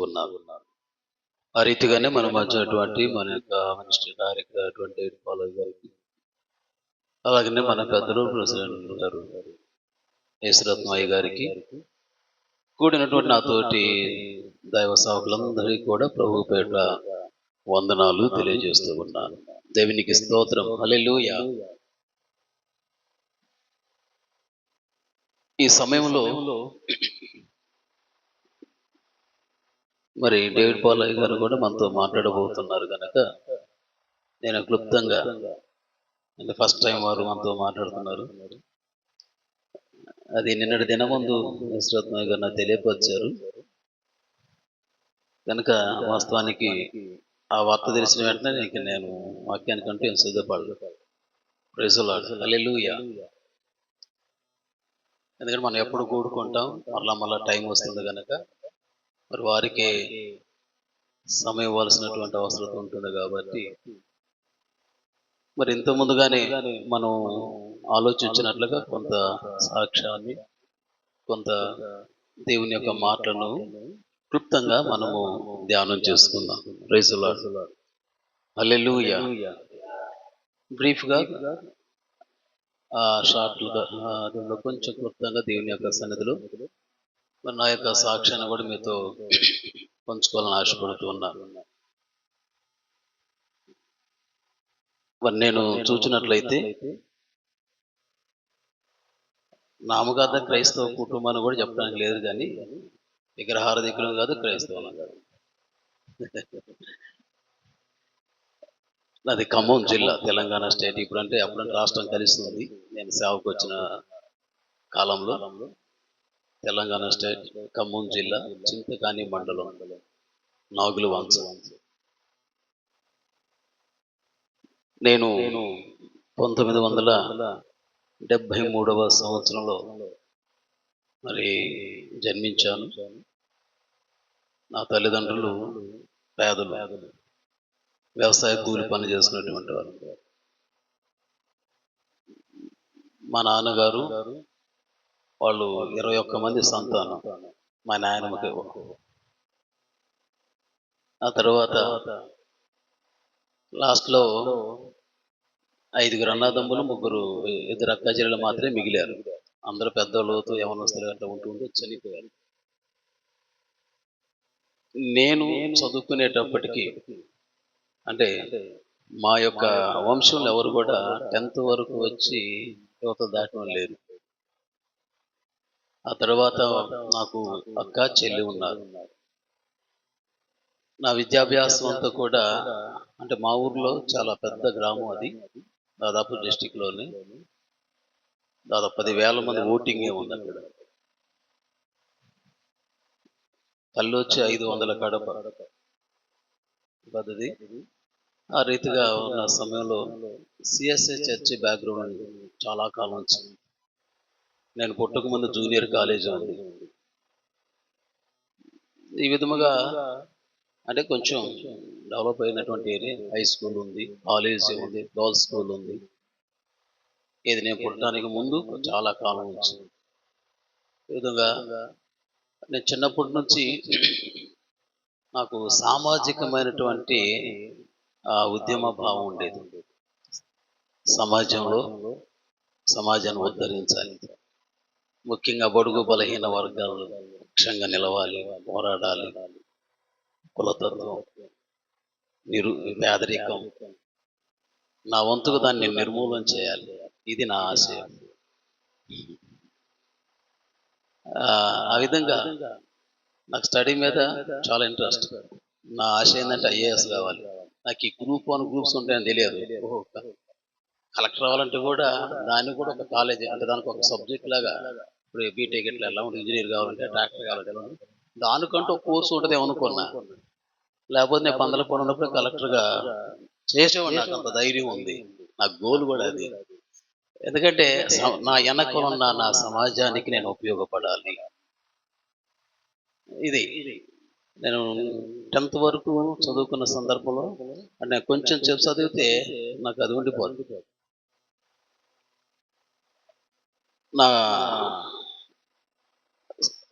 ఉన్నారు. ఆ రీతిగానే మన మధ్య అటువంటి మన యొక్క మినిస్టర్ డైరెక్టర్ అటువంటి పాలయ్య గారికి, అలాగనే మన పెద్దలు ప్రెసిడెంట్ గారు యేసురత్నయ్య గారికి, కూడినటువంటి నాతోటి దైవ సేవకులందరికీ కూడా ప్రభు పేట వందనాలు తెలియజేస్తూ ఉన్నాను. దేవునికి స్తోత్రం. హల్లెలూయా. ఈ సమయంలో మరి డేవిడ్ పాలయ్య గారు కూడా మనతో మాట్లాడబోతున్నారు కనుక నేను క్లుప్తంగా, అంటే ఫస్ట్ టైం వారు మనతో మాట్లాడుతున్నారు. అది నిన్నటి దినముందు యేసురత్నయ్య గారు నాకు తెలియపరిచారు కనుక వాస్తవానికి ఆ వార్త తెలిసిన వెంటనే నేను వాక్యానికంటూ ఏం సిద్ధపడదు. Praise the Lord. హల్లెలూయా. ఎందుకంటే మనం ఎప్పుడు కూడుకుంటాం, మళ్ళా టైం వస్తుంది కనుక మరి వారికి సమయం ఇవ్వాల్సినటువంటి అవసరం ఉంటుంది కాబట్టి మరి ఇంత ముందుగానే మనం ఆలోచించినట్లుగా కొంత సాక్ష్యాన్ని, కొంత దేవుని యొక్క మాటలను క్లుప్తంగా మనము ధ్యానం చేసుకుందాం. Praise the Lord. హల్లెలూయా. బ్రీఫ్గా షార్ట్లుగా దీనిలో కొంచెం క్లుప్తంగా దేవుని యొక్క సన్నిధిలో మరి నా యొక్క సాక్ష్యాన్ని కూడా మీతో పంచుకోవాలని ఆశపడుతూ ఉన్నాను. మరి నేను చూసినట్లయితే నామకార్థ క్రైస్తవ కుటుంబాన్ని కూడా చెప్పడానికి లేదు, కానీ విగ్రహారాధికులం కాదు, క్రైస్తవం కాదు. అది ఖమ్మం జిల్లా, తెలంగాణ స్టేట్. ఇప్పుడంటే అప్పుడంటే రాష్ట్రం కలిసింది. నేను సేవకు వచ్చిన కాలంలో తెలంగాణ స్టేట్, ఖమ్మం జిల్లా, చింతకాని మండలం, నాగులు వంశ. నేను 1973వ సంవత్సరంలో మరి జన్మించాను. నా తల్లిదండ్రులు పేదలు, వ్యవసాయ కూలి పని చేసుకున్నటువంటి వారు. మా నాన్నగారు వాళ్ళు 21 మంది సంతానం, మా నాయనమ్మకి. ఆ తర్వాత లాస్ట్లో 5 అన్నదమ్ములు, 2 అక్క చెల్లెలు మాత్రమే మిగిలారు. అందరూ పెద్దోళ్ళతో యవనస్తులు అట్లా ఉంటూ చనిపోయారు. నేను చదువుకునేటప్పటికీ, అంటే మా యొక్క వంశంలో ఎవరు కూడా 10th వరకు వచ్చి యువత దాటడం లేదు. ఆ తర్వాత నాకు అక్క చెల్లి ఉన్నారు. నా విద్యాభ్యాసం అంతా కూడా, అంటే మా ఊర్లో చాలా పెద్ద గ్రామం అది, దాదాపు డిస్టిక్లోనే దాదాపు 10,000 మంది ఓటింగే ఉంది అక్కడ. కళ్ళు వచ్చి 500 కడప పద్ధతి. ఆ రీతిగా ఉన్న సమయంలో సిఎస్ఐ చర్చి బ్యాక్గ్రౌండ్ చాలా కాలం వచ్చింది. నేను పుట్టక ముందు జూనియర్ కాలేజీ ఉంది. ఈ విధముగా అంటే కొంచెం డెవలప్ అయినటువంటి ఏరియా. హై స్కూల్ ఉంది, కాలేజీ ఉంది, గర్ల్స్ స్కూల్ ఉంది. ఇది నేను పుట్టడానికి ముందు చాలా కాలం వచ్చింది. ఈ విధంగా నేను చిన్నప్పటి నుంచి నాకు సామాజికమైనటువంటి ఉద్యమ భావం ఉండేది. సమాజాన్ని ఉద్ధరించాలి, ముఖ్యంగా బడుగు బలహీన వర్గాలు పక్షంగా నిలవాలి, పోరాడాలి. కులతత్వం, పేదరికం, నా వంతుకు దాన్ని నిర్మూలన చేయాలి. ఇది నా ఆశయం. ఆ విధంగా నాకు స్టడీ మీద చాలా ఇంట్రెస్ట్. నా ఆశ ఏంటంటే ఐఏఎస్ కావాలి. నాకు ఈ గ్రూప్ 1 గ్రూప్స్ ఉంటాయని తెలియదు. కలెక్టర్ అవ్వాలంటే కూడా దాన్ని కూడా ఒక కాలేజీ, అంటే దానికి ఒక సబ్జెక్ట్ లాగా. ఇప్పుడు బీటెక్ ఇట్లా ఎలా ఉంటుంది, ఇంజనీర్ కావాలంటే, డాక్టర్ కావాలంటే దానికంటూ ఒక కోర్సు ఉంటుంది అనుకున్నా. లేకపోతే నేను పందలపూడి ఉన్నప్పుడు కలెక్టర్గా చేసేవాడు. నాకు అంత ధైర్యం ఉంది. నా గోల్ కూడా అది. ఎందుకంటే నా వెనక ఉన్న నా సమాజానికి నేను ఉపయోగపడాలి. ఇది నేను 10th వరకు చదువుకున్న సందర్భంలో, అంటే కొంచెం చెప్పు చదివితే నాకు అది ఉండిపోతుంది. నా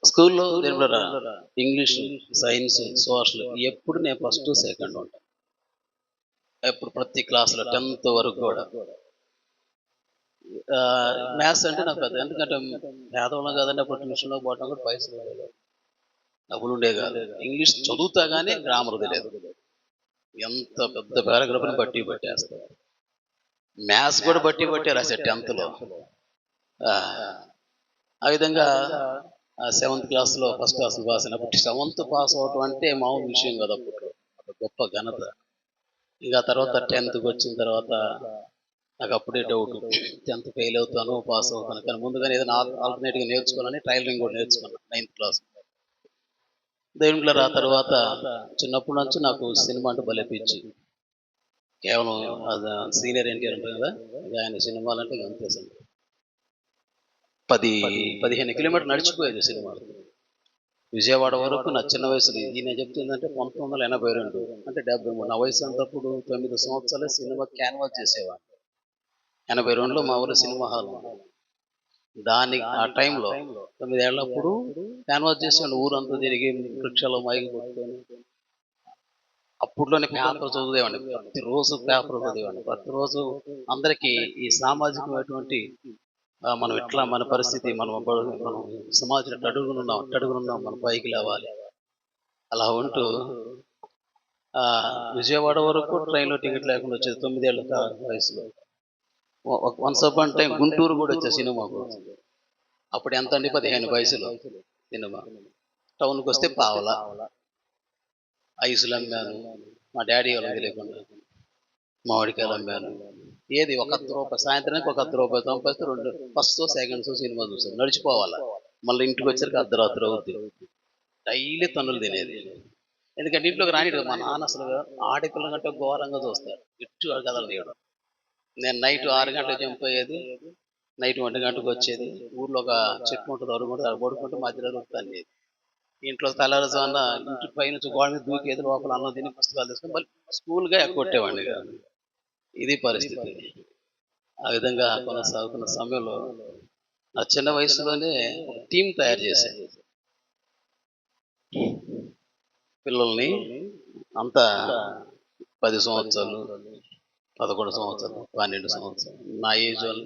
స్కూల్లో దేనిలోరా ఇంగ్లీష్, సైన్స్, సోషల్ ఎప్పుడు నేను ఫస్ట్, సెకండ్ ఉంటాను. ఎప్పుడు ప్రతి క్లాస్‌లో 10థ్ వరకు గూడా. మ్యాథ్స్ అంటే నాకు పెద్ద ఎందుకంటే పేదవాళ్ళం కదండీ అప్పుడు ట్యూషన్‌లో పోవటం కూడా పైసలు ఉండేవి. డబ్బులుండేవి కాదు. ఇంగ్లీష్ చదువుతా గానీ గ్రామర్ తెలీదు. ఎంత పెద్ద పారాగ్రాఫ్‌ని బట్టి పట్టేస్తా. మ్యాథ్స్ కూడా బట్టి పట్టే రాసా 10థ్‌లో. ఆ! ఆ విధంగా సెవెంత్ క్లాస్‌లో ఫస్ట్ క్లాస్ పాస్ అయినప్పుడు సెవెంత్ పాస్ అవ్వటం అంటే మామూలు విషయం కాదు అప్పట్లో. ఒక గొప్ప ఘనత. ఇక తర్వాత 10థ్‌కొచ్చిన తర్వాత నాకు అప్పుడే డౌట్. 10థ్ ఫెయిల్ అవుతానో, పాస్ అవుతానో కానీ ముందుగానే ఏదైనా ఆల్టర్‌నేట్‌గా నేర్చుకోవాలని టైలరింగ్ కూడా నేర్చుకున్నా 9థ్ క్లాస్. దేవుని ఆ తర్వాత చిన్నప్పటి నుంచి నాకు సినిమా అంటే భలే పిచ్చి. కేవలం సీనియర్ ఎన్టీఆర్ ఉంటారు కదా! ఇక ఆయన సినిమాలంటే ఇక అంతే సంగతి. 10, 15 కిలోమీటర్లు నడిచిపోయేది సినిమా. విజయవాడ వరకు నా చిన్న వయసులో ఈయన చెప్తుందంటే 1982 అంటే 73. నా వయసు అంతప్పుడు 9 సంవత్సరాలే సినిమా క్యాన్వాస్ చేసేవాడిని. 82లో మా ఊర్లో సినిమా హాల్ ఉంది. ఆ టైంలో 9 ఏళ్ళప్పుడు క్యాన్వాస్ చేసేవాడిని ఊరంతా తిరిగి వృక్షాలు మైకి కొట్టుకొని. అప్పట్లోనే పేపర్ చదివేవాడిని. ప్రతిరోజు పేపర్ చదివేవాడిని. ప్రతిరోజు అందరికీ ఈ సామాజికమైనటువంటి మనం ఎట్లా మన పరిస్థితి మనం సమాజంలో అట్టడుగునున్నాం మనం పైకి లేవాలి. అలా ఉంటూ విజయవాడ వరకు ట్రైన్‌లో టికెట్ లేకుండా వచ్చేది 9 ఏళ్ల వయసులో. వన్స్ అపాన్ టైమ్ గుంటూరు కూడా వచ్చే సినిమాకు. అప్పుడు ఎంతండి 15 పైసలు సినిమా. టౌన్‌కొస్తే పావలా. ఐసులు అమ్మాను. మా డ్యాడీ వాళ్ళకి తెలియకుండా. మామిడికాయలు అమ్మాను. ఏది ఒక రూపాయి సాయంత్రానికి ఒక రూపాయి సంపాదిస్తే first show, second show cinema చూసాను. నడిచిపోవాలా. మళ్ళీ ఇంటికొచ్చేసరికి అర్ధరాత్రి అవుద్ది. డైలీ తన్నులు తినేది. ఎందుకంటే ఇంట్లోకి రానీయడు. మా నాన్న అసలు ఆడపిల్ల కంటే ఘోరంగా చూస్తాడు. ఎటు కదలనీయడు. నేను నైట్ 6 గంటలకు చనిపోయేది. నైట్ 1 గంటకు వచ్చేది. ఊర్లో ఒక చెట్టు ఉంటుంది అరుగుంటది. అక్కడ పడుకుంటే మధ్యలో తన్నేది. ఇంట్లో తెల్లారుజామున ఇంటి పైనుంచి గోడ మీద దూకేది. లోపల అన్నం తిని పుస్తకాలు తీసుకొని మళ్ళీ స్కూల్‌గా ఎగ్గొట్టేవాడిని కాదు. ఇది పరిస్థితి. ఆ విధంగా కొనసాగుతున్న సమయంలో నా చిన్న వయసులోనే ఒక టీమ్ తయారు చేశా. పిల్లల్ని అంతా 10 సంవత్సరాలు, 11 సంవత్సరాలు, 12 సంవత్సరాలు నా ఏజ్ వాళ్ళు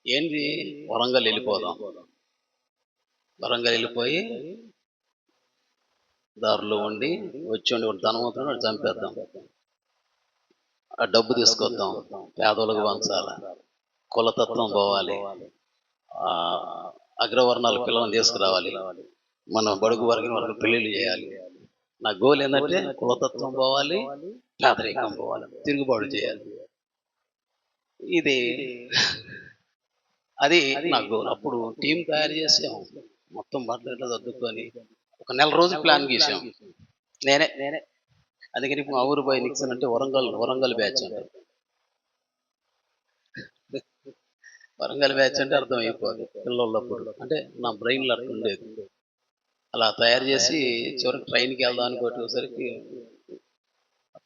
ఏంది వరంగల్ వెళ్ళిపోదాం. వరంగల్ వెళ్ళిపోయి దారిలో ఉండి వచ్చి ధనవంతుడు వాడు చంపేద్దాం. ఆ డబ్బు తీసుకొద్దాం. పేదోళ్ళకు పంచాల. కులతత్వం పోవాలి. అగ్రవర్ణాల పిల్లల్ని తీసుకురావాలి. మన బడుగు వర్గం వాళ్ళకి పెళ్లిళ్ళు చేయాలి. నా గోల్ ఏంటంటే కులతత్వం పోవాలి, పేదరికం పోవాలి, తిరుగుబాటు చేయాలి. ఇది అది నా గోల్. అప్పుడు టీం తయారు చేసాం. మొత్తం బట్టలు సర్దుకొని ఒక నెల రోజులు ప్లాన్ గీసాం. నేనే అందుకని మా ఊరు పోయి నిక్సన్ అంటే వరంగల్ బ్యాచ్ అంటారు. వరంగల్ బ్యాచ్ అంటే అర్థం అయిపోదు పిల్లలప్పుడు. అంటే నా బ్రెయిన్‌లో అట్లా ఉండేది. అలా తయారు చేసి చివరికి ట్రైన్‌కి వెళ్దామని కొట్టేసరికి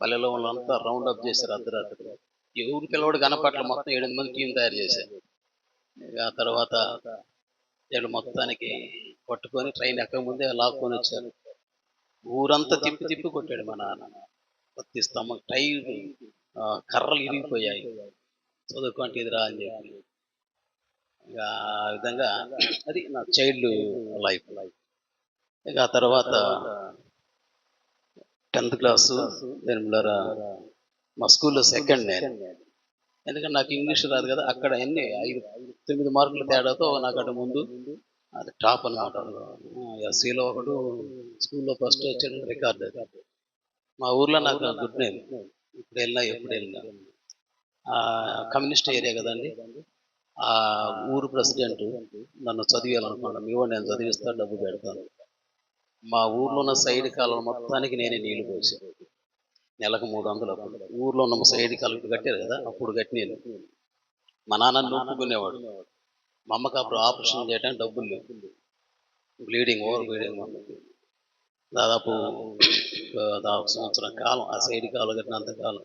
పల్లెలో వాళ్ళంతా రౌండ్ అప్ చేశారు అర్ధరాత్రి. ఎవరు పిల్లవాడు కనపట్ల మొత్తం 8 మంది టీం తయారు చేశారు. ఆ తర్వాత వీళ్ళు మొత్తానికి పట్టుకొని ట్రైన్ ఎక్కకముందే లాక్కొని వచ్చారు. ఊరంతా తిప్పి తిప్పి కొట్టాడు మా నాన్న. ప్రతి స్తంభం టైరు కర్రలు ఇరిగిపోయాయి. చదువుకుంటే ఇదిరా అని చెప్పి. ఇక ఆ విధంగా అది నా చైల్డ్ లైఫ్. ఇక ఆ తర్వాత 10థ్ క్లాసు నిర్మలారా మా స్కూల్‌లో సెకండ్ నేను. ఎందుకంటే నాకు ఇంగ్లీష్ రాదు కదా! అక్కడ 9 మార్కుల తేడాతో నాకంటే ముందు అది టాప్ అనమాట. ఎస్సీలో ఒకడు స్కూల్‌లో ఫస్ట్ వచ్చాడంటే రికార్డ్ అది. మా ఊర్లో నాకు గుడ్ నేమ్. ఇప్పుడెళ్ళినా ఎప్పుడెళ్ళినా. కమ్యూనిస్ట్ ఏరియా కదండీ! ఆ ఊరు ప్రెసిడెంట్ నన్ను చదివియాలనుకున్నాడు. మీ వాడిని నేను చదివిస్తా డబ్బు పెడతాను. మా ఊర్లో ఉన్న సైడ్ కాలువలు మొత్తానికి నేనే నీళ్లు పోసాను. నెలకు 300 అప్పుడు. ఊర్లో ఉన్న సైడ్ కాలువలు కట్టారు కదా! అప్పుడు కట్టినీళ్ళు. మా నాన్న నొప్పుకునేవాడు. మా అమ్మకి అప్పుడు ఆపరేషన్ చేయడానికి డబ్బులు లేవు. ఓవర్ బ్లీడింగ్ వల్ల. దాదాపు సంవత్సరం కాలం ఆ సైడ్ కాలువ కట్టినంత కాలం.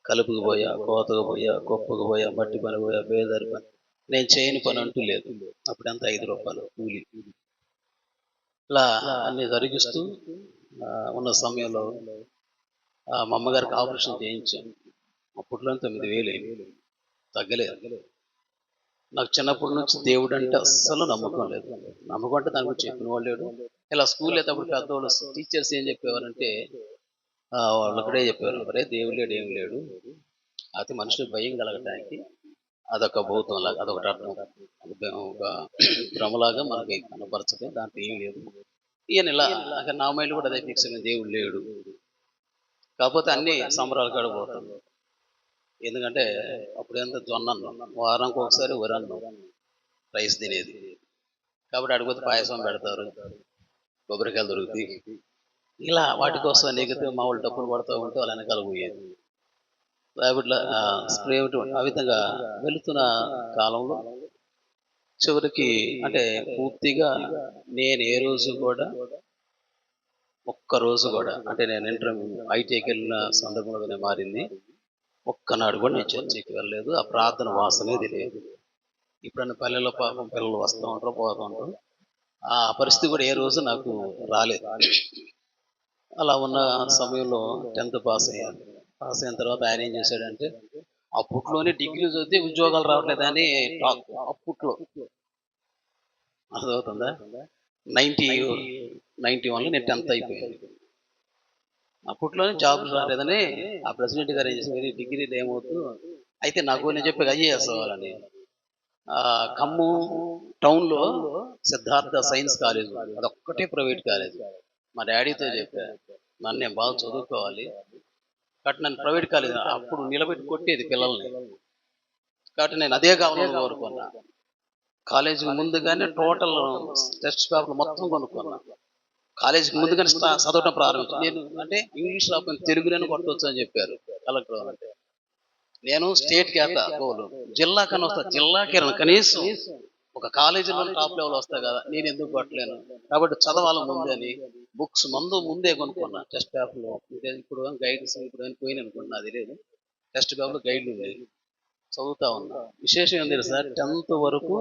కలుపుకు పోయా, కోతకు పోయా, కుప్పకు పోయా, మట్టి పని పోయా, బేదారి పని. నేను చేయని పని అంటూ లేదు. అప్పుడెంత రూ. 5 కూలి. ఇలా అన్ని జరిగిస్తూ ఉన్న సమయంలో మా అమ్మగారికి ఆపరేషన్ చేయించాం. అప్పట్లో 9,000 అయింది, తగ్గలేదు. నాకు చిన్నప్పటి నుంచి దేవుడు అంటే అస్సలు నమ్మకం లేదు. నమ్మకం అంటే దాని గురించి చెప్పిన వాళ్ళు లేడు. ఇలా స్కూల్ అప్పుడు పెద్దవాళ్ళు టీచర్స్ ఏం చెప్పేవారంటే వాళ్ళు ఒకటే చెప్పారు, ఒరే దేవుడు లేడు ఏం లేడు, అయితే మనుషులకు భయం కలగటానికి అదొక భూతం లాగా, అదొకటి అర్థం, ఒక భ్రమలాగా మనకి కనపరచదు, దాంట్లో ఏం లేదు. ఈయన ఇలా నా మైండ్ కూడా అదే ఫిక్స్ అయిన, దేవుడు లేడు. కాకపోతే అన్ని సంబరాలు గడిపోతాం. ఎందుకంటే అప్పుడు ఎంత జొన్న అన్నం, వారానికి ఒకసారి వరన్నం రైస్ తినేది. కాబట్టి అడిగిపోతే పాయసం పెడతారు, కొబ్బరికాయలు దొరుకుతాయి. ఇలా వాటి కోసం నెగితే మా వాళ్ళు డబ్బులు పడుతూ ఉంటే వాళ్ళ వెనకాల పోయేది. కాబట్టి స్ప్రే ఆ విధంగా వెళుతున్న కాలంలో చివరికి అంటే పూర్తిగా నేను ఏ రోజు కూడా ఒక్కరోజు కూడా అంటే నేను ఐటీకి వెళ్ళిన సందర్భంలోనే మారింది. ఒక్కనాడు కూడా నేను చర్చికి వెళ్ళలేదు. ఆ ప్రార్థన వాసనే తెలియదు. ఇప్పుడన్నా పల్లెల్లో పాపం పిల్లలు వస్తూ ఉంటారు, పోతూ ఉంటారు. ఆ పరిస్థితి కూడా ఏ రోజు నాకు రాలేదు. అలా ఉన్న సమయంలో 10th పాస్ అయ్యాను. పాస్ అయిన తర్వాత ఆయన ఏం చేశాడంటే, అప్పట్లోనే డిగ్రీ చదివితే ఉద్యోగాలు రావట్లేదని టాక్. అప్పట్లో అర్థమవుతుందా? 91లో నేను 10th అయిపోయాను. అప్పట్లోనే జాబ్ రాలేదని ఆ ప్రెసిడెంట్ గారు ఏం చేశారు, డిగ్రీలు ఏమవుతూ అయితే నాకు నేను చెప్పి ఐఏఎస్ అవ్వాలని. ఖమ్మం టౌన్లో సిద్ధార్థ సైన్స్ కాలేజ్, అదొక్కటే ప్రైవేట్ కాలేజ్. మా డాడీతో చెప్పా, నన్ను నేను బాగా చదువుకోవాలి కాబట్టి నన్ను ప్రైవేట్ కాలేజ్ అప్పుడు నిలబెట్టి కొట్టేది పిల్లల్ని, కాబట్టి నేను అదే కావాలని కోరుకున్నా. కాలేజీకి ముందుగానే టోటల్ టెస్ట్ పేపర్లు మొత్తం కొనుక్కున్నా. కాలేజీకి ముందుగానే చదవటం ప్రారంభించి, నేను అంటే ఇంగ్లీష్ రాకపోయినా తెలుగులోనే కొట్టవచ్చు అని చెప్పారు కలెక్టర్. అంటే నేను స్టేట్కి వెళ్తా, గోలు జిల్లా కన్నా వస్తా, జిల్లాకి కనీసం ఒక కాలేజీలో టాప్ లెవెల్ వస్తా కదా, నేను ఎందుకు కొట్టలేను, కాబట్టి చదవాలి ముందని బుక్స్ ముందే కొనుక్కున్నా. టెస్ట్ పేపర్లు ఇప్పుడు గైడ్స్ ఇప్పుడు పోయిన అనుకున్నా, అది లేదు. టెస్ట్ పేపర్లు గైడ్లు ఉన్నాయి, చదువుతా ఉన్నా. విశేషం ఏం తెలుసు సార్, 10th వరకు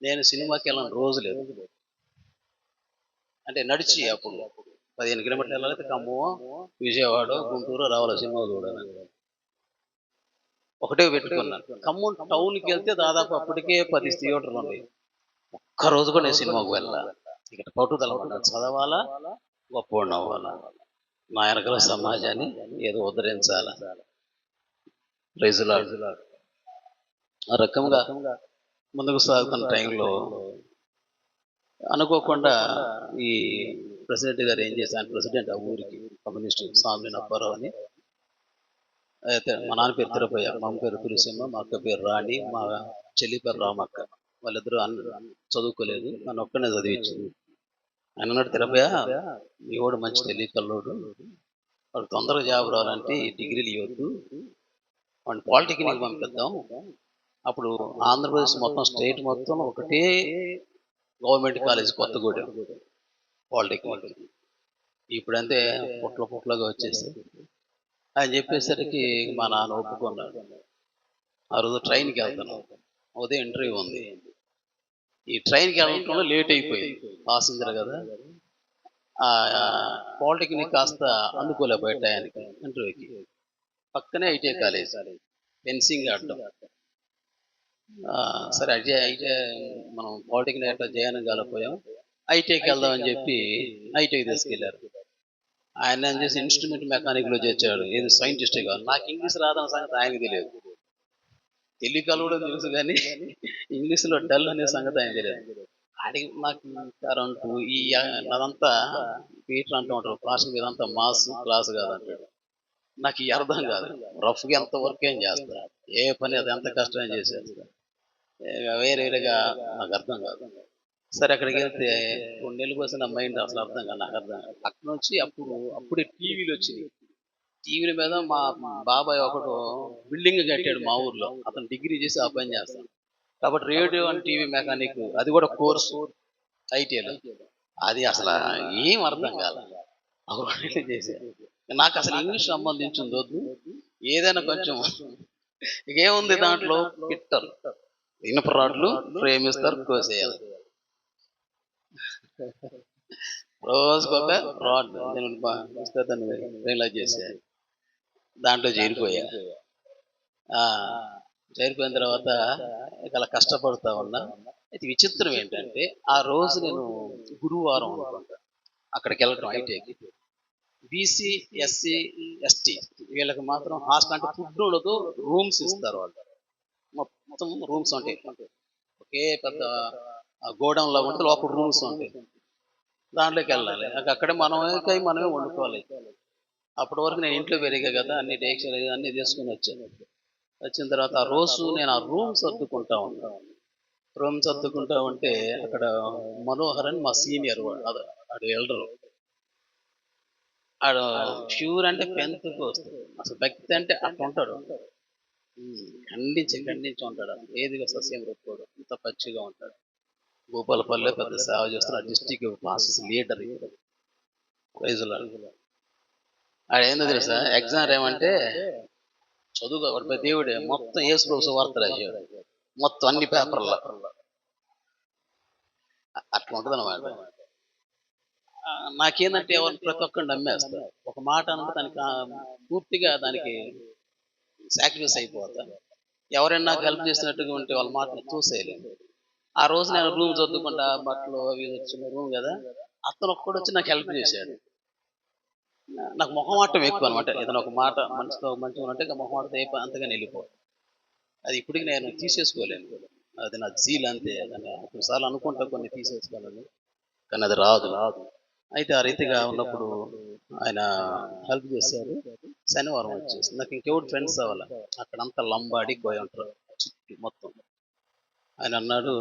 నేను సినిమాకి వెళ్ళిన రోజు లేదు. అంటే నడిచి అప్పుడు 15 కిలోమీటర్లు వెళ్ళాలి, ఖమ్మం, విజయవాడ, గుంటూరు రావాలి సినిమా చూడాలి. ఒకటే పెట్టుకున్నాను. ఖమ్మం టౌన్కి వెళ్తే దాదాపు అప్పటికే 10 థియేటర్లు ఉన్నాయి. ఒక్కరోజు కూడా నేను సినిమాకు వెళ్ళాలి. ఇక్కడ పట్టుదల చదవాలా, గొప్పవాడిని అవ్వాలా, నా వెనకాల సమాజాన్ని ఏదో ఉద్ధరించాలా. ప్రైజులా ఆ రకంగా ముందుకు సాగుతున్న టైంలో అనుకోకుండా ఈ ప్రెసిడెంట్ గారు ఏం చేశారు, ప్రెసిడెంట్ ఆ ఊరికి కమ్యూనిస్టు స్వామి అప్పారావు అని. అయితే మా నాన్న పేరు తిరుపయ్య, మా అమ్మ పేరు తులసిమ్మ, మా అక్క పేరు రాణి, మా చెల్లి పేరు రామక్క. వాళ్ళిద్దరూ చదువుకోలేదు, నన్ను ఒక్కనే చదివించింది. ఆయన అన్నాడు, తిరుపయ్య మీ వాడు మంచి తెలియకల్లోడు, వాడు తొందరగా జాబ్ రావాలంటే ఈ డిగ్రీలు ఇవ్వద్దు, వాడిని పాలిటెక్నిక్ పంపిద్దాం. అప్పుడు ఆంధ్రప్రదేశ్ మొత్తం స్టేట్ మొత్తం ఒకటే గవర్నమెంట్ కాలేజ్ కొత్తగూడెం పాలిటెక్నిక్. ఇప్పుడంతే పుట్లగా వచ్చేసి ఆయన చెప్పేసరికి మా నాన్న ఒప్పుకున్నాడు. ఆ రోజు ట్రైన్కి వెళ్తాను, ఉదయం ఇంటర్వ్యూ ఉంది. ఈ ట్రైన్కి వెళ్ళటంలో లేట్ అయిపోయింది, పాసింజర్ కదా. పాలిటెక్నిక్ కాస్త అందుకోలేకపోయే టయానికి ఇంటర్వ్యూకి. పక్కనే ఐటీఐ కాలేజ్, ఫెన్సింగ్ అడ్డం. సరే ఐటీ మనం పాలిటెక్నిక్ అట్లా చేయని కాలేకపోయాం, ఐటీఐకి వెళ్దామని చెప్పి ఐటీఐకి తీసుకెళ్లారు. ఆయన ఏం చేసి ఇన్స్ట్రుమెంట్ మెకానిక్లో చేర్చాడు, ఏది సైంటిస్టే కాదు. నాకు ఇంగ్లీష్ రాదన్న సంగతి ఆయనకి తెలియదు. తెలుగు కూడా తెలుసు కానీ ఇంగ్లీష్లో డల్ అనే సంగతి ఆయన తెలియదు. అడిగి నాకు కరెంటు ఈ అదంతా పీటర్ అంటూ ఉంటారు, క్లాస్ ఇదంతా మాస్ క్లాస్ కాదంటాడు. నాకు ఈ అర్థం కాదు. రఫ్గా ఎంత వర్క్ ఏం చేస్తా, ఏ పని అది ఎంత కష్టం చేసేస్తా, వేరేగా నాకు అర్థం కాదు. సరే అక్కడికి వెళ్తే 2 నెలలు కోసం నా మైండ్ అసలు అర్థం కాదు, నాకు అర్థం కాదు. అక్కడ నుంచి అప్పుడే టీవీలు వచ్చినాయి. టీవీల మీద మా బాబాయ్ ఒకడు బిల్డింగ్ కట్టాడు మా ఊర్లో, అతను డిగ్రీ చేసి ఆ పని చేస్తాడు. కాబట్టి రేడియో అండ్ టీవీ మెకానిక్, అది కూడా కోర్సు ఐటీఐలో. అది అసలు ఏం అర్థం కాదు, అప్పుడు చేశాను. నాకు అసలు ఇంగ్లీష్ సంబంధించింది వద్దు, ఏదైనా కొంచెం ఏముంది దాంట్లో, గిట్టర్ ఇనుప రాడ్లు ఫ్రేమ్ ఇస్తారు, కోసేయాలి. రోజుకొక రాడ్ నేను పుస్తకాన్ని రియలైజ్ చేశా. దాంట్లో చేరిపోయా. ఆ! చేరిపోయిన తర్వాత ఇక అలా కష్టపడతా ఉన్నా. అయితే విచిత్రం ఏంటంటే, ఆ రోజు నేను గురువారం అనుకుంటా అక్కడికెళ్ళటం ఐటీఐకి. బీసీ, ఎస్సీ, ఎస్టీ వీళ్ళకి మాత్రం హాస్టల్ అంటే ఫుడ్ ఉండదు. రూమ్స్ ఇస్తారు వాళ్ళు. మొత్తం రూమ్స్ ఉంటాయి. ఒకే పెద్ద గోడౌన్ లాగా ఉంటది. లోపల రూమ్స్ ఉంటాయి. దాంట్లోకెళ్ళాలి. అక్కడే మనమే వండుకోవాలి. అప్పటి వరకు నేను ఇంట్లో పెరిగా కదా! అన్ని డేక్షలు అన్నీ తీసుకొనొచ్చాను. వచ్చిన తర్వాత ఆ రోజు నేను ఆ రూమ్ సర్దుకుంటా ఉన్నా. రూమ్ సర్దుకుంటా ఉంటే అక్కడ మనోహర్ అని మా సీనియర్ ఆడు ఎల్డరు. ఆడు ప్యూర్ అంటే పెంతెకోస్తు. అసలు భక్తి అంటే అట్లుంటాడు. ఖండించి ఉంటాడు. ఏదిగా సస్యం ఒప్పుకోడు. ఇంత పచ్చిగా ఉంటాడు. భూపాలపల్లిలో పెద్ద సేవ చేస్తున్న డిస్ట్రిక్ట్ క్లాసెస్ లీడర్ ఇప్పుడు. Praise Lord. ఆడేందో తెలుసా? ఎగ్జామ్ ఏమంటే చదువుగా వాడు దేవుడే మొత్తం యేసు ప్రభు సువార్త రాశాడు. మొత్తం అన్ని పేపర్‌లో. అట్లా ఉంటదన్నమాట. నాకేందంటే ఎవరు ప్రతి ఒక్కడిని నమ్మేస్తా. ఒక మాట అనంటే దానికి పూర్తిగా దానికి సాక్రిఫైస్ అయిపోతా. ఎవరైనా నాకు హెల్ప్ చేసినట్టుగా ఉంటే వాళ్ళ మాటలు తోసేయలేను. ఆ రోజు నేను రూమ్ సర్దుకుంటా బట్టలు అవి చిన్న రూమ్ కదా! అతను ఒక్కడొచ్చి నాకు హెల్ప్ చేశాడు. నాకు మొహమాటం ఎక్కువ అనమాట. ఏదైనా ఒక మాట మనసులో మంచిగా ఉంటే ఇక మొహమాటం అంతగానే వెళ్ళిపోతా. అది ఇప్పటికి నేను తీసేసుకోలేను. అది నా జీల్ అంతే. దాన్ని కొన్నిసార్లు అనుకుంటా కొన్ని తీసేసుకోవాలని. కానీ అది రాదు. అయితే ఆ రీతిగా ఉన్నప్పుడు ఆయన హెల్ప్ చేశారు. శనివారం వచ్చేసి నాకు ఇంకెవరు ఫ్రెండ్స్ అవ్వాల. అక్కడంతా లంబాడి ఉంటారు చుట్టూ మొత్తం. ఆయన అన్నాడు,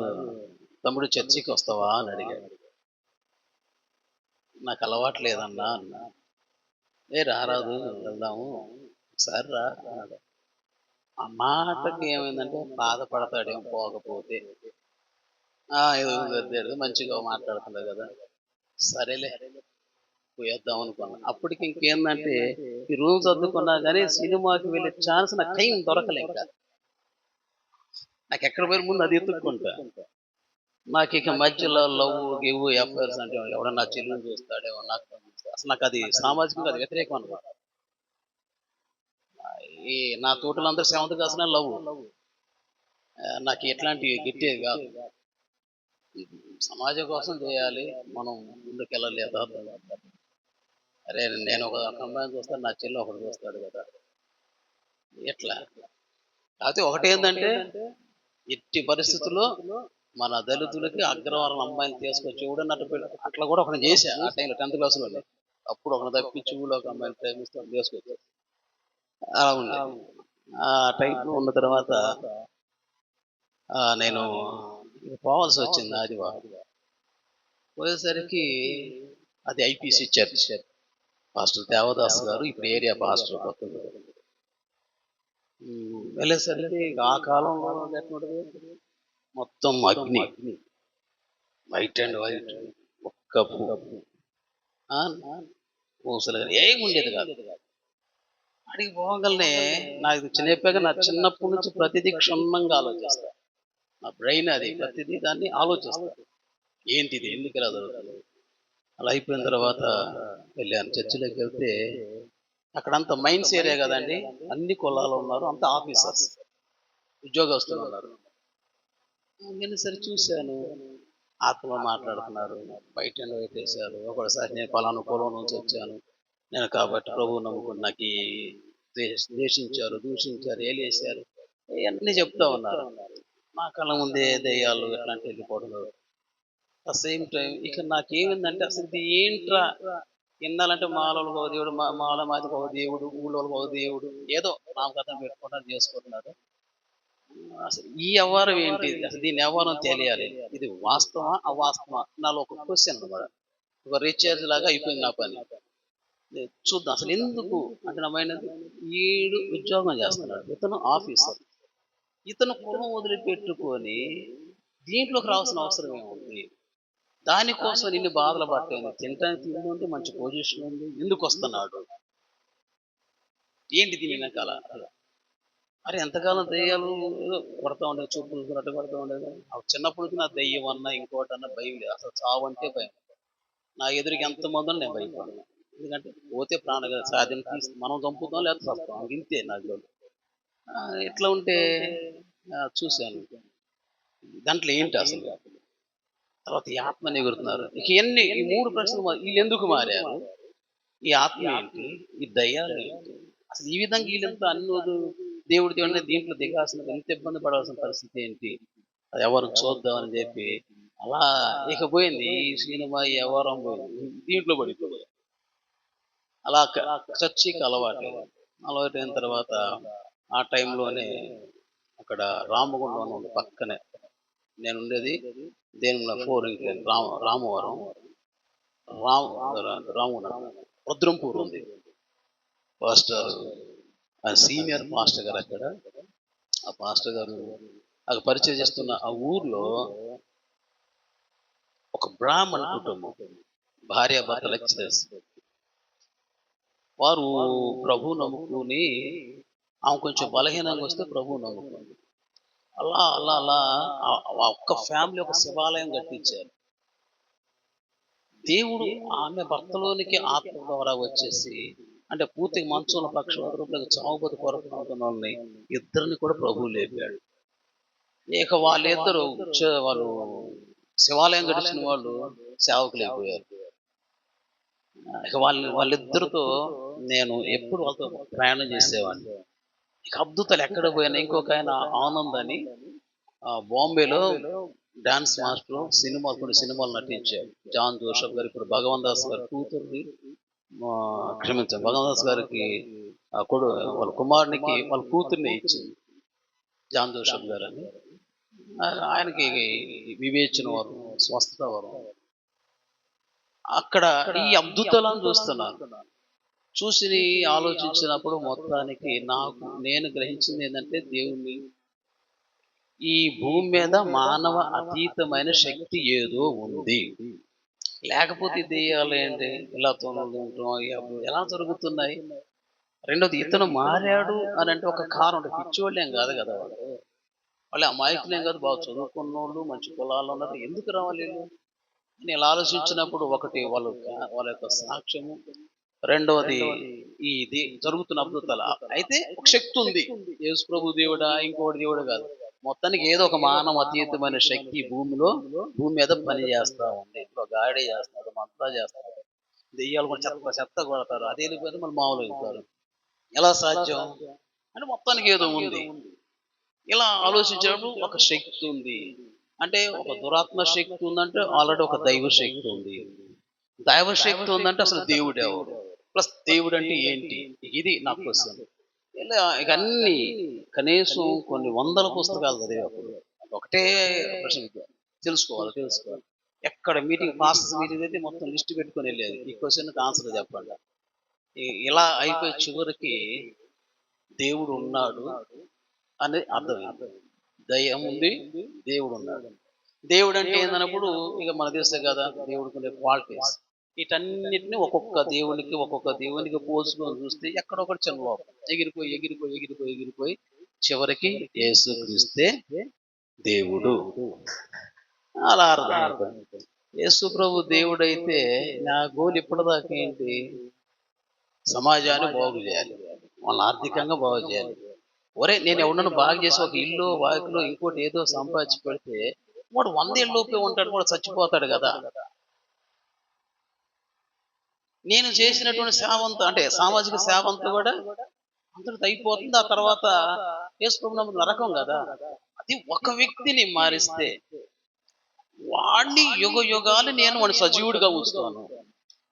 "తమ్ముడు చర్చికి వస్తావా?" అని అడిగాడు. నాకు అలవాటు లేదన్నా అన్నా. రారాదు వెళ్దాము ఒకసారి రా అన్నాడు. ఆ మాటకి ఏమైందంటే బాధపడతాడేమో పోకపోతే. ఏదో మంచిగా మాట్లాడుతున్నాడు కదా! సరేలే పోయేద్దాం అనుకున్నా. అప్పటికి ఇంకేందంటే ఈ రూమ్ సర్దుకున్నా గానీ సినిమాకి వెళ్ళే ఛాన్స్ నాకు టైం దొరకలే ఇంకా. నాకెక్కడ పోయిన ముందు అది ఎతుక్కుంటా. నాకిక మధ్యలో గివ్వు, ఎఫ్ఐఆర్స్ అంటే ఎవడన్నా నా చెల్లిని చూస్తాడేమో నాకు అసలు నాకది సామాజికంగా అది వ్యతిరేకం అనమాట. ఈ నా తోటలందరూ సెవెంత్ క్లాస్‌లో లవ్వు. నాకు ఎట్లాంటివి గిట్టేవి గాదు. సమాజం కోసం చేయాలి. మనం ముందుకెళ్ళాలి యథార్థంగా. అరే! నేను ఒక అమ్మాయిని చూస్తాను. నా చెల్లి ఒకడు చూస్తాడు గదా! ఎట్లా? కాపోతే ఒకటేందంటే ఎట్టి పరిస్థితుల్లో మన దళితులకి అగ్రవర్ణ అమ్మాయిని తీసుకొచ్చి ఎవడన్నా అట్లా కూడా ఒకడిని చేశా ఆ టైంలో 10థ్ క్లాస్‌లోనే. అప్పుడు ఒకడిని తప్పించి ఊళ్ళో ఒక అమ్మాయిని ప్రేమిస్తే వాడిని తీసుకొచ్చా. అలా ఉండే. ఆ టైప్‌లో ఉన్న తర్వాత నేను పోవాల్సొచ్చింది ఆదివారం. పోయేసరికి అది ఐపీసీ చర్చ్. పాస్టర్ దేవదాస్ గారు ఇప్పుడు ఏరియా పాస్టర్ కొత్తగా. వెళ్ళేసరికి ఆ కాలంలో ఎట్లుంటది మొత్తం అగ్ని. White and white. ఒక్క ఆ! పూసలు గాని ఏముండేది కాదు. అడిగి పోగలనే నాకు చెప్పాక నా చిన్నప్పటి నుంచి ప్రతిదీ క్షుణ్ణంగా ఆలోచిస్తా. నా బ్రెయిన్ అది ప్రతిదీ దాన్ని ఆలోచిస్తా. ఏంటిది? ఎందుకు ఇలా జరుగుతుంది? అలా అయిపోయిన తర్వాత వెళ్ళాను. చర్చిలోకి వెళ్తే అక్కడంతా మైన్స్ ఏరియా కదండీ! అన్ని కులాలు ఉన్నారు. అంతా ఆఫీసర్స్. ఉద్యోగస్తులు ఉన్నారు. వెళ్ళేసరికి చూశాను. ఆత్మలో మాట్లాడుతున్నారు. వైట్ అండ్ వైట్ ఏశారు. ఒకసారి నేను పలానా కులం నుంచి వచ్చాను. నేను కాబట్టి ప్రభువు నమ్ముకుని నాకీ ద్వేషించారు, దూషించారు, ఏలేశారు. ఇయన్నీ చెప్తా ఉన్నారు. నా కళ్ళ ముందే దెయ్యాలు ఇట్లాంటివి వెళ్ళిపోవడం. సేమ్ టైమ్ ఇక నాకేమైందంటే అసలు ఇది ఏంట్రా? ఇన్నాళ్ళంటే మాలోళ్ళకి ఒక దేవుడు, మాల మాదికి ఒక దేవుడు, ఊళ్ళోళ్ళకి ఒక దేవుడు. ఏదో నామకథం పెట్టుకుంటారు, చేసుకుంటున్నారు. అసలు ఈ వ్యవహారం ఏంటి? అసలు దీని వ్యవహారం తెలియాలి. ఇది వాస్తవమా? అవాస్తవమా? నాలో ఒక క్వెషన్ అన్నమాట. ఒక రీచార్జ్ లాగా అయిపోయింది నా పని. చూద్దాం అసలు ఎందుకు అంటే నా మైండ్ ఈడు ఉద్యోగం చేస్తున్నాడు. ఇతను ఆఫీసర్. ఇతను కులం వదిలిపెట్టుకొని దీంట్లోకి రావాల్సిన అవసరం ఏముంది? దానికోసం నిన్ను బాధలు పట్టేది. తినటానికి తిండి ఉంది, మంచి పొజిషన్ ఉంది. ఎందుకు వస్తున్నాడు? ఏంటి దీని వెనకాల? అరే ఎంతకాలం దెయ్యాలు ఏదో కొడతా ఉండేది. చూపులు చూసినట్టు కొడతా ఉండేది. చిన్నప్పటి నుంచి నా దెయ్యం అన్నా, ఇంకోటన్నా భయం లేదు. అసలు చావంటే భయం. నా ఎదురుకి ఎంతమంది ఉన్నా నేను భయపడను. ఎందుకంటే పోతే ప్రాణం సాధ్యం తీసి మనం చంపుతాం లేకపోతే చస్తాం ఇంతే నాకు. ఇట్లా ఉంటే చూశాను. దాంట్లో ఏంటి అసలు? తర్వాత ఈ ఆత్మని ఎగురుతున్నారు. ఇక ఇయన్నీ ఈ 3 ప్రశ్నలు ఈళ్ళెందుకు మారారు? ఈ ఆత్మ ఏంటి? ఈ దయ్యాలు ఏంటి? అసలు ఈ విధంగా ఈళ్ళంతా దేవుడు దేవుడిని దీంట్లో దిగాల్సిన ఎంత ఇబ్బంది పడాల్సిన పరిస్థితి ఏంటి? అది ఎవరు చూద్దామని చెప్పి అలా ఇక పోయింది. ఈ సినిమా, ఈ వ్యవహారం పోయింది. దీంట్లో పడిపోయారు. అలా చర్చికి అలవాటైన తర్వాత ఆ టైంలోనే అక్కడ రామగుండం అని ఉంది పక్కనే. నేనుండేది దేనిమల 4 ఇంక్లేన్ రామవరం. రామగుండం రుద్రంపూర్ ఉంది. పాస్టర్ సీనియర్ పాస్టర్ గారు అక్కడ. ఆ పాస్టర్ గారు నాకు పరిచయం చేస్తున్న ఆ ఊర్లో ఒక బ్రాహ్మణ కుటుంబం, భార్యాభర్త లెక్చరర్స్. వారు ప్రభు నమ్ముకుని ఆమె కొంచెం బలహీనంగా వస్తే ప్రభు నమ్ముకుంది. అలా అలా అలా ఆ ఒక్క ఫ్యామిలీ ఒక శివాలయం కట్టించారు. దేవుడు ఆమె భర్తలోనికి ఆత్మ ద్వారా వచ్చేసి అంటే పూర్తిగా మంచంలో పక్షవాతంలోకి చావుబోతు కొరకుతున్న వాళ్ళని ఇద్దరిని కూడా ప్రభువు లేపాడు. ఇక వాళ్ళిద్దరు వాళ్ళు శివాలయం గడిచిన వాళ్ళు సేవకులు అయిపోయారు. ఇక వాళ్ళిద్దరితో నేను ఎప్పుడు వాళ్ళతో ప్రయాణం చేసేవాడిని. ఇక అద్భుతాలు ఎక్కడ పోయినా ఇంకొక ఆయన ఆనంద్ అని బాంబేలో డాన్స్ మాస్టర్ కొన్ని సినిమాలు నటించాడు. జాన్ జోసెఫ్ గారు ఇప్పుడు భగవాన్ దాస్ గారి కూతుర్ని క్షమించారు, భగవాన్ దాస్ గారికి వాళ్ళ కుమారునికి వాళ్ళ కూతుర్ని ఇచ్చింది జాన్ జోసెఫ్ గారు అని. ఆయనకి వివేచన వరం, స్వస్థత వరం. అక్కడ ఈ అద్భుతాలను చూస్తున్నాను. చూసి ఆలోచించినప్పుడు మొత్తానికి నేను గ్రహించింది ఏంటంటే దేవుణ్ణి ఈ భూమి మీద మానవ అతీతమైన శక్తి ఏదో ఉంది. లేకపోతే దెయ్యాలు ఏంటి ఇలా ఎలా జరుగుతున్నాయి? రెండోది ఇతను మారాడు అని అంటే ఒక కారణం ఉంటుంది. పిచ్చోళ్ళు ఏం కాదు కదా వాళ్ళు అమాయకులు ఏం కాదు, బాగా చదువుకున్న వాళ్ళు మంచి కులాలు ఉన్నారు. ఎందుకు రావాలి వీళ్ళు? నేను ఇలా ఆలోచించినప్పుడు ఒకటి వాళ్ళ యొక్క సాక్ష్యము, రెండవది ఇది జరుగుతున్న అద్భుతాలు. అయితే ఒక శక్తి ఉంది. యేసు ప్రభు దేవుడా ఇంకోటి దేవుడు కాదు, మొత్తానికి ఏదో ఒక మానవ అతీతమైన శక్తి భూమి మీద పని చేస్తా ఉంది. ఇప్పుడు గాడి చేస్తాడు, మంతా చేస్తాడు, దెయ్యాలు కూడా చెత్త కొడతారు, అది వెళ్ళిపోతే మళ్ళీ మామూలు వెళ్తారు. ఎలా సాధ్యం అంటే మొత్తానికి ఏదో ఉంది. ఇలా ఆలోచించినప్పుడు ఒక శక్తి ఉంది అంటే ఒక దురాత్మ శక్తి ఉందంటే ఆల్రెడీ ఒక దైవ శక్తి ఉంది. దైవ శక్తి ఉందంటే అసలు దేవుడు ఎవరు, ప్లస్ దేవుడు అంటే ఏంటి, ఇది నా క్వశ్చన్. ఇలా ఇక అన్ని కనీసం కొన్ని వందల పుస్తకాలు చదివేప్పుడు ఒకటే ప్రశ్న, తెలుసుకోవాలి. ఎక్కడ మాస్టర్స్ మీటింగ్ అయితే మొత్తం లిస్ట్ పెట్టుకొని వెళ్ళేది, ఈ క్వశ్చన్కి ఆన్సర్ చెప్పండి. ఇలా అయిపోయి చివరికి దేవుడు ఉన్నాడు అని అర్థమైంది. దయ్యం ఉంది, దేవుడు ఉన్నాడు. దేవుడు అంటే ఏందన్నప్పుడు ఇక మన తెలుసే కదా దేవుడికి ఉండే క్వాలిటీస్. వీటన్నిటిని ఒక్కొక్క దేవునికి పోల్చుకొని చూస్తే ఎక్కడొకటి చిన్న లోపం ఎగిరిపోయి చివరికి యేసుక్రీస్తే దేవుడు అలా అర్థం. యేసు ప్రభు దేవుడైతే నా గోల్ ఇప్పటిదాకా ఏంటి? సమాజాన్ని బాగు చేయాలి, వాళ్ళని ఆర్థికంగా బాగు చేయాలి. నేను ఎవడన్నా బాగా చేసి ఒక ఇల్లు వాకిలో ఇంకోటి ఏదో సంపాదించి పెడితే వాడు 100 ఏళ్ళలోపే ఉంటాడు, కూడా చచ్చిపోతాడు కదా. నేను చేసినటువంటి సేవంతా అంటే సామాజిక సేవంతా కూడా అంతటితో అయిపోతుంది. ఆ తర్వాత యేసుప్రభు నరకం కదా. అది ఒక వ్యక్తిని మారిస్తే వాడిని యుగాలు నేను వాడిని సజీవుడిగా ఉంచుతాను.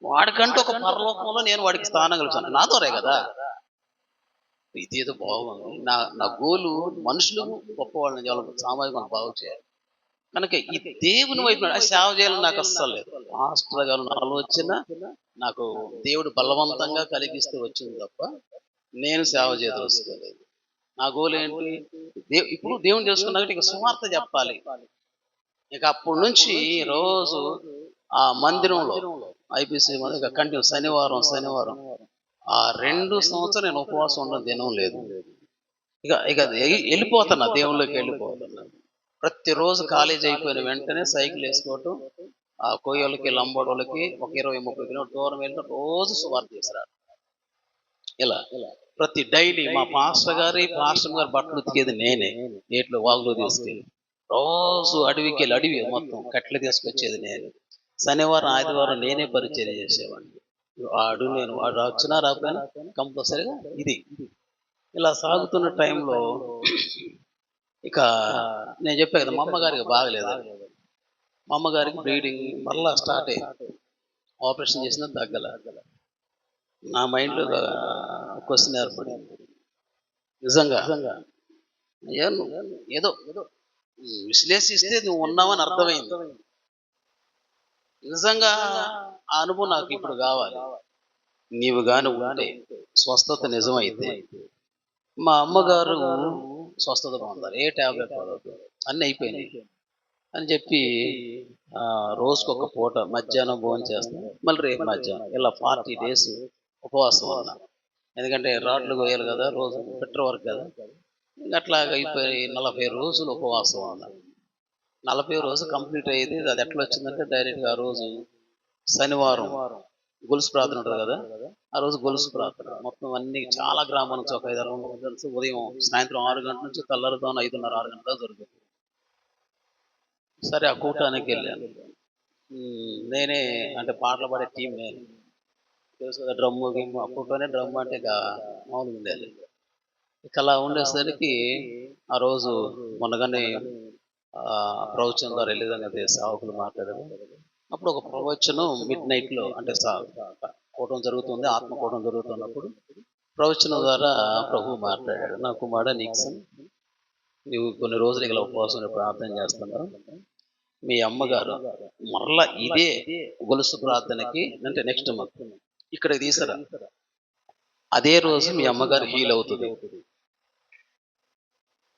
వాడికంటే ఒక పరలోకంలో నేను వాడికి స్థానం కలుగుతాను, నా ద్వారే కదా. ఇదేదో బాగుంది. నా గోలు మనుషులు గొప్పవాళ్ళని సామాజిక బాగు చేయాలి. కనుక ఈ దేవుని వైపు సేవ చేయాలని నాకు అస్సలు లేదు. మాస్టర్ గారు ఆలోచన నాకు దేవుడు బలవంతంగా కలిగిస్తే వచ్చింది తప్ప నేను సేవ చేయదలుచుకోలేదు. నా గోలు ఏంటి? ఇప్పుడు దేవుని తెలుసుకున్నాక ఇక సువార్త చెప్పాలి. ఇక అప్పటి నుంచి రోజు ఆ మందిరంలో ఐపీసీ కంటిన్యూ శనివారం ఆ 2 సంవత్సరాలు నేను ఉపవాసం ఉండడం దినం లేదు. ఇక వెళ్ళిపోతున్నా, దేవుళ్ళకి వెళ్ళిపోతున్నా. ప్రతిరోజు కాలేజీ అయిపోయిన వెంటనే సైకిల్ వేసుకోవటం, ఆ కోయోళ్ళకి లంబోడోళ్ళకి ఒక 20-30 కిలోమీటర్ దూరం వెళ్ళి రోజు సువార్త చేశారు. ఇలా ప్రతి డైలీ మా పాస్టర్ గారి బట్టలు ఉతికేది నేనే, నీటిలో వాగులో తీసుకెళ్ళి రోజు అడవికి వెళ్ళి అడవి మొత్తం కట్టెలు తీసుకొచ్చేది నేను. శనివారం ఆదివారం నేనే పరిచయం చేసేవాడిని. వాడు వచ్చినా రాకపోయినా కంపల్సరిగా ఇది ఇలా సాగుతున్న టైంలో ఇక నేను చెప్పా కదా, మా అమ్మగారికి బాగలేదు. మా అమ్మగారికి బ్లీడింగ్ మళ్ళా స్టార్ట్ అయింది. ఆపరేషన్ చేసిన తగ్గల. నా మైండ్లో క్వశ్చన్ ఏర్పడింది, నిజంగా ఏదో విశ్లేషిస్తే నువ్వు ఉన్నావని అర్థమైంది. నిజంగా ఆ అనుభవం నాకు ఇప్పుడు కావాలి. నీవు గాని ఉంటే స్వస్థత నిజమైతే మా అమ్మగారు స్వస్థత పొందారు, ఏ టాబ్లెట్ పడవద్దు, అన్నీ అయిపోయినాయి అని చెప్పి రోజుకు ఒక పూట మధ్యాహ్నం భోజనం చేస్తాను, మళ్ళీ రేపు మధ్యాహ్నం ఇలా 40 days ఉపవాసం ఉన్నా. ఎందుకంటే రాడ్లు కోయాలి కదా, రోజు పెట్రోల్ వర్క్ కదా, అట్లాగా అయిపోయి 40 రోజులు ఉపవాసం ఉన్నా. 40 రోజు కంప్లీట్ అయ్యేది. అది ఎట్లా వచ్చిందంటే డైరెక్ట్గా ఆ రోజు శనివారం గొలుసు ప్రార్థన ఉంటుంది కదా, ఆ రోజు గొలుసు ప్రార్థన మొత్తం అన్ని చాలా గ్రామాల నుంచి ఒక 5-6 కలిసి ఉదయం సాయంత్రం 6 గంటల నుంచి తెల్లారుదాం 5:30-6 గంటల జరుగుతుంది. సరే ఆ కూటానికి వెళ్ళాను. నేనే అంటే పాటలు పాడే టీం నేను, తెలుసు కదా, డ్రమ్ము గిమ్ము. అప్పట్లోనే డ్రమ్ అంటే ఇక మామూలుగా ఉండేది. ఇక అలా ఉండేసరికి ఆ రోజు మొన్నగానే ప్రవచనం ద్వారా వెళ్ళేదాన్ని సేవకులు మాట్లాడారు. అప్పుడు ఒక ప్రవచనం మిడ్-నైట్లో అంటే కూటం జరుగుతుంది, ఆత్మకూటం జరుగుతున్నప్పుడు ప్రవచనం ద్వారా ప్రభు మాట్లాడాడు. నా కుమారుడా నీక్సన్, నువ్వు కొన్ని రోజులు ఇలా ఉపవాసం ప్రార్థన చేస్తున్నావు, మీ అమ్మగారు మరలా ఇదే గొలుసు ప్రార్థనకి అంటే నెక్స్ట్ మంత్ ఇక్కడికి తీసుకురా, అదే రోజు మీ అమ్మగారు హీల్ అవుతుంది,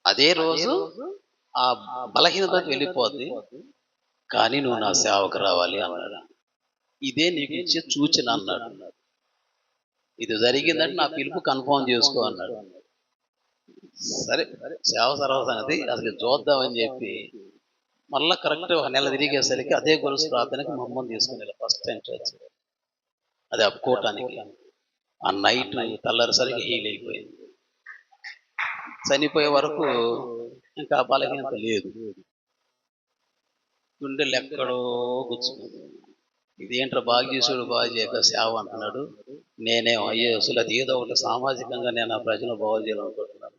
అదే రోజు ఆ బలహీనత వెళ్ళిపోద్ది, కానీ నువ్వు నా సేవకు రావాలి అన్నాడు. ఇదే నీకు ఇచ్చే సూచన అన్నాడు. ఇది జరిగిందంటే నా పిలుపు కన్ఫర్మ్ చేసుకో అన్నాడు. సరే సేవ సంగతి అసలు చూద్దామని చెప్పి మళ్ళా కరెక్ట్ ఒక నెల తిరిగేసరికి అదే గొలుసు ప్రార్థనకి మా అమ్మని తీసుకుని ఫస్ట్ టైం చర్చ్, అది అప్పుకోవటానికి. ఆ నైట్ తెల్లారిసరికి హీల్ అయిపోయింది. చనిపోయే వరకు ఇంకా బలహీనత లేదు, గుండెలు ఎక్కడో గుచ్చుకుంది. ఇదేంట్రా బాగా చేసుడు బాగా చేయక సేవ అంటున్నాడు. నేనేమో అయ్యో అసలు అది ఏదో ఒకటి సామాజికంగా నేను ఆ ప్రజలు బాగు చేయాలనుకుంటున్నాను.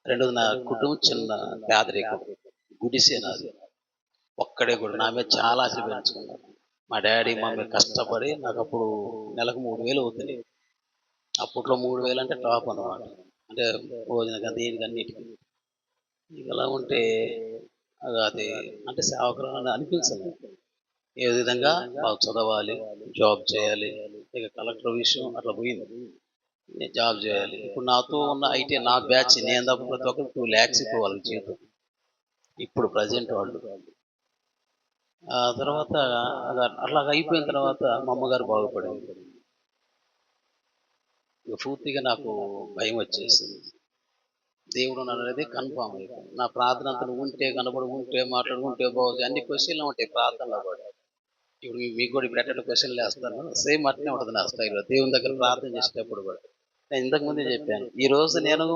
రెండోది నా కుటుంబం చిన్న పేదరికం, గుడిసే నాది, ఒక్కడే కూడా నా మీద చాలా ఆశ పెంచుకున్నాను. మా డాడీ మమ్మీ కష్టపడి నాకు అప్పుడు నెలకు 3,000 అవుతుంది. అప్పట్లో 3,000 అంటే టాప్ అన్నమాట, అంటే భోజనం దీనికి ఇలా ఉంటే అది అంటే సేవకురాలని అనిపించింది. ఏ విధంగా బాగా చదవాలి, జాబ్ చేయాలి, ఇక కలెక్టర్ విషయం అట్లా పోయింది, నేను జాబ్ చేయాలి. ఇప్పుడు నాతో ఉన్న ఐటీ నా బ్యాచ్ నేను తప్ప ప్రతి ఒక్కరు 2 lakhs ఇప్పుడు వాళ్ళకి జీతం ఇప్పుడు ప్రజెంట్ వాళ్ళు. ఆ తర్వాత అట్లాగ అయిపోయిన తర్వాత మా అమ్మగారు బాగుపడింది. ఇక పూర్తిగా నాకు భయం వచ్చేసింది. దేవుడు అనేది కన్ఫామ్ అయిపోయింది. నా ప్రార్థన అంతా ఉంటే కనబడి ఉంటే మాట్లాడుకుంటే బాగుంది, అన్ని క్వశ్చన్లు ఉంటాయి ప్రార్థనలో కూడా. ఇప్పుడు మీకు కూడా ఇప్పుడు ఎట్లా క్వశ్చన్లు వేస్తాను, సేమ్ అట్నే ఉంటుంది నా స్థాయిలో దేవుని దగ్గర ప్రార్థన చేసేటప్పుడు కూడా. నేను ఇంతకుముందే చెప్పాను, ఈ రోజు నేను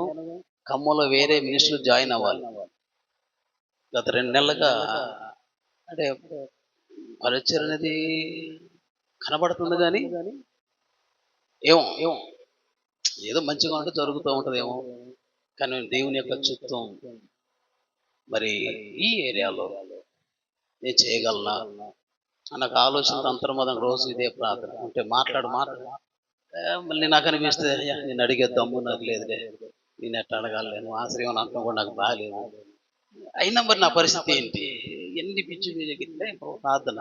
ఖమ్మంలో వేరే మినిస్ట్రీలో జాయిన్ అవ్వాలి. గత 2 నెలలుగా అంటే పరిచయం అనేది కనబడుతుంది, కానీ ఏమో ఏదో మంచిగా ఉంటే జరుగుతూ ఉంటుందేమో, కానీ దేవుని యొక్క చిత్తం మరి ఈ ఏరియాలో నేను చేయగలనా నాకు ఆలోచన అంతర్మదం. రోజు ఇదే ప్రార్థన అంటే మాట్లాడు మళ్ళీ నాకు అనిపిస్తే నేను అడిగే దమ్ము నాకు లేదులే, నేను ఎట్లా అడగాలి, నువ్వు ఆశ్రయం అంటాం కూడా నాకు బాగాలేదు. అయినా మరి నా పరిస్థితి ఏంటి, ఎన్ని పిచ్చి పిచ్చికితే ప్రార్థన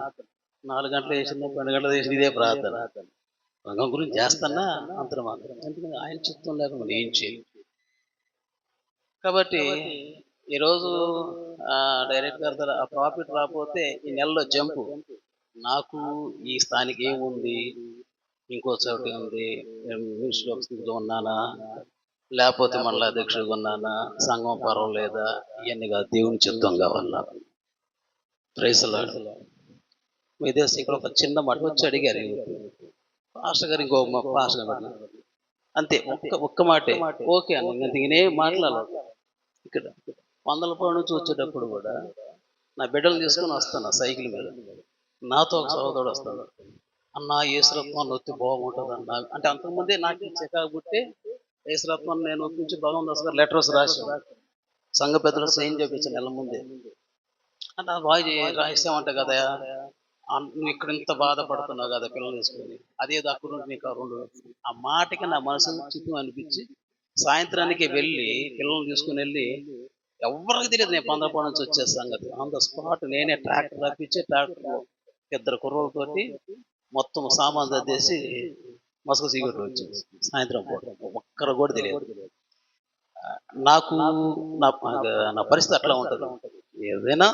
4 గంటలు వేసిన 12 గంటలు వేసిన ఇదే ప్రార్థన, రంగం గురించి చేస్తానా అంతర్మాత్రం, ఎందుకంటే ఆయన చిత్తం లేకుండా ఏం చేయాలి. కాబట్టి ఈరోజు డైరెక్ట్ గారు ఆ ప్రాఫిట్ రాకపోతే ఈ నెలలో జంపు, నాకు ఈ స్థానిక ఏముంది, ఇంకో చోట ఉంది, మినిస్ట్రీలో ఉన్నానా, లేకపోతే మళ్ళీ అధ్యక్షుడిగా ఉన్నానా, సంఘం పర్వాలేదా, ఇవన్నీ కాదు, దేవుని చిత్తం కావాలా. Praise Lord. విదేశీ ఇక్కడ ఒక చిన్న మాట వచ్చి అడిగారు పాస్టర్ గారు, ఇంకో పాస్టర్ గారు అంతే, ఒక్క మాటే ఓకే అన్న. ఇంక నేనేం మాట్లాడాలి. ఇక్కడ పందలపాడు నుంచి వచ్చేటప్పుడు కూడా నా బిడ్డలు తీసుకొని వస్తాను సైకిల్ మీద, నాతో ఒక సహోదరుడు వస్తాడు. అన్న యేసురత్నం నొత్తి బాగుంటుంది అన్న అంటే, అంతకుముందే నాకు చికాకు పుట్టి యేసురత్నం నేను ఒప్పించి భగవాన్ దాస్ గారు లెటర్స్ రాసి సంఘ పెద్దలు సైన్ చేయించాను నెల ముందే. అంటే బాగా రాసామంట కదా, నువ్వు ఇక్కడ ఇంత బాధపడుతున్నావు కదా పిల్లలు తీసుకొని, అదేదో అక్కడ నుండి నీకు రెండు ఆ మాటకి నా మనసు చిత్తం అనిపించి సాయంత్రానికి వెళ్ళి పిల్లల్ని తీసుకుని వెళ్ళి, ఎవరికి తెలియదు నేను పందరపాడు నుంచి వచ్చే సంగతి. ఆన్ ద స్పాట్ నేనే ట్రాక్టర్ రప్పించి ట్రాక్టర్ ఇద్దరు కుర్రోళ్ళతోటి మొత్తం సామాన్ సర్దేసి మసక సీగొట్టు వచ్చింది సాయంత్రం పూట. ఒక్కరు కూడా తెలియదు నాకు. నా పరిస్థితి అట్లా ఉంటుంది. ఏదైనా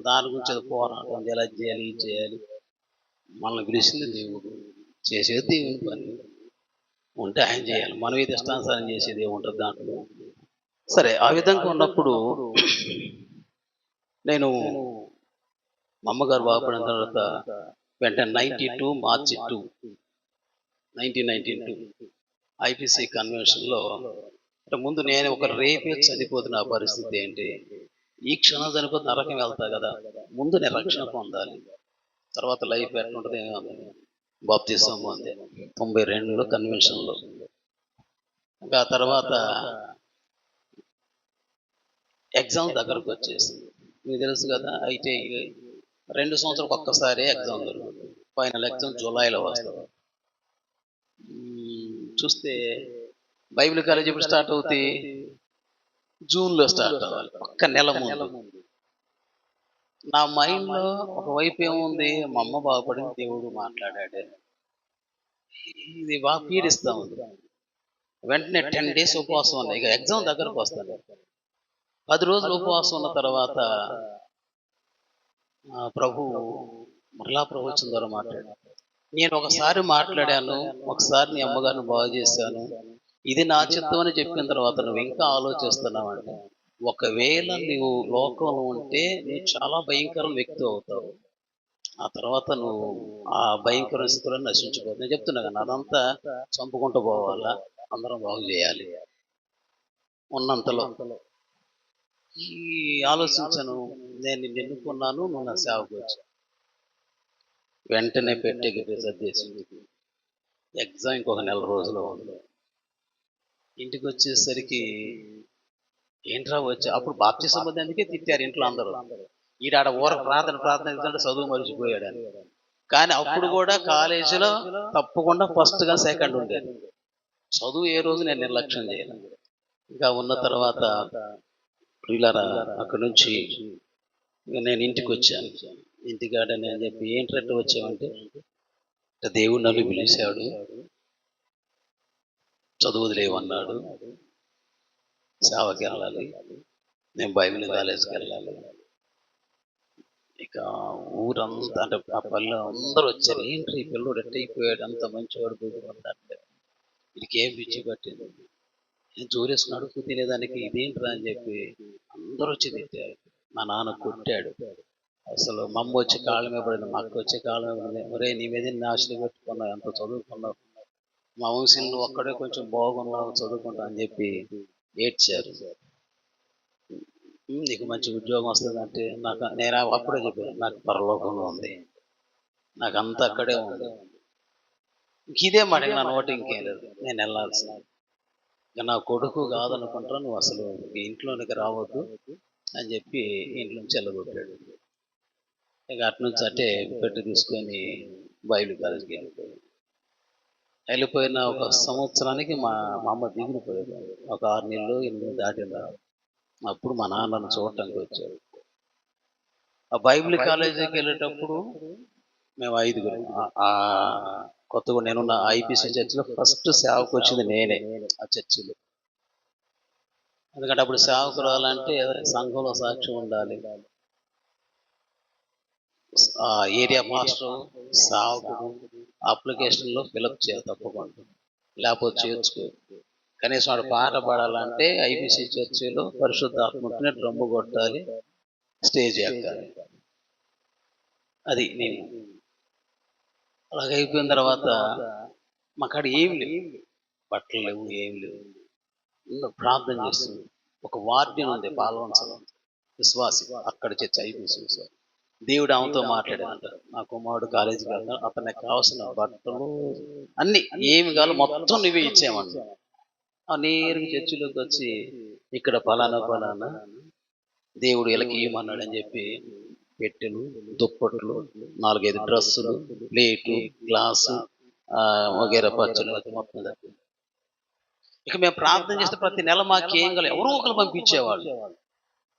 దాని గురించి పోరాటం, ఎలా చేయాలి, ఇది చేయాలి. మనల్ని పిలిచింది దేవుడు, చేసేది దేవుని పని ఉంటే ఆయన చేయాలి. మనం ఇది ఇష్టానుసారం చేసేది ఏముంటుంది దాంట్లో. సరే, ఆ విధంగా ఉన్నప్పుడు నేను మా అమ్మగారు బాగుపడిన తర్వాత వెంటనే 92 మార్చి 2 1992 ఐపీసీ కన్వెన్షన్లో, అంటే ముందు నేను ఒక రేపే చనిపోతున్న పరిస్థితి ఏంటి, ఈ క్షణం చనిపోతే నరకం వెళ్తా కదా, ముందు నేను రక్షణ పొందాలి, తర్వాత లైఫ్ ఎట్లుంటుంది బాప్తిసం పొందే 92లో కన్వెన్షన్లో. ఇంకా తర్వాత ఎగ్జామ్ దగ్గరకు వచ్చేసింది. మీకు తెలుసు కదా, అయితే 2 సంవత్సరాలకు ఒక్కసారి ఎగ్జామ్ జరుగుతుంది. ఫైనల్ ఎగ్జామ్ జూలైలో వస్తుంది. చూస్తే బైబిల్ కాలేజ్ ఎప్పుడు స్టార్ట్ అవుతాయి, జూన్లో స్టార్ట్ అవ్వాలి, ఒక్క నెల ముందు. నా మైండ్లో ఒకవైపు ఏముంది, మా అమ్మ బాగుపడింది, దేవుడు మాట్లాడాడు, ఇది బాగా పీడిస్తా ఉంది. వెంటనే 10 days ఉపవాసం ఉన్నాయి. ఇక ఎగ్జామ్ దగ్గరకు వస్తాను. 10 రోజులు ఉపవాసం ఉన్న తర్వాత ప్రభు మరలా ప్రవచనం ద్వారా మాట్లాడాను. నేను ఒకసారి మాట్లాడాను, ఒకసారి నీ అమ్మగారిని బాగు చేశాను, ఇది నా చిత్తం అని చెప్పిన తర్వాత నువ్వు ఇంకా ఆలోచిస్తున్నావంటే, ఒకవేళ నువ్వు లోకంలో ఉంటే నువ్వు చాలా భయంకర వ్యక్తి అవుతావు. ఆ తర్వాత నువ్వు ఆ భయంకర స్థితిలో నశించిపోతుంది. నేను చెప్తున్నా కదా, అదంతా చంపుకుంటూ పోవాలా, అందరం బాగు చేయాలి ఉన్నంతలో. ఈ ఆలోచించను, నేను నిన్ను ఎన్నుకున్నాను, నువ్వు నా సేవకు వచ్చాను. వెంటనే పెట్టేకి సర్దేసింది. ఎగ్జామ్ ఇంకొక నెల రోజులు ఉంది. ఇంటికి వచ్చేసరికి ఏంట్రా వచ్చి, అప్పుడు బాప్తిసం పొందేందుకే తిట్టారు ఇంట్లో అందరూ. ఈడాడ ప్రార్థన ఎందుకంటే చదువు మరిచిపోయాడు అని. కానీ అప్పుడు కూడా కాలేజీలో తప్పకుండా ఫస్ట్గా సెకండ్ ఉండేది. చదువు ఏ రోజు నేను నిర్లక్ష్యం చేయను. ఇంకా ఉన్న తర్వాత పిల్లరా అక్కడి నుంచి నేను ఇంటికి వచ్చాను. ఇంటికాడని అని చెప్పి, ఏంటంటే వచ్చామంటే, దేవుడు నన్ను పిలిచాడు, చదువు వదిలేవన్నాడు, సేవకి వెళ్ళాలి, నేను బైబిల్ కాలేజీకి వెళ్ళాలి. ఇక ఊరంతా అంటే ఆ పల్లె అందరూ వచ్చారు, ఏంటి ఈ పిల్లడు ఎట్ట అయిపోయాడు, అంత మంచివాడు బుద్ధిపడ్డాడు, వీడికి ఏం పిచ్చి పట్టింది, జోరేసుకున్నాడు తినేదానికి, ఇదేంట్రా అని చెప్పి అందరూ వచ్చి తిట్టారు. మా నాన్న కొట్టాడు. అసలు మా అమ్మ వచ్చి కాళ్ళ మీద పడింది, మా అక్క వచ్చి కాళ్ళ మీద పడింది, ఒరే నీ మీద ఆశలు పెట్టుకున్నావు, ఎంత చదువుకున్నావు, మా వంశంలో ఒక్కడే కొంచెం బాగున్నావు, చదువుకుంటా అని చెప్పి ఏడ్చారు. నీకు మంచి ఉద్యోగం వస్తుందంటే నేను అప్పుడే చెప్పాను, నాకు పరలోకంలో ఉంది, నాకు అంతా అక్కడే ఉంది. ఇదే మాట నా నోటి ఇంకేం లేదు, నేను వెళ్ళాల్సింది. ఇక నా కొడుకు కాదనుకుంటా, నువ్వు అసలు ఇంట్లోనికి రావద్దు అని చెప్పి ఇంట్లో నుంచి వెళ్ళగొట్టాడు. ఇక అటు నుంచి అంటే పెట్టి తీసుకొని బయలు కాలేజీకి వెళ్ళిపోయిన ఒక సంవత్సరానికి మా అమ్మ దిగిపోయింది. ఒక 6 నెలలు 8 దాటిన అప్పుడు మా నాన్నను చూడటానికి వచ్చారు. ఆ బైబిల్ కాలేజీకి వెళ్ళేటప్పుడు మేము 5గురు, కొత్తగా నేనున్న ఐపీసీ చర్చిలో ఫస్ట్ సేవకు వచ్చింది నేనే ఆ చర్చిలో. ఎందుకంటే అప్పుడు సేవకు రావాలంటే సంఘంలో సాక్ష్యం ఉండాలి, ఏరియా మాస్టర్ సేవకుడు అప్లికేషన్లో ఫిలప్ చేయాలి తప్పకుండా, లేకపోతే చేర్చుకో. కనీసం వాడు పాట పాడాలంటే ఐపీసీ చర్చిలో పరిశుద్ధాత్మకుని డ్రమ్ము కొట్టాలి, స్టేజ్ ఎక్కాలి. అది నేను అలాగ అయిపోయిన తర్వాత మాకాడ ఏం లేవు, బట్టలు లేవు, ఏం లేవు. ప్రార్థన చేస్తుంది. ఒక వార్డెన్ ఉంది పాల్వంచలో, విశ్వాసి, అక్కడ చర్చ అయిపోయింది. దేవుడు ఆమెతో మాట్లాడాడంట. నా కుమారుడు కాలేజీకి వెళ్తాడు, అతనికి కావాల్సిన బట్టలు అన్ని ఏమి కావాలో మొత్తం నువ్వే ఇచ్చేయమంట. ఆ నేరుగా చర్చిలోకి వచ్చి ఇక్కడ ఫలానా ఫలానా దేవుడు వీళ్ళకి ఇవ్వమన్నాడని చెప్పి పెట్టెలు, దుప్పట్లు, 4-5 డ్రస్సులు, ప్లేటు, గ్లాసు, వగేరా పచ్చలు మొత్తం జరిగింది. ఇక మేము ప్రార్థన చేస్తే ప్రతి నెల మాకేం కాదు ఎవరో ఒకరు పంపించేవాళ్ళు.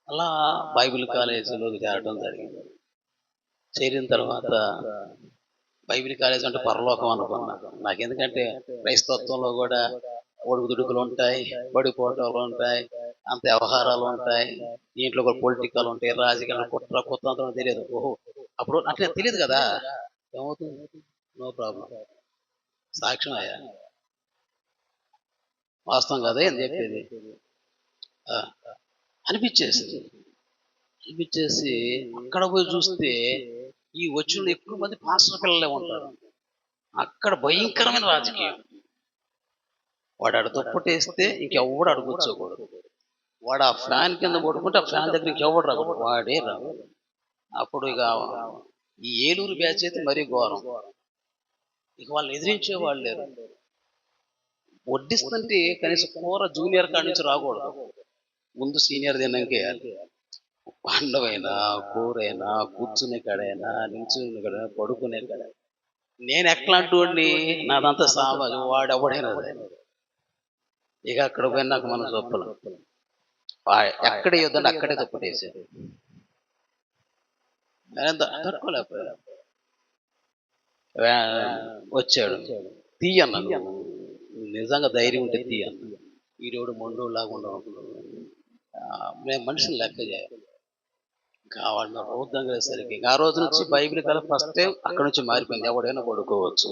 అలా బైబిల్ కాలేజీలోకి చేరడం జరిగింది. చేరిన తర్వాత బైబిల్ కాలేజ్ అంటే పరలోకం అనుకున్నా. నాకెందుకంటే క్రైస్తవత్వంలో కూడా ఒడుగుదుడుకులు ఉంటాయి, పడిపోవటాలు ఉంటాయి, అంత వ్యవహారాలు ఉంటాయి, దీంట్లో కూడా పొలిటికల్ ఉంటాయి, రాజకీయాలు, కుట్ర కుతంత్రం తెలియదు. ఓహో, అప్పుడు అంటే తెలియదు కదా, ఏమవుతుంది, నో ప్రాబ్లం, సాక్ష్యం అయ్యా, వాస్తవం కదా అని చెప్పేది అనిపించేసి అక్కడ పోయి చూస్తే ఈ వచ్చిన ఎక్కువ మంది పాస్టర్ పిల్లలే ఉంటారు. అక్కడ భయంకరమైన రాజకీయం. వాడు ఆడ దుప్పటేస్తే ఇంకెవడు ఆడ కూర్చోకూడదు. వాడు ఆ ఫ్యాన్ కింద పడుకుంటే ఆ ఫ్యాన్ దగ్గర ఇంకెవడు రాకూడదు, వాడే రావు. అప్పుడు ఇక ఈ ఏలూరు బ్యాచ్ అయితే మరీ ఘోరం. ఇక వాళ్ళు ఎదిరించే వాళ్ళు లేరు. వడ్డిస్తుంటే కనీసం కూర జూనియర్ కాడి నుంచి రాకూడదు, ముందు సీనియర్ తిన్నాకేయాలి. పండవైనా, కూరైనా, కూర్చునే కాడైనా, నిల్చునే కాడ, పడుకునే కాడ. నేను ఎట్లాంటి వాడిని, నాదంతా సామాజం, వాడు ఎవడైనా. ఇక అక్కడ పోయినాక మనం చొప్పులు ఎక్కడే వద్దండి అక్కడే దుప్పటేసారు. తట్టుకోలేకపోయా. వచ్చాడు, తీయన్న, నిజంగా ధైర్యం ఉంటే తీయన్న, ఈరోడు మొండోలాగా ఉండవు, మేము మనిషిని లెక్క చేయాలి కావాలన్న బౌద్ధం కలిసరికి. ఆ రోజు నుంచి బైబిల్ కల ఫస్ట్ టైం అక్కడ నుంచి మారిపోయింది. ఎవడైనా పడుకోవచ్చు,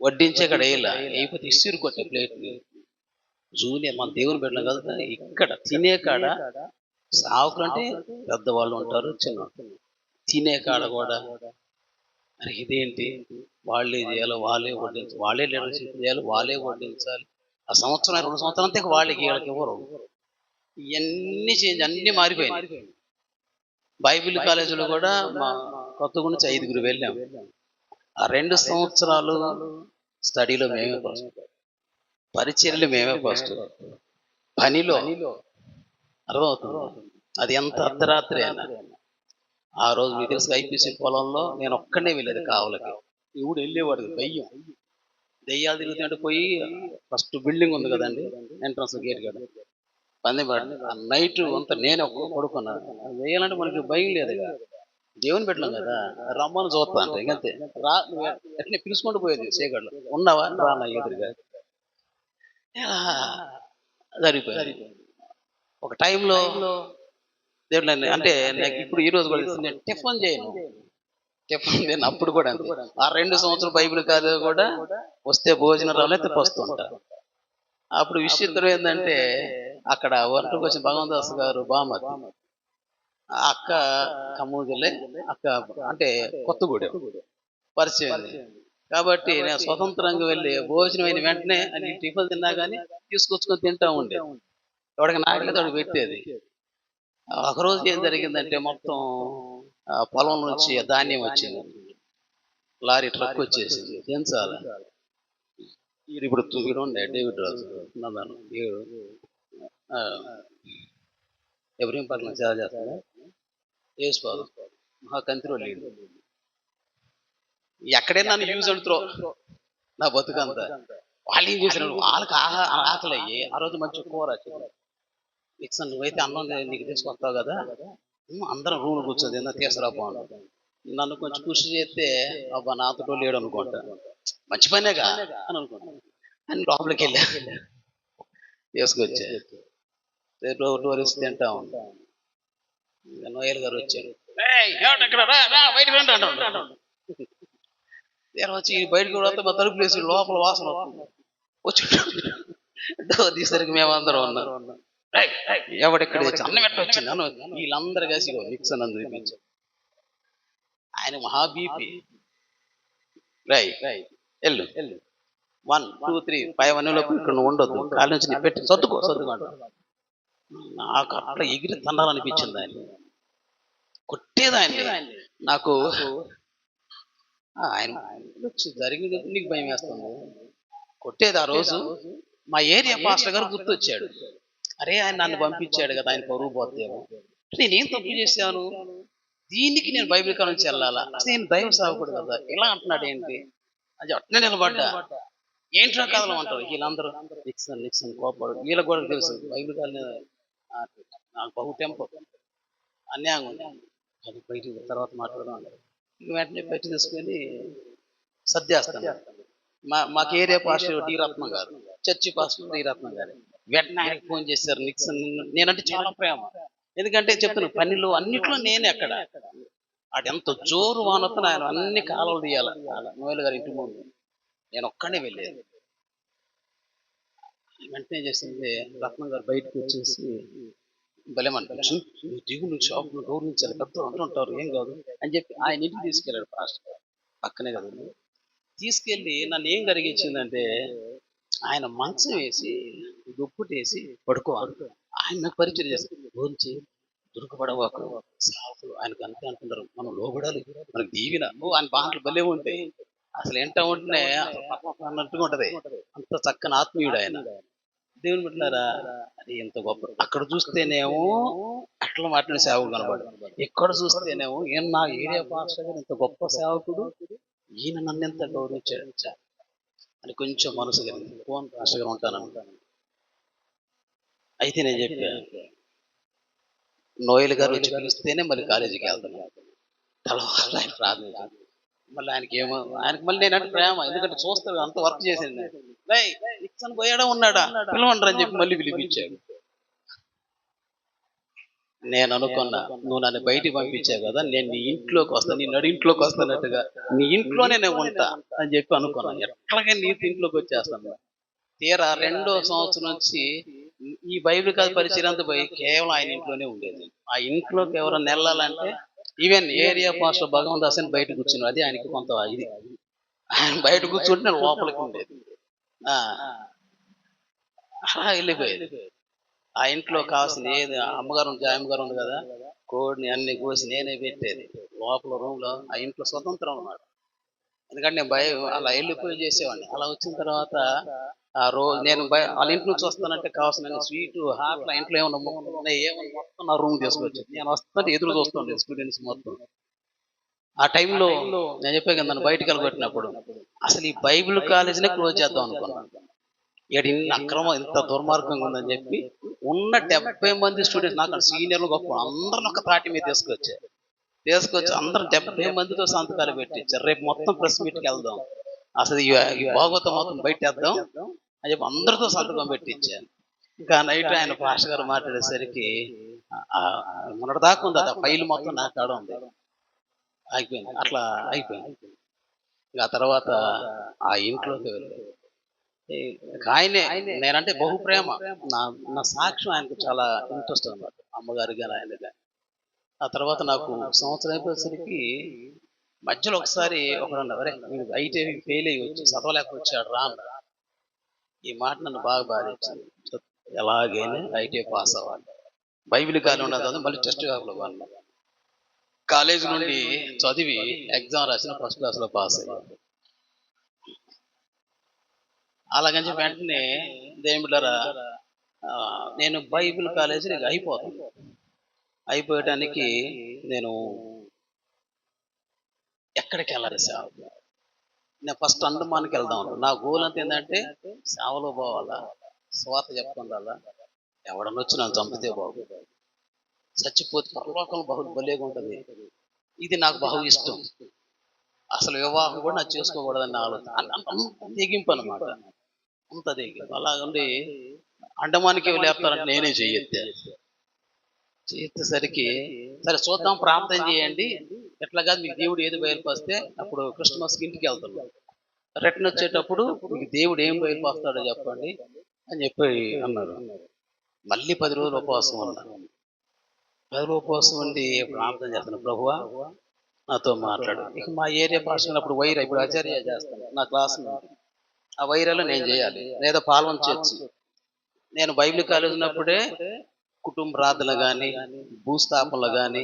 వడ్డించే కాడ వేయాల, అయిపోతే ఇసురు కొట్టే ప్లేట్ని. జూనియర్ మన దేవుని పెట్టడం కదా, ఇక్కడ తినే కాడ సావుకులు అంటే పెద్దవాళ్ళు ఉంటారు, చిన్న తినే కాడ కూడా అరే ఇదేంటి, వాళ్ళే చేయాలి, వాళ్ళే వడ్డించాలి, వాళ్ళే లీడర్షిప్ చేయాలి, వాళ్ళే వడ్డించాలి. ఆ సంవత్సరం 2 సంవత్సరాలు అంతే వాళ్ళకి వీళ్ళకి ఇవ్వరు. ఇవన్నీ చేంజ్, అన్నీ మారిపోయినాయి. బైబిల్ కాలేజీలో కూడా మా కొత్తగూడ నుంచి 5గురు వెళ్ళాం. ఆ 2 సంవత్సరాలు స్టడీలో మేమే ఫస్ట్, పరిచర్యలు మేమే ఫస్ట్, పనిలో అర్థమవుతుంది. అది ఎంత అర్ధరాత్రి అయినా. ఆ రోజు మీకు తెలుసు ఐపీసీ పొలంలో నేను ఒక్కడే వెళ్ళేది కావులకి. ఇవుడు వెళ్ళేవాడు దయ్యం, దెయ్యాలు తిరుగుతుంటే పోయి ఫస్ట్ బిల్డింగ్ ఉంది కదండి, ఎంట్రన్స్ గేట్ కాడ పంది నైట్ అంతా నేను పడుకున్నా. వేయాలంటే మనకి భయం లేదుగా, దేవుని పెట్టలేం కదా, రమ్మని చూస్తా అంటే ఇంకంతే. ఎట్లా పిలుచుకుంటూ పోయేది సేగడ్లో, ఉన్నావా రా నా ఎదురుగా. జరిగిపోయింది. ఒక టైంలో దేవుడు అంటే నాకు ఇప్పుడు ఈ రోజు కూడా నేను టిఫన్ చేయను, టిఫన్ చేయను. అప్పుడు కూడా అంతే. ఆ 2 సంవత్సరాలు బైబిల్ కాదు కూడా వస్తే భోజనం రావాలైతే వస్తుంటా. అప్పుడు విచిత్రం ఏంటంటే అక్కడ వంటకు వచ్చిన భగవందాస్ గారు బామతి, అక్క కమ్మూజలే, అక్క అంటే కొత్తగూడెం పరిచయం. కాబట్టి నేను స్వతంత్రంగా వెళ్ళి భోజనం అయిన వెంటనే అని టిఫిన్ తిన్నా కానీ తీసుకొచ్చుకొని తింటా ఉండే, ఎవడికి నాగలేదు వాడికి పెట్టేది. ఒకరోజు ఏం జరిగిందంటే మొత్తం పొలం నుంచి ధాన్యం వచ్చింది, లారీ ట్రక్ వచ్చేసింది, దించాలి. ఇప్పుడు ఇక్కడ ఉండే డేవిడ్ రాజు నన్ను ఎవరేం పట్ల సేవ చేస్తాడా, వేసుకోదు మా కంత్రి వాళ్ళు ఎక్కడైనా నన్ను యూజ్ అంటురో నా బతుకంతా. వాళ్ళు ఏం చేసినారు, వాళ్ళకి ఆకలి అయ్యి ఆ రోజు మంచి కూర ఇక్సన్, నువ్వైతే అన్నం నీకు తీసుకొస్తావు కదా, అందరం రూమ్ కూర్చోదు ఏదో తీసుకురాపోను. నన్ను కొంచెం కృషి చేస్తే అబ్బా నాతో లేడు అనుకుంటా, మంచి పనేగా అని అనుకుంటా అని లోపలికి వెళ్ళా, తీసుకొచ్చా. టూరిస్ట్ తింటా ఉంటా. నోయల్ గారు వచ్చారు, వచ్చి బయటకు వస్తే మా తలుపులు వేసి లోపల వాసన వచ్చి తీసరికి మేమందరం ఉన్నారు. ఎవడెక్కడ అన్నం ఎట్ట వచ్చింది అన్న, వీళ్ళందరూ కలిసి మిక్స్ అని చూపించారు. ఆయన మహా బీపీ. రై వెళ్ళు 1 2 3 5 అనేలోపు ఇక్కడ నువ్వు ఉండొద్దు, కాళ్ళ నుంచి నీ పెట్టి సర్దుకో సర్దుకో అంటాడు. నాకు అట్లా ఎగిరి తన్నాలనిపించింది ఆయన, కొట్టేది ఆయన్ని. నాకు ఆయన జరిగింది నీకు భయం వేస్తుంది, కొట్టేది. ఆ రోజు మా ఏరియా పాస్టర్ గారు గుర్తొచ్చాడు. అరే ఆయన నన్ను పంపించాడు కదా, ఆయన పరువు పోతేమో, నేనేం తప్పు చేశాను, దీనికి నేను బైబిల్ కాడ నుంచి వెళ్ళాలా, అసలు నేను దైవ సేవకుడు కదా, ఇలా అంటున్నాడు ఏంటి అది. అట్నే నిలబడ్డా. ఏంట్రా కథలు అంటారు వీళ్ళందరూ, నిక్సన్ కోపాడు. వీళ్ళకి కూడా తెలుసు బైబిల్ కాదు. నాకు బహు టెంపో అన్యాయం ఉంది, అది బయటికి తర్వాత మాట్లాడదాం. ఇక వెంటనే పెట్టి తీసుకొని సర్దేస్తాను. మాకు ఏరియా పాస్టర్ డి రత్నం గారు, చర్చి పాస్టర్ డి రత్నం గారు, వెంటనే ఆయనకి ఫోన్ చేశారు. నిక్సన్ నేనంటే చాలా ప్రేమ, ఎందుకంటే చెప్తున్నాను పనిలో అన్నిట్లో నేను ఎక్కడ అటు ఎంత జోరు వానొత్తున ఆయన అన్ని కాలువలు తీయాలి. నోయల్ గారి ఇంటి ముందు నేను ఒక్కడే వెళ్ళేది. వెంటనే చేసింది రత్నం గారు బయటకు వచ్చేసి, భలేమనిపించు దిగు, నువ్వు షాపును గౌరవించాలి, పెద్దలు అంటుంటారు, ఏం కాదు అని చెప్పి ఆయన ఇంటికి తీసుకెళ్ళాడు పాస్టర్, పక్కనే కదా. తీసుకెళ్ళి నన్ను ఏం కలిగించిందంటే, ఆయన మంచం వేసి దుప్పుటేసి పడుకో, ఆయన నాకు పరిచయం చేస్తారు. గురించి దుర్గపడవాకు సాకులు, ఆయనకు అంతే అంటున్నారు, మనం లోబడాలి, మనకు దీవిన ఆయన బాటలు భలే ఉంటాయి. అసలు ఏంట ఉంటేనే అన్నట్టుగా ఉంటది. అంత చక్కని ఆత్మీయుడు ఆయన. దేవుని బిడ్డలారా, అది ఎంత గొప్ప. అక్కడ చూస్తేనేమో అట్లా మాట్లాడిన సేవకుడు కనబడు, ఇక్కడ చూస్తేనేమో ఈయన నా ఏరియా పాస్టర్ గారు ఇంత గొప్ప సేవకుడు, ఈయన నన్ను ఎంత గౌరవించాడు అని కొంచెం మనసు కలిగింది. ఫోన్ పాస్టర్ గారు ఉంటాను. అయితే నేను చెప్పా, నోయల్ గారు వచ్చి పిలిస్తేనే మళ్ళీ కాలేజీకి వెళ్తాను, తర్వాత ఆయన ప్రార్థన. మళ్ళీ ఆయనకి ఏమో, ఆయనకి మళ్ళీ నేనంటే ప్రేమ, ఎందుకంటే చూస్తాడు అంత వర్క్ చేసింది. నిక్సన్ పోయాడా ఉన్నాడా పిలవండి అని చెప్పి మళ్ళీ పిలిపించాడు. నేను అనుకున్నా, నువ్వు నన్ను బయటికి పంపించావు కదా, నేను నీ ఇంట్లోకి వస్తాను, నీ నడి ఇంట్లోకి వస్తానట్టుగా నీ ఇంట్లోనే నేను ఉంటా అని చెప్పి అనుకున్నాను. ఎట్లాగైనా నీ ఇంట్లోకి వచ్చేస్తాను. తీరా 2వ సంవత్సరం నుంచి ఈ బైబిల్ కాదు పరిచయం అంతా పోయి కేవలం ఆయన ఇంట్లోనే ఉండేది. ఆ ఇంట్లోకి ఎవరైనా వెళ్ళాలంటే even area pastor Bhagwant Das అని బయట కూర్చున్నాడు, అది ఆయనకి కొంత ఇది. ఆయన బయట కూర్చుంటే నేను లోపలికి ఉండేది. అలా వెళ్ళిపోయేది. ఆ ఇంట్లో కావాల్సిన ఏది, అమ్మగారు జాయమ్మగారు ఉంది కదా, కోడిని అన్ని కోసి నేనే పెట్టేది లోపల రూమ్లో. ఆ ఇంట్లో స్వతంత్రం అన్నమాట, ఎందుకంటే నేను అలా వెళ్ళిపోయి చేసేవాడిని. అలా వచ్చిన తర్వాత ఆ రోజు నేను వాళ్ళ ఇంటి నుంచి వస్తానంటే కావాల్సిన స్వీటు హాట్లు ఇంట్లో ఏమన్నా ఏమన్నా మొత్తం నా రూమ్ తీసుకొచ్చి నేను వస్తుంటే ఎదురు చూస్తుండే స్టూడెంట్స్ మొత్తం. ఆ టైంలో నేను చెప్పే కదా, నన్ను బయటకు వెళ్ళగొట్టినప్పుడు అసలు ఈ బైబిల్ కాలేజీనే క్లోజ్ చేద్దాం అనుకున్నాను. ఇక్కడ ఇన్ని అక్రమం, ఇంత దుర్మార్గంగా ఉందని చెప్పి ఉన్న 70 మంది స్టూడెంట్స్, నాకు సీనియర్లు గొప్ప అందరిని ఒక తాటి మీద తీసుకొచ్చి అందరు 70 మందితో సంతకాలు పెట్టించారు. రేపు మొత్తం ప్రెస్ మీట్కి వెళ్దాం, అసలు ఈ భాగవతం మొత్తం బయటేద్దాం అని చెప్పి అందరితో సంతకం పెట్టించాను. ఇంకా నైట్ ఆయన పాస్టర్ గారు మాట్లాడేసరికి మొన్నటి దాకా ఉంది, ఆ ఫైల్ మొత్తం నా కాడ ఉంది, అయిపోయింది. అట్లా అయిపోయింది. ఇంకా తర్వాత ఆ ఇంట్లోకి వెళ్ళాను. ఆయనే నేనంటే బహు ప్రేమ, నా సాక్ష్యం ఆయనకు చాలా ఇంట్రెస్ట్ అన్నమాట, అమ్మగారు కానీ ఆయన కానీ. ఆ తర్వాత నాకు సంవత్సరం అయిపోయేసరికి మధ్యలో ఒకసారి ఒకడు అన్నారు, అరే మీరు ఐటీ ఫెయిల్ అయ్యి వచ్చి చదవలేకపోయాడు రా అన్న. ఈ మాట నన్ను బాగా బాధించింది. ఎలాగైనా ఐటీ పాస్ అవ్వాలి, బైబిల్ కాలి ఉండదు, మళ్ళీ టెస్ట్ కావాలి. కాలేజీ నుండి చదివి ఎగ్జామ్ రాసిన ఫస్ట్ క్లాస్లో పాస్ అయ్యాను. అలాగని చెప్పి వెంటనే దేవుడారా, నేను బైబిల్ కాలేజీ అయిపోతాను. అయిపోయటానికి నేను ఎక్కడికి వెళ్ళాలి సేవ, నేను ఫస్ట్ అండమానికి వెళ్దాం. నా గోల్ అంతా ఏంటంటే సేవలో పోవాలా, స్వార్థ చెప్పుకుండాలా, ఎవడన్నా వచ్చి నన్ను చంపితే బాగు, చచ్చిపోతే పరలోకం బలేగా ఉంటుంది. ఇది నాకు బహు ఇష్టం. అసలు వివాహం కూడా నాకు చేసుకోకూడదని ఆలోచన, తెగింపు అనమాట, అంత తెగింపు. అలా ఉండి అండమానికి వెళ్ళేస్తారంటే నేనే చేసేసరికి సరే చూద్దాం, ప్రార్థన చేయండి, ఎట్లా కాదు మీకు దేవుడు ఏది బయలుపరిస్తే అప్పుడు క్రిస్మస్కి ఇంటికి వెళ్తాను, రిటర్న్ వచ్చేటప్పుడు మీకు దేవుడు ఏం బయలుపరుస్తాడో చెప్పండి అని చెప్పి అన్నారు. మళ్ళీ 10 రోజులు ఉపవాసం ఉన్నా. 10 రోజులు ఉపవాసం ఉండి ప్రార్థన చేస్తాను, ప్రభువా నాతో మాట్లాడు. ఇక మా ఏరియా భాషలో అప్పుడు వైరా ఇప్పుడు ఆచార్య చేస్తాను నా క్లాస్ ఆ వైరాలో నేను చేయాలి లేదా పాల్గొన చేయొచ్చు. నేను బైబిల్ కాలేజ్ ఉన్నప్పుడే కుటుంబ ప్రార్థనలు కానీ భూస్థాపనలు కానీ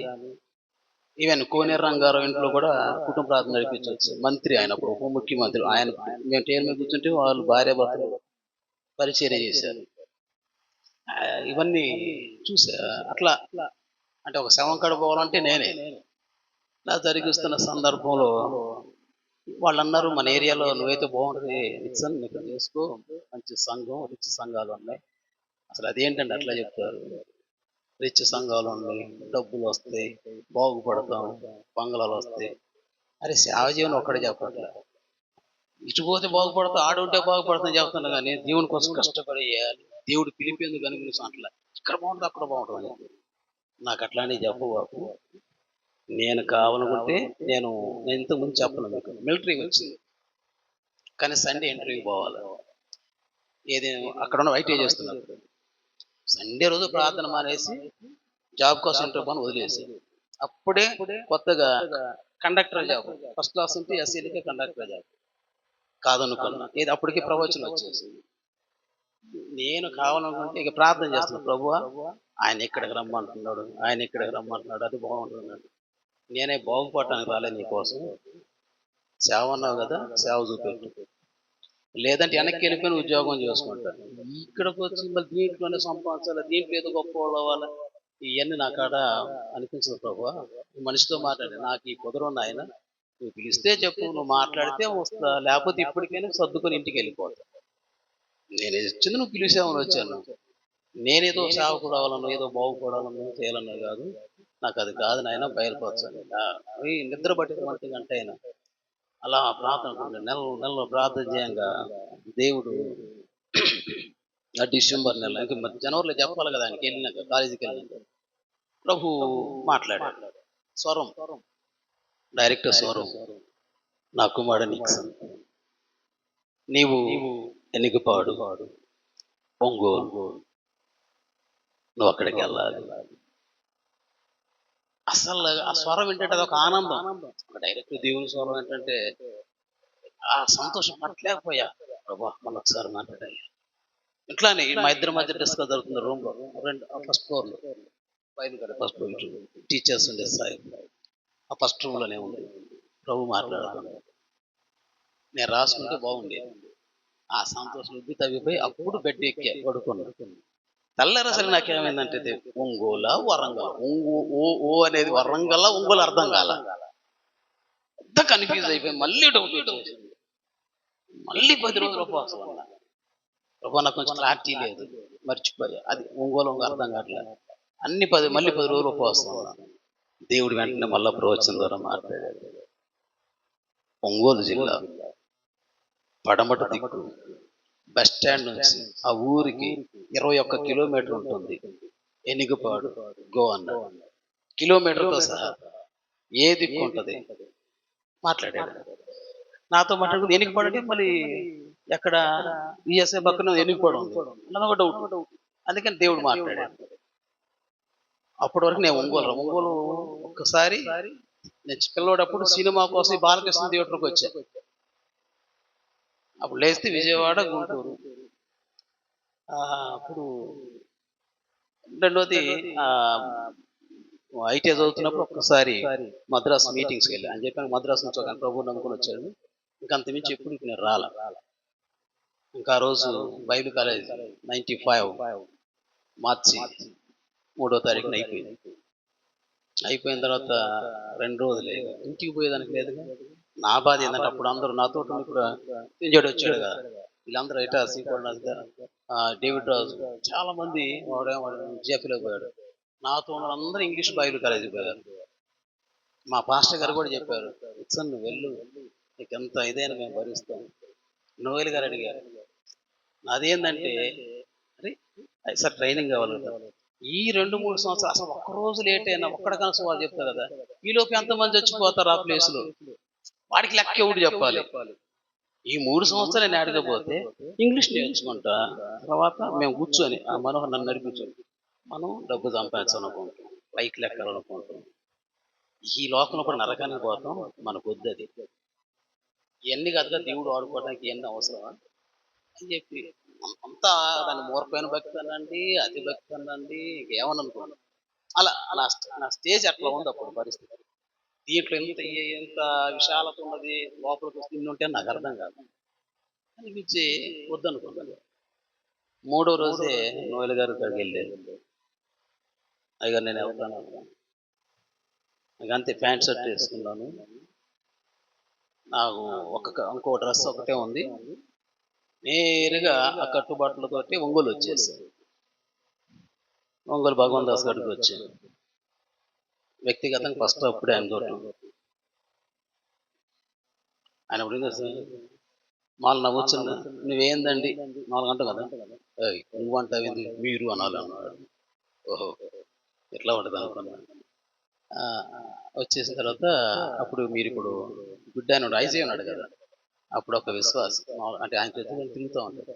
ఈవెన్ కోనేరు రంగారావు ఇంట్లో కూడా కుటుంబ ప్రార్థన నడిపించవచ్చు. మంత్రి ఆయన అప్పుడు ఉప ముఖ్యమంత్రి ఆయన మేము టేర్ మీద కూర్చుంటే వాళ్ళు భార్య భర్తలు పరిచర్య చేశారు. ఇవన్నీ చూసా. అట్లా అంటే ఒక శవం కడుకోవాలంటే నేనే ఇలా జరిగిస్తున్న సందర్భంలో వాళ్ళు అన్నారు, మన ఏరియాలో నువ్వైతే బాగుంటుంది నిత్సన్ నీకు చేసుకో, మంచి సంఘం రిచ్ సంఘాలు ఉన్నాయి. అసలు అదేంటండి అట్లా చెప్తారు? రిచ్ సంఘాలు ఉన్నాయి, డబ్బులు వస్తాయి, బాగుపడతాం, బంగ్లాలు వస్తాయి. అరే సేవ జీవనం ఒక్కడే చెప్పట్లే. ఇటు పోతే బాగుపడతాం, ఆడుంటే బాగుపడతాం చెప్తున్నా కానీ దేవుని కోసం కష్టపడి చేయాలి. దేవుడు పిలిపేందుకు కనిపించం అట్లా. ఇక్కడ బాగుంటుంది అక్కడ బాగుంటుంది. నాకు అట్లానే చెప్పబాకు. నేను కావాలనుకుంటే నేను ఇంతకుముందు చెప్పను మీకు మిలిటరీ వచ్చింది కానీ సండే ఇంటర్వ్యూ పోవాలి. ఏది అక్కడ ఉన్న ఐటీ చేస్తున్నారు. సండే రోజు ప్రార్థన మానేసి జాబ్ కోసం ఇంటర్వ్యూ అని వదిలేసి అప్పుడే కొత్తగా కండక్టర్ జాబ్ ఫస్ట్ క్లాస్ ఉంటే ఎస్సీలకే కండక్టర్ జాబ్ కాదనుకున్నా. ఏది అప్పటికి ప్రవచనం వచ్చేసింది. నేను కావాలనుకుంటే ఇక ప్రార్థన చేస్తున్నాను, ప్రభువా ఆయన ఇక్కడికి రమ్మంటున్నాడు, ఆయన ఇక్కడికి రమ్మంటున్నాడు, అది బాగుంటున్నాడు. నేనే బాగుపడటానికి రాలే నీకోసం, సేవ అన్నావు కదా సేవ చూపెట్టు, లేదంటే వెనక్కి వెళ్ళిపోయిన ఉద్యోగం చేసుకుంటాను. ఇక్కడికి వచ్చి మళ్ళీ దీంట్లోనే సంపాదించాలి, దీంట్లో ఏదో గొప్ప వాళ్ళ ఇవన్నీ నా కాడ అనిపించదు ప్రభువా. మనిషితో మాట్లాడి నాకు ఈ కుదరన్న ఆయన, నువ్వు పిలిస్తే చెప్పు, నువ్వు మాట్లాడితే వస్తా, లేకపోతే ఇప్పటికైనా సర్దుకొని ఇంటికి వెళ్ళిపోతా. నేను వచ్చింది నువ్వు పిలిచామని వచ్చాను. నేనేదో సేవకు రావాలన్నా ఏదో బాగుపడాలన్నా చేయాలన్నా కాదు, నాకు అది కాదు నాయన, బయలుపరచాలి. నిద్ర పట్టిన 1 గంట అయినా అలా ప్రార్థన నెల ప్రార్థన చేయంగా దేవుడు ఆ డిసెంబర్ నెల ఇంకా జనవరిలో చెప్పాలి కదా ఆయనకి వెళ్ళినాక కాలేజీకి వెళ్ళినాక ప్రభు మాట్లాడాడు. స్వరం డైరెక్టర్ స్వరం, నా కుమారుడు నిక్సన్, నీవు ఎన్నికపాడు ఒంగోలు, నువ్వు అక్కడికి వెళ్ళాలి. అసలు ఆ స్వరం ఏంటంటే అదొక ఆనందం. డైరెక్ట్ దేవుని స్వరం ఏంటంటే ఆ సంతోషం పట్టలేకపోయా. ప్రభా మళ్ళీ ఒకసారి మాట్లాడాలి. ఇట్లానే మా ఇద్దరి మధ్య డిస్కస్ జరుగుతుంది రూమ్ లో, ఫస్ట్ ఫ్లోర్ లో, ఫస్ట్ ఫ్లోర్ టీచర్స్ ఉండే స్థాయి. ఆ ఫస్ట్ రూమ్ లోనే ఉంది. ప్రభు మాట్లాడాలి. నేను రాసుకుంటే బాగుండేది. ఆ సంతోషం ఉబ్బి తగ్గిపోయి అప్పుడు బెడ్ ఎక్కి పడుకున్నాను. తెల్లర అసలు నాకేమైందంటే ఒంగోల వరంగల్, ఓ అనేది వరంగల్ ఒంగోలు అర్థం కాల, అంత కన్ఫ్యూజ్ అయిపోయి మళ్ళీ డౌట్ వచ్చింది. మళ్ళీ 10 రోజులు ఉపవాసం అన్నా. ప్రభు నాకు కొంచెం క్లారిటీ లేదు, మర్చిపోయా. అది ఒంగోలు అర్థం కావట్లేదు. మళ్ళీ 10 రోజులు ఉపవాసం అన్నా. దేవుడు వెంటనే మళ్ళా ప్రవచనం ద్వారా మాట్లాడాడు. ఒంగోలు జిల్లా పడమట దిక్కు బస్ స్టాండ్ నుంచి ఆ ఊరికి 21 కిలోమీటర్ ఉంటుంది. ఎనిగపాడు గో అన్నాడు. కిలోమీటర్తో సహా ఏ దిక్కు ఉంటుంది మాట్లాడాడు. నాతో మాట్లాడుకుంటే ఎనిగపాడు అంటే మళ్ళీ ఎక్కడ ఈఎస్ఐ పక్కన ఎనిగపాడు ఉంది అన్న ఒక డౌట్. అందుకని దేవుడు మాట్లాడాడు. అప్పటి వరకు నేను ఒంగోలు ఒక్కసారి నేను పిల్లవాడప్పుడు సినిమా కోసం బాలకృష్ణ థియేటర్కి వచ్చా. అప్పుడు లేస్తే విజయవాడ గుంటూరు. అప్పుడు రెండోది ఐటీ చదువుతున్నప్పుడు ఒక్కసారి మద్రాసు మీటింగ్స్కి వెళ్ళి అని చెప్పాను. మద్రాసు నుంచి ఒక ప్రభు నమ్ముకొని వచ్చాడు. ఇంకంత మించి ఎప్పుడు నేను రాలా. ఇంకా ఆ రోజు బైబిల్ కాలేజ్ 95 మార్చి 3వ తారీఖున అయిపోయిన తర్వాత 2 రోజులే ఇంటికి పోయేదానికి లేదుగా. నా బాధ ఏంటంటే అప్పుడు అందరూ నాతో ఇప్పుడు ఇంజోడు వచ్చాడు కదా, వీళ్ళందరూ ఇటా డేవిడ్ రాజు చాలా మంది జేపీలో పోయాడు. నాతో అందరూ ఇంగ్లీష్ బైబిల్ కాలేజీకి పోయారు. మా పాస్టర్ గారు కూడా చెప్పారు, ఇట్సన్ నువ్వు వెళ్ళు, నీకు ఎంత ఇదైనా మేము భరిస్తాం. నోయల్ గారు అడిగారు. అదేంటంటే అరే సార్ ట్రైనింగ్ కావాలి. ఈ 2-3 సంవత్సరాలు అసలు ఒక్కరోజు లేట్ అయినా ఒక్కడికన్నా వాళ్ళు చెప్తారు కదా, ఈలోపు ఎంతమంది చచ్చిపోతారు ఆ ప్లేస్లో, వాడికి లెక్క ఎవడు చెప్పాలి. ఈ 3 సంవత్సరాలు నేను అడగపోతే ఇంగ్లీష్ నేర్చుకుంటా, తర్వాత మేము కూర్చొని ఆ మనోహర్ నన్ను నడిపించాలి, మనం డబ్బు సంపాదించాలనుకుంటాం, పైకి లెక్కాలనుకుంటాం. ఈ లోకంలో కూడా నరకానికి పోతాం, మనకు వద్దు అది. ఇవన్నీ కాదుగా దేవుడు వాడుకోవడానికి ఇవన్నీ అవసరమా అని చెప్పి అంతా దాన్ని మూర్ఖమైన భక్తి అనండి, అతి భక్తి అనండి, ఇంకేమని అనుకోండి. అలా నా స్టేజ్ అట్లా ఉంది అప్పుడు పరిస్థితి. దీంట్లో ఎంత విశాలత ఉన్నది, లోపలికి వస్తే ఇన్ని ఉంటే నాకు అర్థం కాదు అనిపించి వద్దనుకున్నాను. మూడో రోజే నోయల్ గారి దగ్గరికి వెళ్ళాను. అయ్యగారు నేను వెళ్తాను, అంతే ప్యాంట్ షర్ట్ వేసుకున్నాను. నాకు ఇంకో డ్రెస్ ఒకటే ఉంది. నేరుగా ఆ కట్టుబాట్లతోటి ఒంగోలు వచ్చేసాను. ఒంగోలు భగవాన్ దాస్ గారికి వచ్చాను. వ్యక్తిగతంగా ఫస్ట్ అప్పుడే ఆయన చూడటం. ఆయన ఇప్పుడు మాలు నవ్వొచ్చింది. నువ్వేందండి 4 గంటలు కదా, నువ్వంటావేంది మీరు అనాలి అన్నాడు. ఓహో ఎట్లా ఉంటుంది అనుకున్నాను. వచ్చేసిన తర్వాత అప్పుడు మీరు ఇప్పుడు గుడ్ ఆయన ఐజీ ఉన్నాడు కదా, అప్పుడు ఒక విశ్వాసం అంటే ఆయన చేతులు తిరుగుతూ ఉంటాడు.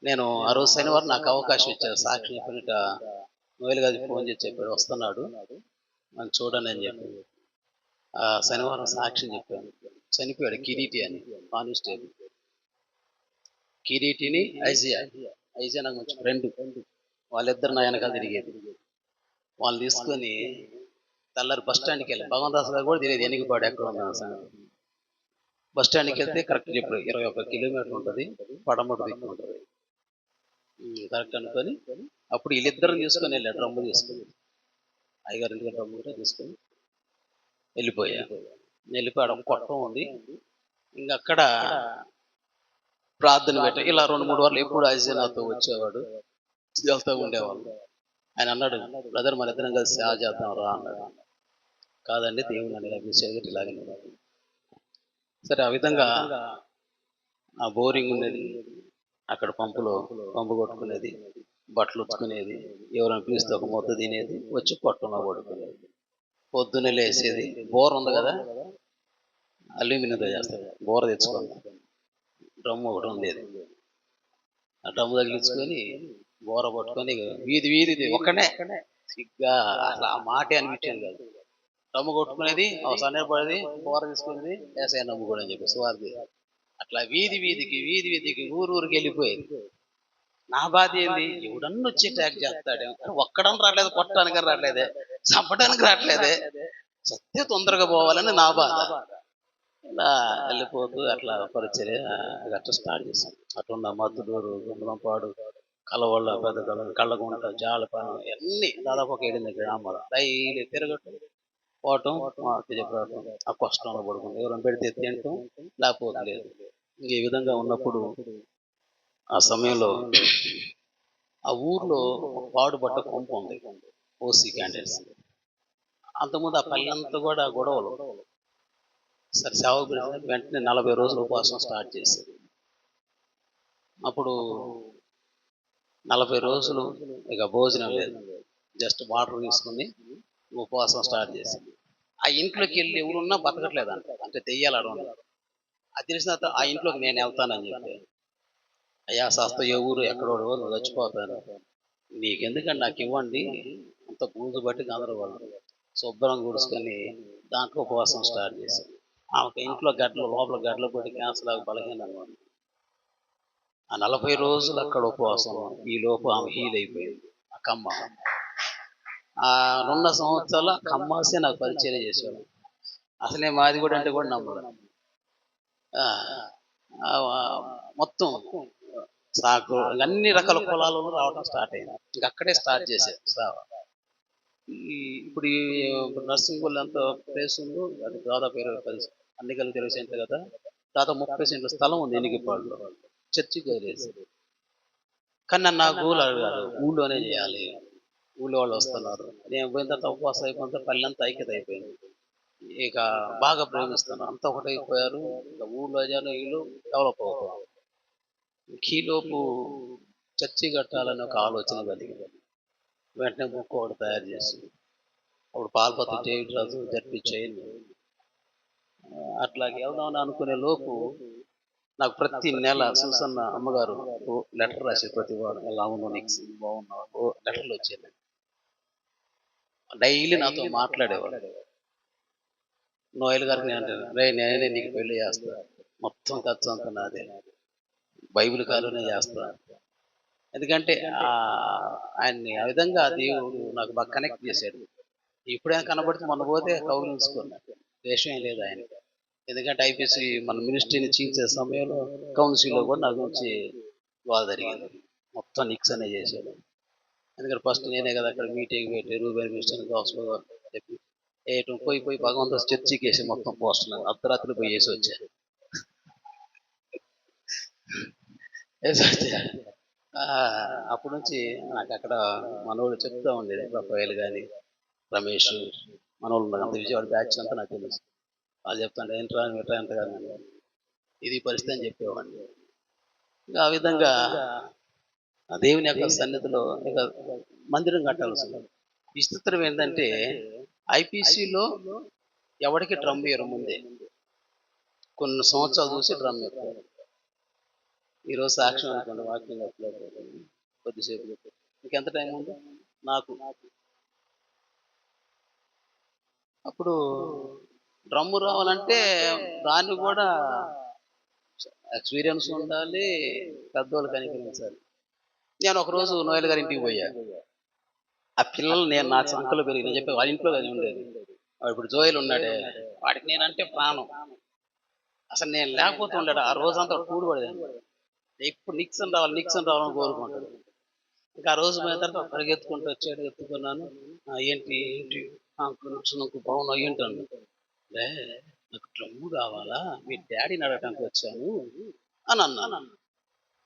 నేను ఆ రోజు శనివారం నాకు అవకాశం ఇచ్చారు. సాక్షి చెప్పినట్ట నోయల్ గారికి ఫోన్ చేసి చెప్పాడు వస్తున్నాడు నన్ను చూడండి అని చెప్పి. శనివారం సాక్షి చెప్పాను. చనిపోయాడు కిరీటి అని కానిస్టేబుల్. కిరీటిని ఐజియా నాకు మంచి ఫ్రెండ్. వాళ్ళిద్దరు నా వెనకాల తిరిగేది. వాళ్ళు తీసుకొని తెల్లారి బస్ స్టాండ్కి వెళ్ళి భగవాన్ దాస్ గారు కూడా తెలియదు ఎనిగిపాడు ఎక్కడ ఉన్నాను సంగతి. బస్ స్టాండ్కి వెళ్తే కరెక్ట్ చెప్పాడు 21 కిలోమీటర్లు ఉంటుంది, పడమటి దిక్కు ఉంటుంది కరెక్ట్ అనుకొని అప్పుడు వీళ్ళిద్దరు తీసుకొని వెళ్ళాడు. డ్రమ్ము తీసుకొని అయ్యగారు ఇంటికి డ్రమ్ము కూడా తీసుకొని వెళ్ళిపోయా. వెళ్ళిపోయాడు. కొట్టం ఉంది ఇంకా అక్కడ ప్రార్థన పెట్ట ఇలా 2-3 వారాలు ఎప్పుడు ఐజీ నాతో వచ్చేవాడు, వెళ్తూ ఉండేవాళ్ళు. ఆయన అన్నాడు బ్రదర్ మన ఇద్దరం కలిసి సేవ చేద్దాం రా అన్నాడు. కాదండి దేవుని అని అభిషేకం ఇలాగే. సరే ఆ విధంగా ఆ బోరింగ్ ఉండేది, అక్కడ పంపు కొట్టుకునేది, బట్టలు ఉతుకునేది, ఎవరైనా పిలిస్తే ఒక ముద్ద తినేది, వచ్చి పొట్టంలో పడుకునేది. పొద్దున్నే లేసేది, బోర ఉంది కదా అల్యూమినియంతో చేస్తారు, బోర తెచ్చుకోండి, డ్రమ్ము ఒకటి ఉండేది, ఆ డ్రమ్ము తగిలించుకొని బోర పట్టుకొని వీధి ఒక్కనే సిగ్గా అసలు ఆ మాటే అనిపించేది కాదు. డ్రమ్ము కొట్టుకునేది అవసరం పడేది, బోర తీసుకునేది వేసాయి నమ్ముకోడు అని చెప్పి స్వార్థి. అట్లా వీధికి ఊరికి వెళ్ళిపోయేది. నా బాధ ఏంది, ఎవడన్నా వచ్చి అటాక్ చేస్తాడేమో, ఒక్కడం రావట్లేదు, కొట్టడానికి రావట్లేదే, చంపడానికి రావట్లేదే, సత్య తొందరగా పోవాలని నా బాధ. ఇలా వెళ్ళిపోతూ అట్లా పరిచర్య అట్లా స్టార్ట్ చేశాను. అట్లా మద్దుడూరు, గుండ్రంపాడు, కలవళ్ళ, పెద్ద కళ్ళగుంట, జాలపాలెం ఇవన్నీ దాదాపు ఒక 7 గ్రామాలు డైలీ తిరగటం, పోవటం, చెప్పడం, ఆ కష్టంలో పడుకుంటాం, ఎవరైనా పెడితే తింటాం, లేకపోతే లేదు. ఈ విధంగా ఉన్నప్పుడు ఆ సమయంలో ఆ ఊర్లో పాడుబడ్డ కొంప ఉంది, ఓసీ క్యాండిడేట్స్. అంతకుముందు ఆ పల్లెంతా కూడా గొడవలు. సరే సేవ వెంటనే 40 రోజులు ఉపవాసం స్టార్ట్ చేసేది. అప్పుడు 40 రోజులు ఇక భోజనం లేదు, జస్ట్ వాటర్ తీసుకుని ఉపవాసం స్టార్ట్ చేసింది. ఆ ఇంట్లోకి వెళ్ళి ఎవరున్నా బతకట్లేదంట, అంటే దెయ్యాలు అడవండి. అది తెలిసిన తర్వాత ఆ ఇంట్లోకి నేను వెళ్తానని చెప్పి, అయ్యా శాస్త్ర ఏ ఊరు ఎక్కడో చచ్చిపోతాను, నీకెందుకండి నాకు ఇవ్వండి, అంత బూజు బట్టి గందరగోళం. శుభ్రం కూర్చుకొని దాంట్లో ఉపవాసం స్టార్ట్ చేసింది. ఆమెకు ఇంట్లో లోపల గడ్డలు పడి క్యాన్సర్ లాగా బలహీనంగా ఉంది. ఆ 40 రోజులు అక్కడ ఉపవాసం, ఈ లోపు ఆమె హీల్ అయిపోయింది. ఆ కమ్మ ఆ 2 సంవత్సరాల కమ్మాసే నాకు పరిచయం చేశాడు. అసలే మాది కూడా అంటే కూడా నమ్మదు. మొత్తం సాకు అన్ని రకాల కులాలలో రావడం స్టార్ట్ అయింది. ఇంక అక్కడే స్టార్ట్ చేసేది. ఇప్పుడు నర్సింగ్ వల్ల ఎంత ప్లేస్ ఉందో అది దాదాపు 20 అన్ని కలిసి 20 సెంట్లు కదా, దాదాపు 30 సెంట్ల స్థలం ఉంది ఎనిగిపాడులో, చర్చికి వదిలేసి. కానీ నన్ను నా గోల్ అడగారు, ఊళ్ళోనే చేయాలి, ఊళ్ళో వాళ్ళు వస్తున్నారు. నేను పోయిన తర్వాత ఉపవాసం అయిపోయిన పల్లె అంతా ఐక్యత అయిపోయింది. ఇక బాగా ప్రేమిస్తాను, అంతా ఒకటైపోయారు. ఇక ఊళ్ళో జనం వీళ్ళు డెవలప్ అవుతారు. ఈలోపు చర్చి కట్టాలని ఒక ఆలోచన కలిగింది. వెంటనే బుక్ ఒకటి తయారు చేసి అప్పుడు పాల్పత్తి డేవిడ్ రాజు జరిపించేయండి. అట్లాగే వెళ్దామని అనుకునే లోపు నాకు ప్రతి నెల సూసన్న అమ్మగారు లెటర్ రాసే, ప్రతి వాడు ఎలా ఉన్నావు, నీకు బాగున్నావు లెటర్లు వచ్చేది. డైలీ నాతో మాట్లాడేవాడు. నోయల్ గారికి నేను అంటాను, రే నేనే నీకు పెళ్లి చేస్తా, మొత్తం ఖర్చు అంతా నాదే, బైబిల్ కాలునే చేస్తా. ఎందుకంటే ఆయన్ని ఆ విధంగా దేవుడు నాకు బాగా కనెక్ట్ చేశాడు. ఇప్పుడైనా కనబడితే మొన్న పోతే కౌగిలించుకున్నా, ద్వేషం ఏం లేదు ఆయన. ఎందుకంటే ఐపీసీ మన మినిస్ట్రీని చీఫ్ చేసే సమయంలో కౌన్సిల్లో కూడా నా గురించి గోల జరిగింది. మొత్తం నిక్స్ అనే చేశాడు. ఎందుకంటే ఫస్ట్ నేనే కదా అక్కడ మీటింగ్ పెట్టి రూబెన్ మినిస్టర్ చెప్పి పోయి భగవంతుడు చర్చికి వేసి మొత్తం పోస్టులు అర్ధరాత్రి పోయి వేసి వచ్చా. అప్పటి నుంచి నాకు అక్కడ మనోళ్ళు చెప్తా ఉండేది, రఫాయిల్ కానీ రమేష్ మనోళ్ళు అంత విజయవాడ బ్యాచ్ అంతా నాకు తెలుసు. వాళ్ళు చెప్తాంటే ఏంట్రా ఎట్రా ఎంత కాదు ఇది పరిస్థితి అని చెప్పేవాడిని. ఇంకా ఆ విధంగా దేవుని యొక్క సన్నిధిలో ఇక మందిరం కట్టాల్సి ఉంది. విచిత్రం ఏంటంటే ఐపీసీలో ఎవరికి డ్రమ్ వేయరు ముందే, కొన్ని సంవత్సరాలు చూసి డ్రమ్ వేస్తారు. ఈరోజు సాక్ష్యం అనుకోండి, వాక్యం కొద్దిసేపు ఇంకెంత టైం ఉంది నాకు. అప్పుడు డ్రమ్ము రావాలంటే దాన్ని కూడా ఎక్స్పీరియన్స్ ఉండాలి, పెద్దోళ్ళు కనిపించాలి. నేను ఒకరోజు నోయల్ గారి ఇంటికి పోయా. ఆ పిల్లలు నేను నా సంకలో పెరిగి, నేను చెప్పి వాళ్ళ ఇంట్లో కానీ ఉండేది. ఇప్పుడు జోయల్ ఉన్నాడే, వాడికి నేనంటే ప్రాణం. అసలు నేను లేకపోతే ఉండడు ఆ రోజంతా కూడి పడేదాన్ని. ఇప్పుడు నిక్సన్ రావాలని కోరుకుంటాడు. ఇంకా ఆ రోజు పోయిన తర్వాత పరిగెత్తుకుంటూ వచ్చాడు, ఎత్తుకున్నాను. ఏంటి ఏంటి నాకు బాగున్నా ఏంటండి, నాకు డ్రమ్ము కావాలా, మీ డాడీని అడగటానికి వచ్చాను అని అన్నాను.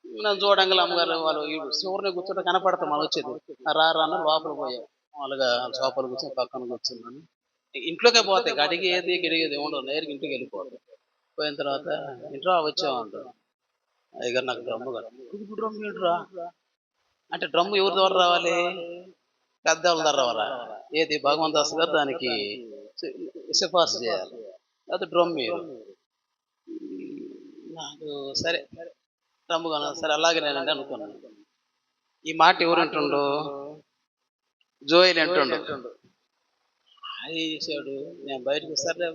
నేను చూడంగా అమ్మగారు వాళ్ళు చివరిని కూర్చోట కనపడతాం మనం వచ్చేది. రాన్న లోపల పోయా, వాళ్ళగా సోఫాలు కూర్చొని పక్కన కూర్చున్నాను. ఇంట్లోకే పోతాయి, గడిగేది ఉండదు, నేరుగా ఇంటికి వెళ్ళిపోతాం. పోయిన తర్వాత ఇంట్లో వచ్చామంటారు, అయ్యగారు నాకు డ్రమ్ము కాదు. డ్రమ్ము ఏంట్రా అంటే, డ్రమ్ము ఎవరి ద్వారా రావాలి, పెద్దవాళ్ళ ద్వారా రావాలా, ఏది భగవంతాస్ గారు దానికి సిఫార్సు చేయాలి, అది డ్రమ్ మీరు. నాకు సరే డ్రమ్ము కొన, సరే అలాగే నేనండి అనుకున్నాను. ఈ మాట ఎవరంటుండు, జోయల్ అంటుండు. అది చేశాడు. నేను బయటకు సరే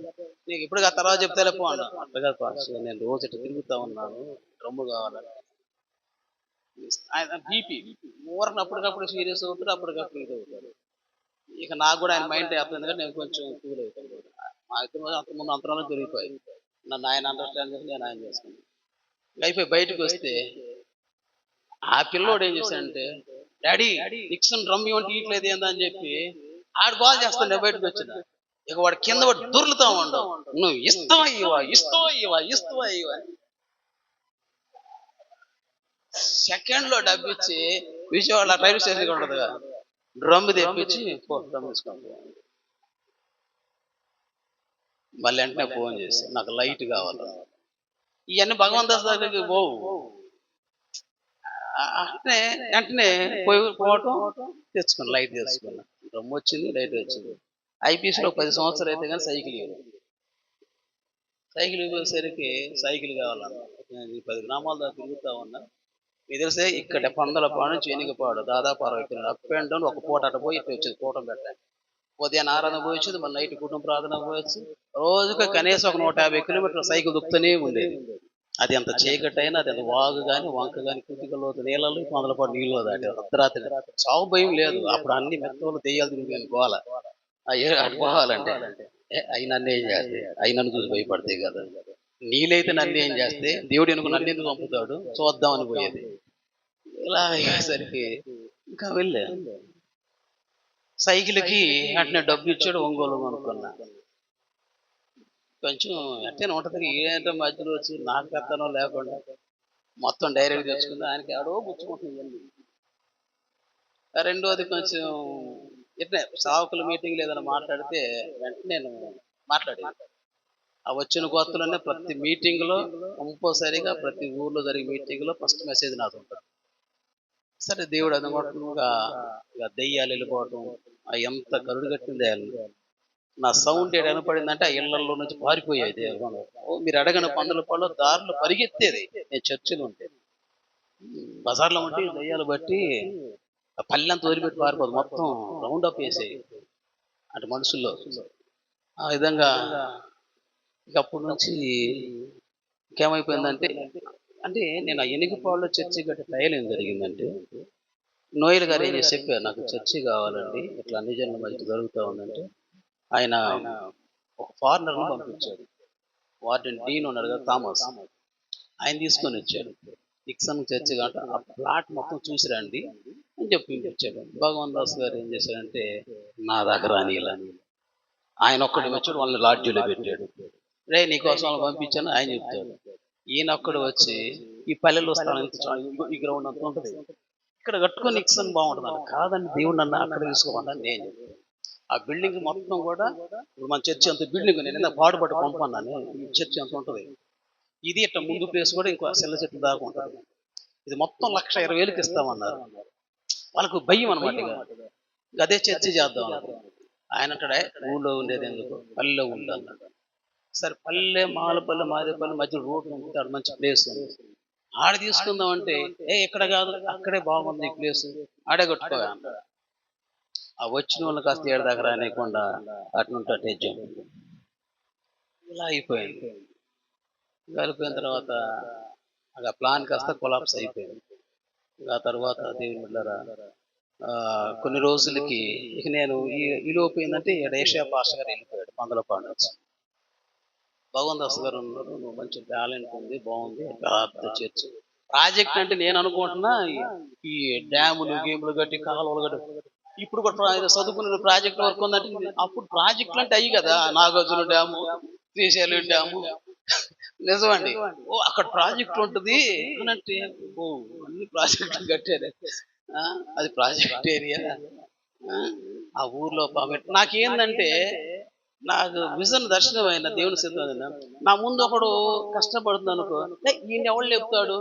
నీకు ఇప్పుడు తర్వాత చెప్తే పో అన్నా. అట్టగా నేను రోజు ఇట్లా తిరుగుతా ఉన్నాను, డ్రమ్ము కావాలని. ఆయన బీపీ ఊరని అప్పటికప్పుడు సీరియస్ అవుతాడు, అప్పటికప్పుడు ఇది అవుతాడు. ఇక నాకు కూడా ఆయన మైండ్ అవుతుంది కానీ నేను కొంచెం కూల్ అవుతాను. మా ఇద్దరు అంతకుముందు అంతరంలో దొరికిపోయి నన్ను ఆయన అండర్స్టాండ్ చేసి నేను ఆయన చేసుకున్నాను. అయిపోయి బయటకు వస్తే ఆ పిల్లోడు ఏం చేశాడంటే, డాడీ నిక్సన్ డ్రమ్ ఇవ్వండి ఇట్లేదు ఏందని చెప్పి ఆడు బాల్ చేస్తాను. నేను బయటకు వచ్చిన ఇక వాడు కింద వాడు దొర్లుతా ఉండవు, నువ్వు ఇస్తావా సెకండ్ లో డబ్బిచ్చి విజయవాడ రైల్వే స్టేషన్ ఉంటుందిగా, డ్రమ్ తెప్పించి డ్రమ్ తీసుకుంటా. మళ్ళీ వెంటనే ఫోన్ చేసి నాకు లైట్ కావాలి. ఇవన్నీ భగవంతాస్ దగ్గరికి పోవు, అంటే వెంటనే పోవటం తెచ్చుకున్నా, లైట్ తెచ్చుకున్నా. డ్రమ్ వచ్చింది, లైట్ వచ్చింది. ఐపీసీలో 10 సంవత్సరాలు అయితే కానీ సైకిల్ ఇవ్వేసరికి సైకిల్ కావాలన్నా 10 గ్రామాల దాకా తిరుగుతా ఉన్నా. ఇది తెలిసే ఇక్కడ పందలపాడు నుంచి ఎనిగపాడు దాదాపు 60 కిలోమీటర్లు అప్ అండ్ డౌన్. ఒక పూట అటు పోయి ఇటు వచ్చేది, కూటం పెట్టాలి. ఉదయం ఆరాధన పోయి వచ్చేది, మన నైట్ కుటుంబ ప్రార్థన పోయొచ్చు. రోజుకి కనీసం ఒక 150 కిలోమీటర్ల సైకిల్ దుక్కుతూనే ఉండేది. అది ఎంత చీకటి అయినా, అది ఎంత వాగు కానీ వంక కానీ, కుటికలోతు నీళ్ళలో పందలపాడు నీళ్ళు దాటి అర్ధరాత్రి చావు భయం లేదు. అప్పుడు అన్ని మెత్తలు దెయ్యాలు తిరిగి గోల అటు పోవాలంటే అవి నన్ను ఏం చేస్తే, అవి నన్ను చూసి భయపడతాయి కదా. నీళ్ళైతే నన్ను ఏం చేస్తే, దేవుడు నన్ను ఎందుకు పంపుతాడు చూద్దామని పోయేది. ఇలా అయ్యేసరికి ఇంకా వెళ్ళా. సైకిల్కి వెంటనే డబ్బు ఇచ్చాడు, ఒంగోలు అనుకున్నా. కొంచెం ఎట్టనే ఉంటుంది, ఏంటో మధ్యలో వచ్చి నాకు పెత్తనం లేకుండా మొత్తం డైరెక్ట్ తెచ్చుకుంది. ఆయనకి ఆడో పుచ్చుకుంటుంది. రెండోది కొంచెం ఇట్నే సావుకుల మీటింగ్ ఏదైనా మాట్లాడితే వెంటనే నేను మాట్లాడేది. ఆ వచ్చిన కొత్తలోనే ప్రతి మీటింగ్లో కంపల్సరీగా ప్రతి ఊర్లో జరిగే మీటింగ్లో ఫస్ట్ మెసేజ్ నాకు ఉంటుంది. సరే దేవుడు అనుకోవటంగా ఇక దెయ్యాలు వెళ్ళిపోవటం, ఎంత కరుడు కట్టింది. నా సౌండ్ ఏడు వినపడిందంటే ఆ ఇళ్లలో నుంచి పారిపోయేది. మీరు అడగని పందుల పళ్ళు దారిలో పరిగెత్తేది. నేను చర్చిలో ఉంటే బజార్లో ఉంటే దెయ్యాలు బట్టి ఆ పల్లెంతా వదిలిపెట్టి పారిపోదు, మొత్తం రౌండ్ అప్ వేసేది అటు మనుషుల్లో. ఆ విధంగా ఇక అప్పటి నుంచి ఇంకేమైపోయిందంటే, అంటే నేను ఆ ఎనిగిపాడులో చర్చి గట్ట ట్రయల్ ఏం జరిగిందంటే, నోయల్ గారు ఏం చేసి చెప్పారు, నాకు చర్చి కావాలండి, ఇట్లా అన్ని జనుల మధ్య జరుగుతూ ఉందంటే, ఆయన ఒక ఫారినర్‌ని పంపించాడు. వార్డెన్ డీన్ ఉన్నాడు కదా, థామస్. ఆయన తీసుకొని వచ్చాడు. నిక్సన్ చర్చి గంట ఆ ప్లాట్ మొత్తం చూసి రండి అని చెప్పి పంపించాడు. భగవాన్ దాస్ గారు ఏం చేశారంటే, నా దగ్గర రానీయలా. ఆయన ఒక్కడే వచ్చాడు, వాళ్ళని లాడ్జీలో పెట్టాడు. రేయ్ నీకోసం వాళ్ళని పంపించాను ఆయన చెప్తాడు. ఈయనొక్కడు వచ్చి ఈ పల్లెల్లో స్థలం ఎంత ఈ గ్రౌండ్ అంతా ఉంటది. ఇక్కడ కట్టుకొని నిక్సన్ బాగుంటుందంట. కాదండి, దేవుడు నన్ను అక్కడ తీసుకోమని నేను చెప్పాను. ఆ బిల్డింగ్ మొత్తం కూడా ఇప్పుడు మన చర్చి అంత బిల్డింగ్ నేను ఎంత పాడుపట్టు పంపన్నాను. ఈ చర్చి అంత ఉంటది. ఇది ఇట్లా ముందు ప్లేస్ కూడా ఇంకో సెల్ల చెట్లు దాకా ఉంటుంది. ఇది మొత్తం 1,20,000కి ఇస్తామన్నారు. వాళ్ళకు భయం అనమాట. ఇక అదే చర్చి చేద్దాం అన్నారు. ఆయన అంటాడు, ఊళ్ళో ఉండేది ఎందుకు, పల్లెలో ఉండు అన్నాడు. సరే పల్లె మాలపల్లె మాదేపల్లి మధ్య రోడ్డు ఉంటుంది, మంచి ప్లేస్ ఉంది, ఆడ తీసుకుందాం అంటే, ఇక్కడ కాదు అక్కడే బాగుంది ఈ ప్లేస్, ఆడే కట్టుకోగా అన్నాడు. ఆ వచ్చిన వాళ్ళు కాస్త ఏడు దగ్గర అనేకుండా అట్నుంటే ఇలా అయిపోయింది. వెళ్ళిపోయిన తర్వాత ఆ ప్లాన్ కాస్త కొలాప్స్ అయిపోయింది. ఆ తర్వాత దేవుని బిడ్డలారా, కొన్ని రోజులకి ఇక నేను ఈలోపు ఏంటంటే ఏషియా పాస్టర్ గారు వెళ్ళిపోయాడు పందలపాడు నుంచి. భగవాన్ దాస్ గారు ఉన్నారు, నువ్వు మంచి టాలెంట్ ఉంది, బాగుంది, పెద్ద చర్చ్ ప్రాజెక్ట్ అంటే నేను అనుకుంటున్నా ఈ డ్యాములు గేములు కట్టి కాలువలు కట్టి ఇప్పుడు కూడా చదువుకున్న ప్రాజెక్ట్ వర్క్ ఉందంటే, అప్పుడు ప్రాజెక్టులు అంటే అయ్యి కదా, నాగార్జున డ్యాము, శ్రీశైలం డ్యాము. నిజమండి. ఓ అక్కడ ప్రాజెక్ట్ ఉంటుంది అని అంటే, ఓ అన్ని ప్రాజెక్టులు కట్టారు. అది ప్రాజెక్ట్ ఏరియా. ఆ ఊర్లో నాకేందంటే, నాకు విజన్ దర్శనమైన దేవుని సిద్ధమైన నా ముందు ఒకడు కష్టపడుతుంది అనుకో, ఈయన ఎవడు లేపుతాడు.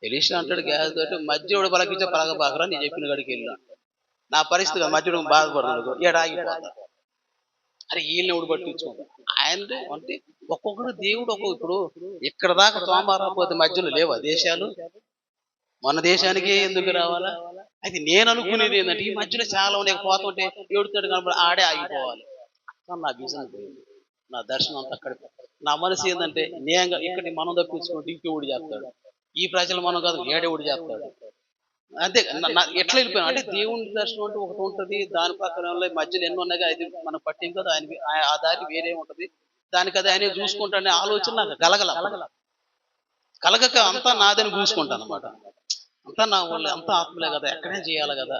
ఎలీషా అంటాడు గ్యాస్ తోటి, మధ్యలో పలకించే పలకబాకరా నేను చెప్పిన గడికి వెళ్ళా. నా పరిస్థితి మధ్యలో బాధపడుతున్నాడు, ఏడాగిపోతా. అరే వీళ్ళని ఎవడు పట్టించుకుంటా. ఆయన అంటే ఒక్కొక్కడు దేవుడు ఇప్పుడు ఇక్కడ దాకా తోమారాపోతే మధ్యలో లేవా దేశాలు, మన దేశానికే ఎందుకు రావాలా. అయితే నేను అనుకునేది ఏంటంటే, ఈ మధ్యలో చాలా ఉన్నాయి, పోతుంటే ఏడుతాడు కనబడి ఆడే ఆగిపోవాలి. నా విజన్ పోయింది, నా దర్శనం అంతా అక్కడ. నా మనసు ఏంటంటే, నేను ఇక్కడ మనం తప్పించుకుంటే ఇంకెవడు చేస్తాడు, ఈ ప్రజలు మనం కాదు ఏడెవడు చేస్తాడు. అంతే ఎట్లా వెళ్ళిపోయాను అంటే, దేవుని దర్శనం అంటే ఒకటి ఉంటుంది, దాని ప్రకారం మధ్యలో ఎన్ని ఉన్నాయి, అది మనం పట్టింది కదా, ఆయన ఆ దారి వేరే ఉంటది, దానికి అది ఆయనే చూసుకుంటానే ఆలోచన నాకు కలగక అంతా నాదని చూసుకుంటాను అనమాట. అంతా నా వాళ్ళు అంతా ఆత్మలే కదా, ఎక్కడే చేయాలి కదా,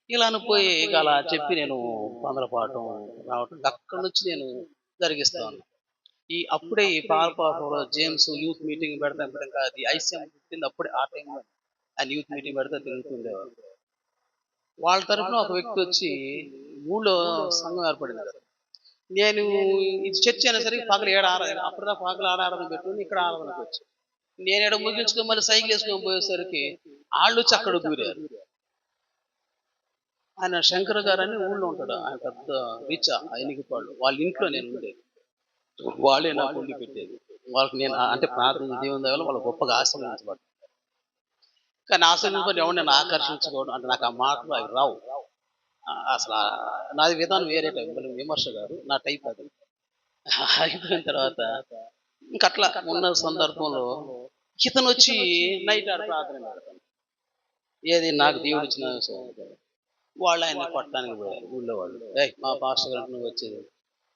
ఇలా అనిపోయి ఇక అలా చెప్పి నేను పందలపాటం రావటం, అక్కడి నుంచి నేను జరిగిస్తాను. అప్పుడే ఈ పాలపాటంలో జేమ్స్ యూత్ మీటింగ్ పెడతాం, ఇంకా అది ఐసీఎం పుట్టింది అప్పుడే, ఆ టైంలో ఆయన యూత్ మీటింగ్ పెడితే తిరుగుతుండేవారు. వాళ్ళ తరఫున ఒక వ్యక్తి వచ్చి ఊళ్ళో సంఘం ఏర్పడింది కదా, నేను ఇది చర్చ్ అయినా సరే పగలు అప్పటిదా పగలు ఆరాధన పెట్టుకుని ఇక్కడ ఆరాధనకు వచ్చి నేను ఇక్కడ ముగించుకొని మళ్ళీ సైకిల్ వేసుకొని పోయేసరికి వాళ్ళు వచ్చి అక్కడ దూరారు. ఆయన శంకర్ గారు అని ఊళ్ళో ఉంటాడు, ఆయన పెద్ద రీచ్ ఎనిగిపాళ్ళు, వాళ్ళ ఇంట్లో నేను ఉండేది, వాళ్ళే నాకు ఉండి పెట్టేది. వాళ్ళకి నేను అంటే ప్రార్థన దేవుని దగ్గర వాళ్ళు గొప్పగా ఆశీర్వదించబడ్డారు. కానీ ఆశీర్వదించబడి ఎవరు నేను ఆకర్షించుకోవడం అంటే నాకు ఆ మాటలు అవి రావు. అసలు నాది విధానం వేరే టైప్, విమర్శ గారు నా టైప్ అది. అయిపోయిన తర్వాత ఇంకట్లా ఉన్న సందర్భంలో ఇతను వచ్చి నైట్ ఆడ ప్రార్థన పెడతాను, ఏది నాకు దేవుడు ఇచ్చిన వాళ్ళు ఆయన కొట్టడానికి పోయారు ఊళ్ళో వాళ్ళు, మా పాస్టర్ గారు నువ్వు వచ్చేది,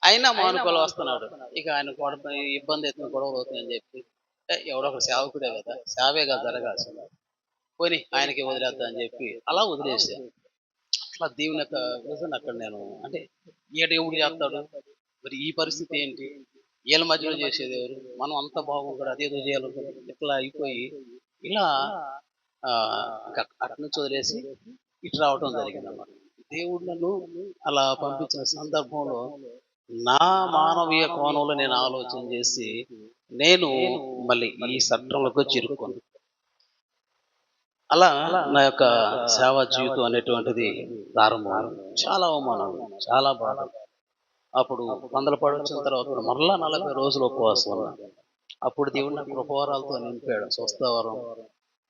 అయినా మానుకోలు వస్తున్నాడు. ఇక ఆయన కొడతా ఇబ్బంది అవుతుంది, గొడవలు అవుతుందని చెప్పి, ఎవడో ఒక సేవకుడే కదా, సేవేగా జరగాల్సింది, పోని ఆయనకి వదిలేద్దా అని చెప్పి అలా వదిలేసాను. అట్లా దేవుని యొక్క విజన్ అక్కడ నేను అంటే, ఏ దేవుడు చేస్తాడు, మరి ఈ పరిస్థితి ఏంటి, వీళ్ళ మధ్యలో చేసేది ఎవరు, మనం అంత బాగుంటాడు అదేదో చేయాలనుకుంటే ఇట్లా అయిపోయి ఇలా అటు నుంచి వదిలేసి ఇటు రావటం జరిగింది అన్నమాట. దేవుడు నన్ను అలా పంపించిన సందర్భంలో నా మానవీయ కోణంలో నేను ఆలోచన చేసి నేను మళ్ళీ ఈ చట్టంలోకి చిరుక్కున్నాను. అలా నా యొక్క సేవా జీవితం అనేటువంటిది ప్రారంభం. చాలా అవమానాలు, చాలా బాధ. అప్పుడు పందలపాడు వచ్చిన తర్వాత మరలా 40 రోజులు ఉపవాసం ఉన్నా. అప్పుడు దేవుడు నాకు కృపావరాలతో నింపాడు, స్వస్థవరం,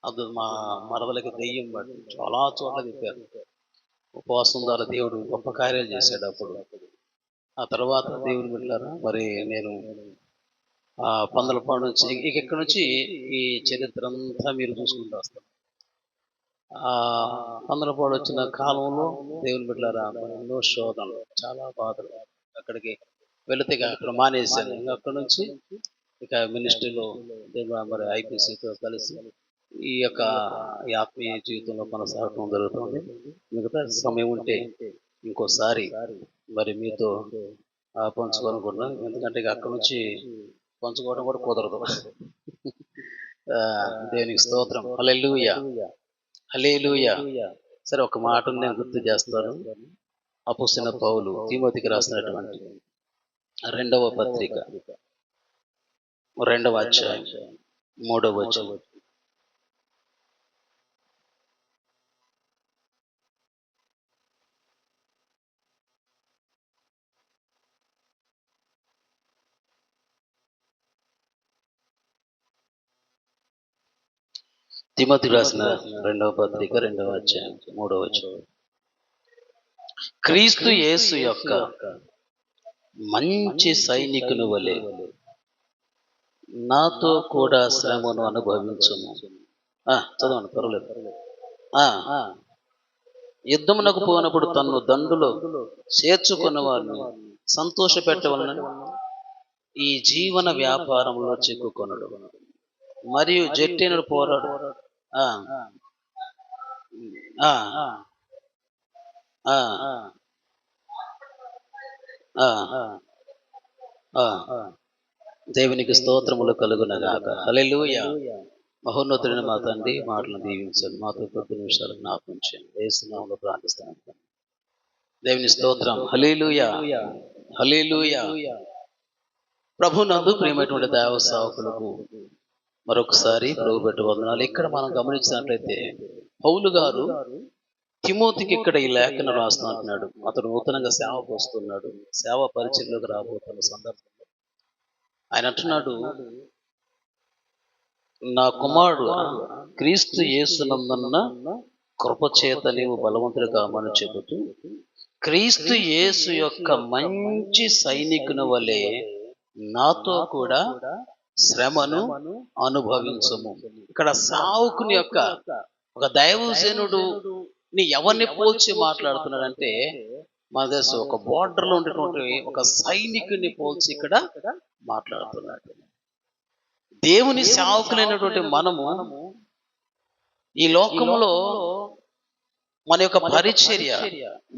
అది మా మరదలకి దెయ్యం బట్టి చాలా చోట్ల తిప్పారు. ఉపవాసం ద్వారా దేవుడు గొప్ప కార్యాలు చేశాడు. అప్పుడు ఆ తర్వాత దేవుని బిడ్డలారా, మరి నేను పందలపాడు నుంచి ఇక్కడ నుంచి ఈ చరిత్ర అంతా మీరు చూసుకుంటూ వస్తారు. ఆ పందలపాడు వచ్చిన కాలంలో దేవుని బిడ్డలారా, మరి ఎన్నో శోధనలు, చాలా బాధలు. అక్కడికి వెళితే అక్కడ మానేశాను. ఇంకా అక్కడ నుంచి ఇక మినిస్ట్రీలో మరి ఐపీసీతో కలిసి ఈ యొక్క ఆత్మీయ జీవితంలో కొనసాగడం జరుగుతుంది. మిగతా సమయం ఉంటే ఇంకోసారి మరి మీతో పంచుకోనుకున్నాను. ఎందుకంటే ఇక అక్కడ నుంచి పంచుకోవడం కూడా కుదరదు. దేవునికి స్తోత్రం. హల్లెలూయా, హల్లెలూయా. సరే, ఒక మాట నేను గుర్తు చేస్తాను. అపొస్తలుడైన పౌలు తిమోతికి రాసినటువంటి 2వ పత్రిక 2వ అధ్యాయం 3వ వచనం. తిమోతికి రాసిన 2వ పత్రిక 2వ అధ్యాయం 3వ వచనం. క్రీస్తు యేసు యొక్క మంచి సైనికుని వలె నాతో కూడా శ్రమను అనుభవించుము. చదవండి, పర్వాలేదు. యుద్ధమునకు పోయినప్పుడు తన్ను దండులో చేర్చుకున్న వారిని సంతోష పెట్టవలన ఈ జీవన వ్యాపారంలో చిక్కుకొనడు, మరియు జట్టిన పోరాడు. దేవునికి స్తోత్రములు కలుగునగాక. హల్లెలూయా. మహోన్నతుడైన మా తండ్రి, మాటలను దీవించండి. మాతో కొద్ది నిమిషాలు జ్ఞాపకం చేయండి. యేసు నామములో ప్రార్థిస్తాను. దేవుని స్తోత్రం. హల్లెలూయా, హల్లెలూయా. ప్రభునందు ప్రియమైనటువంటి దైవ సేవకులకు మరొకసారి ప్రభు పెట్టి వందనాలు. ఇక్కడ మనం గమనించినట్లయితే పౌలు గారు తిమోతికి ఇక్కడ ఈ లేఖను రాస్తున్నట్టున్నాడు. అతడు నూతనంగా సేవకు వస్తున్నాడు, సేవా పరిచయంలోకి రాబోతున్న సందర్భంలో ఆయన అంటున్నాడు, నా కుమారుడు క్రీస్తు యేసునందున్న కృపచేత నీవు బలవంతుడు కామని చెబుతూ క్రీస్తు యేసు యొక్క మంచి సైనికుని వలె నాతో కూడా శ్రమను అనుభవించము. ఇక్కడ సావుకుని యొక్క ఒక దైవజనుడు నీ ఎవరిని పోల్చి మాట్లాడుతున్నాడంటే, మన దేశం ఒక బోర్డర్లో ఉండేటువంటి ఒక సైనికుని పోల్చి ఇక్కడ మాట్లాడుతున్నాడు. దేవుని సేవకులైనటువంటి మనము ఈ లోకంలో మన యొక్క పరిచర్య,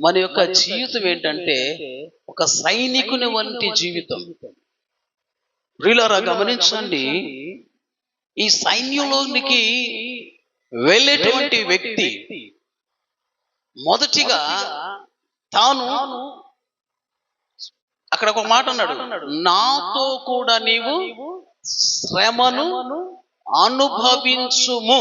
మన యొక్క జీవితం ఏంటంటే ఒక సైనికుని వంటి జీవితం. ప్రియులారా, గమనించండి, ఈ సైన్యంలోనికి వెళ్ళేటువంటి వ్యక్తి మొదటిగా తాను అక్కడ ఒక మాట అన్నాడు, నాతో కూడా నీవు శ్రమను అనుభవించుము.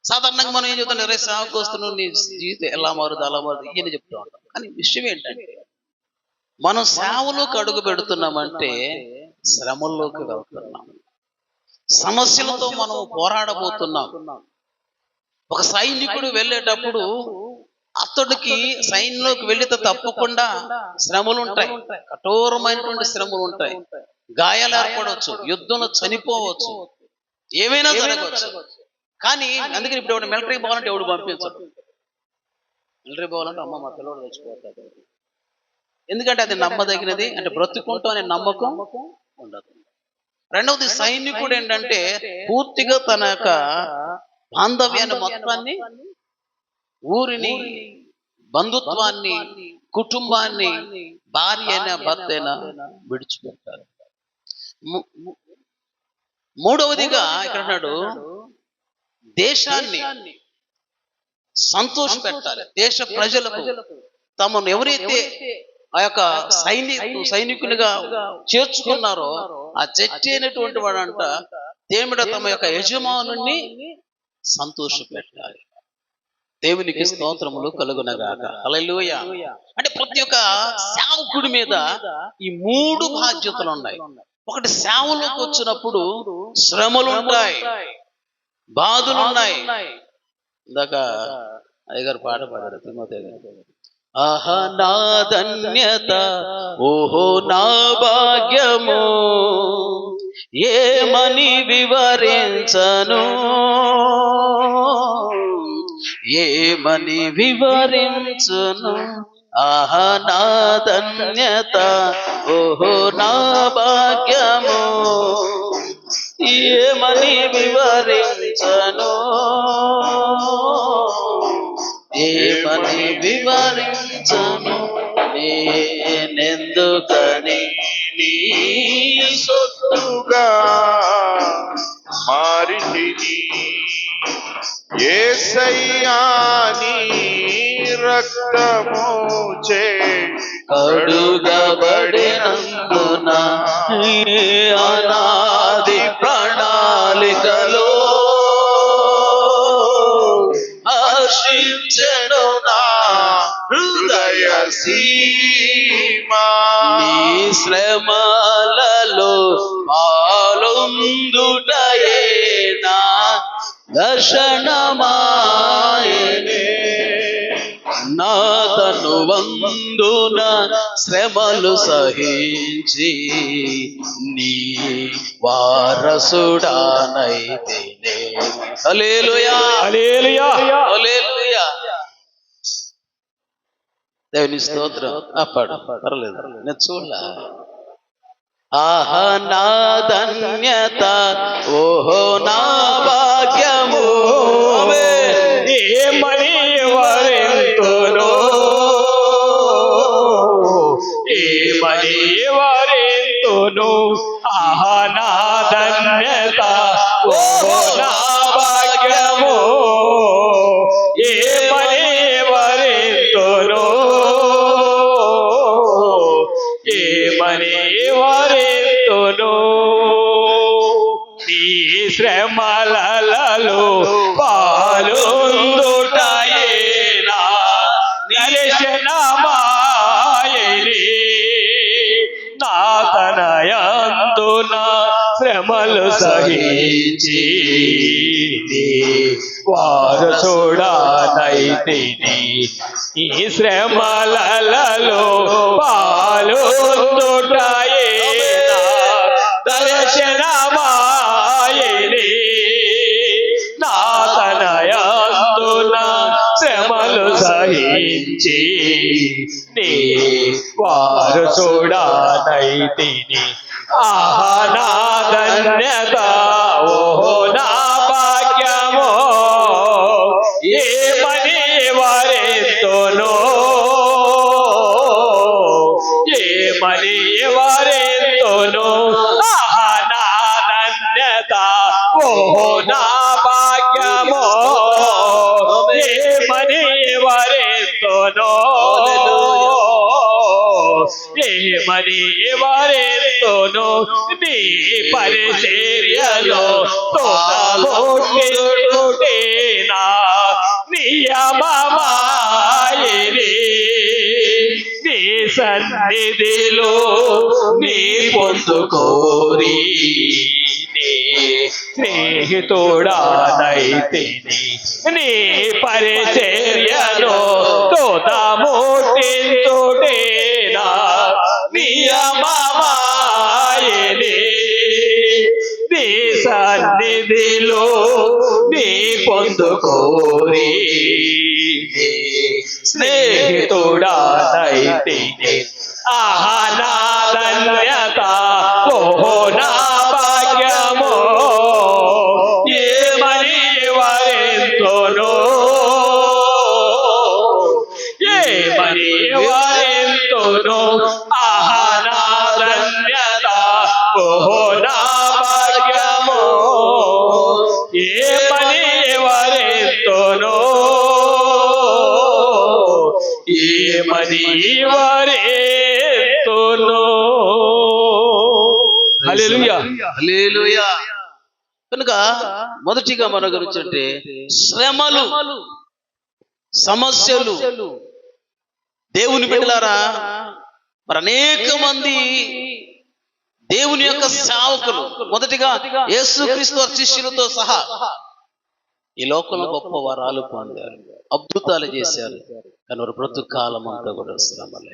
సాధారణంగా మనం ఏం చెప్తాం, రే సేవకు వస్తున్నావు, నీ జీవితం ఎలా మారుదు అలా మారుదు ఇవన్నీ చెప్తూ ఉంటాం. కానీ విషయం ఏంటంటే, మనం సేవలోకి అడుగు పెడుతున్నామంటే శ్రమల్లోకి వెళ్తున్నాం, సమస్యలతో మనం పోరాడబోతున్నాం. ఒక సైనికుడు వెళ్ళేటప్పుడు అతడికి సైన్యంలోకి వెళితే తప్పకుండా శ్రమలు ఉంటాయి, కఠోరమైనటువంటి శ్రమలు ఉంటాయి, గాయాలు ఏర్పడవచ్చు, యుద్ధంలో చనిపోవచ్చు, ఏమైనా జరగవచ్చు. కానీ అందుకని ఇప్పుడు ఎవరు మిలిటరీకి పోవాలంటే ఎవడు పంపించడు. మిలిటరీ పోవాలంటే అమ్మ మా పిల్లడు తెచ్చిపోతాడు. ఎందుకంటే అది నమ్మదగినది, అంటే బ్రతుకుంటాం అనే నమ్మకం ఉండదు. రెండవది, సైనికుడు ఏంటంటే పూర్తిగా తన యొక్క బాంధవ్యాన్ని మొత్తాన్ని, ఊరిని, బంధుత్వాన్ని, కుటుంబాన్ని, భార్య అయినా భర్త అయినా విడిచిపెట్టారు. మూడవదిగా ఇక్కడ అన్నాడు, దేశాన్ని సంతోష పెట్టాలి. దేశ ప్రజలకు తమను ఎవరైతే ఆ యొక్క సైనికునిగా చేర్చుకున్నారో ఆ జట్టి అయినటువంటి వాడంట దేవుడు తమ యొక్క యజమానుని సంతోష పెట్టాలి. దేవునికి స్తోత్రములు కలుగునగాక. హల్లెలూయా. అంటే ప్రతి ఒక్క సేవకుడి మీద ఈ 3 బాధ్యతలు ఉన్నాయి. ఒకటి, సేవలోకి వచ్చినప్పుడు శ్రమలు ఉంటాయి, బాధలు ఉన్నాయి. ఇందాక అయ్యగారు పాట పాడారు, తిమోతి గారు, ఆహా నా ధన్యత, ఓహో నా భాగ్యము, ఏమని వివరించను, ఏమని వివరించును. ఆహా నా ధన్యత, ఓహో నా భాగ్యము, ఏమని వివరించను, ఏమని వివరించను. నేనెందుకని నీ సొత్తుగా మారితిని, యేసయ్యా నీ రక్తము చే కడుగబడినందున అనాది ప్రణాళికలో హర్షించెను నా హృదయ సీమా. నీ శ్రమలలో పాలొందుటయే నా దర్శనమాయనే. నా తను వందున శ్రమలు సహించి నీ వారసుడానైతేనే. హల్లెలూయా, హల్లెలూయా, హల్లెలూయా. దేవుని స్తోత్రం. పాడు, పర్లేదు, నేను చూడలే. ఆహా నా ధన్యత, ఓహో నా భాగ్యము, ఏమని వరింతును, ఏమని వరింతును. ఆహా నా ధన్యత, ఓహో నా భాగ్యము, ఏమని వరింతును, ఏమని వరింతును. నీ శ్రమలలో పాలొందుటయే నా దర్శనమాయెనే. నా తనయందున శ్రమలు సహించి నీ వారసుడానైతిని. ఈ శ్రమలలో పాలొందుటయే నా దర్శనమాయెనే. నా తనయందున శ్రమలు సహించి నీ వారసుడానైతిని. ఆహా నా ధన్యత, ఓహో నా భాగ్యము, ఏమని వరింతును, ఏమని వరింతును. ఆహా నా ధన్యత, ఓహో నా భాగ్యము, ఏమని వరింతును, ఏమని వరింతును. నీ పరిచర్యలో తోడబుట్టుటే నా నియమమాయెనే. నీ సన్నిధిలో నీ పొందుకోరి నీ స్నేహితుడానైతిని. నీ పరిచర్యలో తోడబుట్టుటే నా నియమమాయెనే. నీ సన్నిధిలో నీ పొందుకోరి స్నేహితుడానైతిని. ఆహా నా ధన్యత, ఓహో నా భాగ్యము, ఏమని వరింతును, ఏమని వరింతును. ఆహా నా ధన్యత, ఓహో నా భాగ్యము, ఏమని వరింతును, ఏమని వరింతును. హల్లెలూయా, హల్లెలూయా. కనుక మొదటిగా మన గురించి అంటే శ్రమలు, సమస్యలు. దేవుని బిడ్డలారా, మరి అనేక మంది దేవుని యొక్క సేవకులు, మొదటిగా యేసుక్రీస్తు శిష్యులతో సహా ఈ లోకంలో గొప్ప వరాలు పొందారు, అద్భుతాలు చేశారు, కానీ వారు బ్రతుకు కాలం అంతా కూడా శ్రమలే.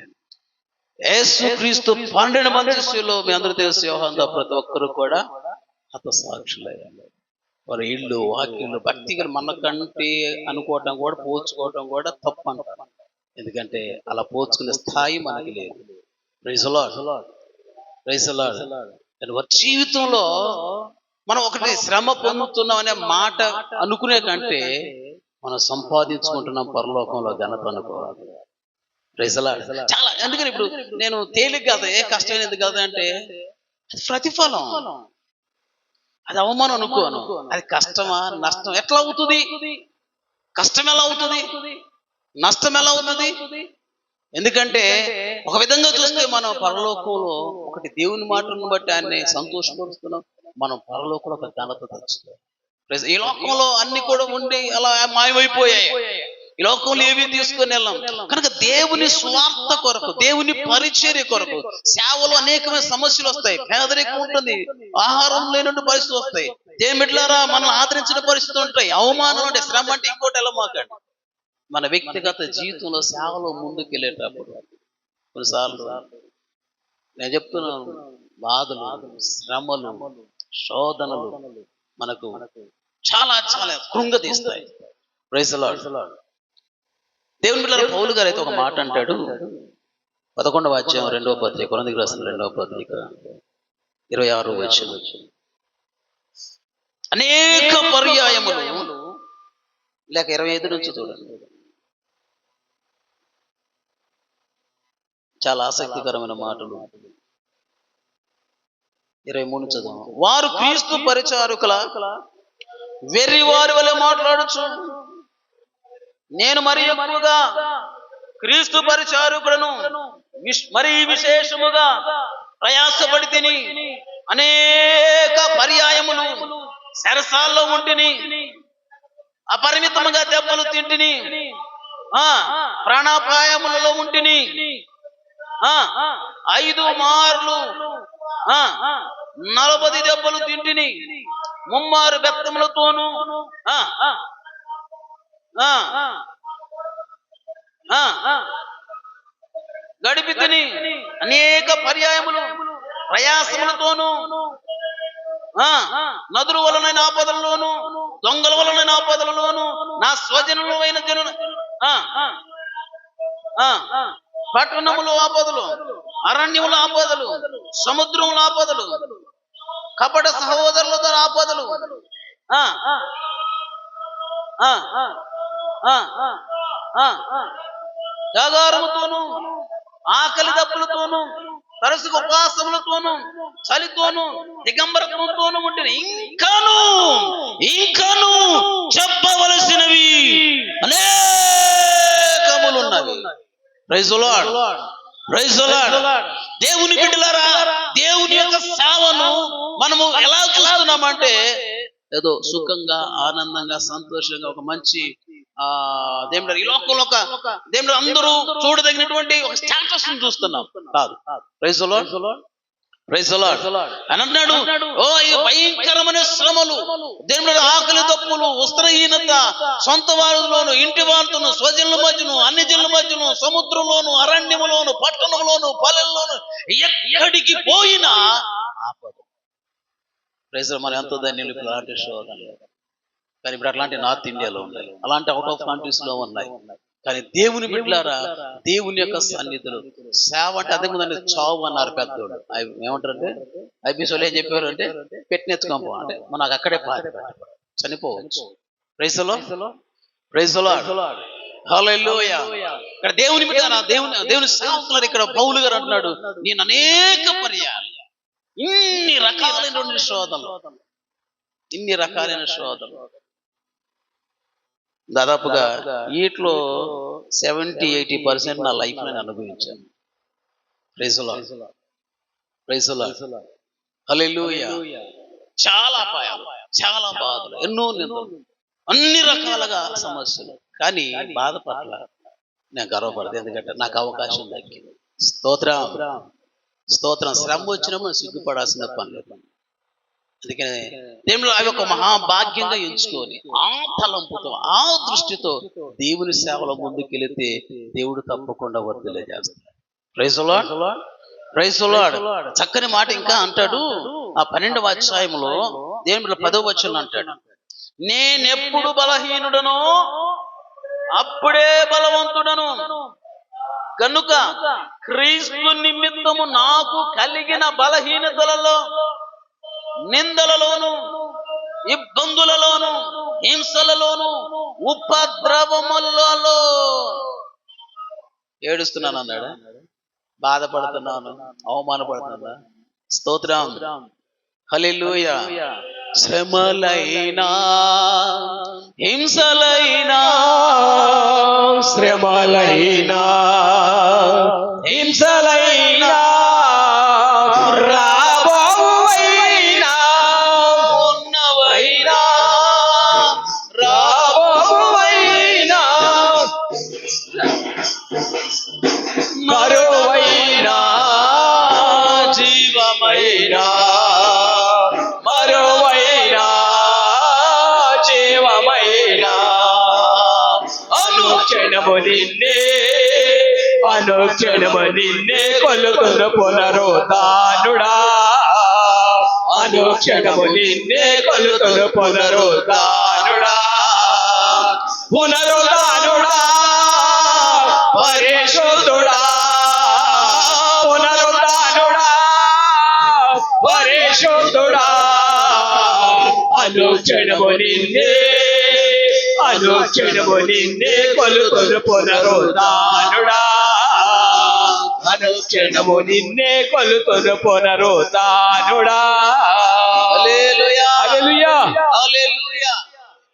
యేసుక్రీస్తు 12 మంది శిష్యులు మీ అందరూ తెలుసు, యోహాను ప్రతి ఒక్కరు కూడా హతసాక్షులయ్యారు. వారి ఇళ్ళు వాక్యులు భక్తిగా మనకంటే అనుకోవటం కూడా పోల్చుకోవటం కూడా తప్పు అంటారు. ఎందుకంటే అలా పోల్చుకునే స్థాయి మనకి లేదు. Praise the Lord, praise the Lord. కానీ వారి జీవితంలో మనం ఒకటి శ్రమ పొందుతున్నాం అనే మాట అనుకునే కంటే మనం సంపాదించుకుంటున్నాం పరలోకంలో ఘనత అనుకోవాలి. Praise the Lord. చాలా, అందుకని ఇప్పుడు నేను తేలిక కాదు, ఏ కష్టమైనది కాదు అంటే అది ప్రతిఫలం, అది అవమానం అనుకోను. అది కష్టమా నష్టం ఎట్లా అవుతుంది? కష్టం ఎలా అవుతుంది? నష్టం ఎలా అవుతుంది? ఎందుకంటే ఒక విధంగా చూస్తే మనం పరలోకంలో ఒకటి దేవుని మాటను బట్టి ఆయన్ని సంతోషపరుస్తున్నాం, మనం పరలోకంలో ఒక ఘనత తెచ్చుకోవాలి. ఈ లోకంలో అన్ని కూడా ఉండి అలా మాయమైపోయాయి. ఈ లోకంలో ఏవి తీసుకొని వెళ్ళాం కనుక దేవుని స్వార్థ కొరకు, దేవుని పరిచర్య కొరకు సేవలో అనేకమైన సమస్యలు వస్తాయి. పేదరికం ఉంటుంది, ఆహారం లేనట్టు పరిస్థితులు వస్తాయి, దేవుని బిడ్డలారా మనల్ని ఆదరించిన పరిస్థితులు ఉంటాయి, అవమానం అంటే శ్రమ అంటే ఇంకోటి ఎలా మాకండి. మన వ్యక్తిగత జీవితంలో సేవలో ముందుకు వెళ్ళేటప్పుడు కొన్నిసార్లు నేను చెప్తున్నాను, బాధలు, శ్రమలు, శోధనలు మనకు చాలా చాలా కృంగతీస్తాయి. Praise the Lord. దేవుని బిడ్డల పౌలు గారు అయితే ఒక మాట అంటాడు, 11వ అధ్యాయం 2వ పత్రిక, కొరింథీయులకు రాసిన 2వ పత్రిక 26వ వచనం. అనేక పర్యాయములు, లేక 25 నుంచి చూడండి, చాలా ఆసక్తికరమైన మాటలు. 23 చదువు. వారు క్రీస్తు పరిచారకుల వెర్రివారి వలె మాట్లాడుచు, నేను మరి ఎక్కువగా క్రీస్తు పరిచారకులను మరీ విశేషముగా ప్రయాసపడి తిని, అనేక పర్యాయములు సరసాల్లో ఉంటిని, అపరిమితముగా దెబ్బలు తింటిని, ప్రాణాపాయములలో ఉంటిని, 5 మార్లు 40 దెబ్బలు తింటిని, 3 బెత్తములతోనూ గడిపి తిని, అనేక పర్యాయములు ప్రయాసములతోనూ, నదుల వలనైన ఆపదలలోను, దొంగల వలనైన ఆపదలలోను, నా స్వజనులైన జనులు, పట్టణములు ఆపదలు, అరణ్యముల ఆపదలు, సముద్రముల ఆపదలు, కపట సహోదరులతో ఆపదలు, జాగారముతోను, ఆకలి దప్పులతోను, తరచుగా ఉపవాసములతోను, చలితోను, దిగంబరత్వంతోను ఉంటుంది. ఇంకాను చెప్పవలసినవి అనేకములు ఉన్నవి. Praise the Lord, praise the Lord. దేవుని బిడ్డలారా, దేవుని యొక్క సేవను మనము ఎలా చూస్తున్నామంటే ఏదో సుఖంగా, ఆనందంగా, సంతోషంగా, ఒక మంచి దేవుడు ఈ లోకంలో ఒక దేవుడు అందరూ చూడదగినటువంటి ఒక స్టేటస్ చూస్తున్నాం కాదు. Praise the Lord, praise the Lord అని అంటున్నాడు. ఈ భయంకరమైన శ్రమలు, దేవుడు ఆకలి దప్పులు, వస్త్రహీనత, సొంత వారిలోను, ఇంటి వారితోను, స్వజనుల మధ్యను, అన్ని జనుల మధ్యను, సముద్రంలోను, అరణ్యములోను, పట్టణంలోను, పల్లెల్లోను, ఎక్కడికి పోయినా ఆపద. ప్రైజ్ మరి ఎంతో ధన్యులు ఇప్పుడు అలాంటి శోధనలు. కానీ ఇప్పుడు అట్లాంటి నార్త్ ఇండియాలో ఉన్నాయి, అలాంటి అవుట్ ఆఫ్ కంట్రీస్ లో ఉన్నాయి. కానీ దేవుని బిడ్డలారా, దేవుని యొక్క సన్నిధులు సేవ అంటే అదే ముందంటే చావు అన్నారు పెద్దోడు. ఏమంటారంటే ఐబీసీలో ఏం చెప్పారు అంటే పెట్టినెత్తుకోపో అంటే మనకు అక్కడే చనిపోవచ్చు. Praise the Lord, praise the Lord, hallelujah. ఇక్కడ దేవుని బిడ్డలారా, దేవుని సేవకులు ఇక్కడ పౌలు గారు అంటున్నాడు, నేను అనేక పర్యాలు ఇన్ని రకాలైన శోధనలు, ఇన్ని రకాలైన శోధనలు, దాదాపుగా వీటిలో 70-80% నా లైఫ్ నేను అనుభవించాను. Praise the Lord, praise the Lord, hallelujah. చాలా అపాయాలు, చాలా బాధలు, ఎన్నో నిందలు, అన్ని రకాలుగా సమస్యలు. కానీ బాధ పట్ల నేను గర్వపడదు, ఎందుకంటే నాకు అవకాశం దక్కింది. స్తోత్రం, స్తోత్రం. శ్రమ వచ్చినప్పుడు సిగ్గుపడాల్సిన పని లేదు. అందుకనే దేవుడు అవి ఒక మహాభాగ్యంగా ఎంచుకొని ఆ తలంపుతో ఆ దృష్టితో దేవుని సేవలో ముందుకెళితే దేవుడు తప్పకుండా వర్ధిల్ల చేస్తాడు. Praise the Lord, praise the Lord. చక్కని మాట ఇంకా అంటాడు ఆ 12వ అధ్యాయంలో దేవుడు 10వ వచనం అంటాడు, నేనెప్పుడు బలహీనుడనో అప్పుడే బలవంతుడను, కనుక క్రీస్తు నిమిత్తము నాకు కలిగిన బలహీనతలలో, నిందలలోను, ఇబ్బందులలోను, హింసలలోను, ఉపద్రవములలో ఏడుస్తున్నాను అన్నాడు, బాధపడుతున్నాను, అవమానపడుతున్నా. స్తోత్రం, హల్లెలూయా. శ్రమలైనా హింసలైనా, శ్రమలైనా హింసలైనా, రాబోవైనా ఉన్నవైనా రాబోవైనా, మరువైనా జీవమైనా, మరువైనా జీవమైనా, అనుక్షణము నిన్నే, అనుక్షణము నిన్నే కొలుతున్న పునరుద్ధానుడా, అనుక్షణము నిన్నే కొలుతున్న పునరుద్ధానుడా, పునరుద్ధానుడా, పరిశుద్ధుడా, పునరుద్ధానుడా, పరిశుద్ధుడా, అనుక్షణము నిన్నే, అనుక్షణము నిన్నే కొలుతున్న పునరుద్ధానుడా, అనుక్షణము నిన్నే కొలుతున్న పునరుద్ధానుడా. హల్లెలూయా, హల్లెలూయా, హల్లెలూయా.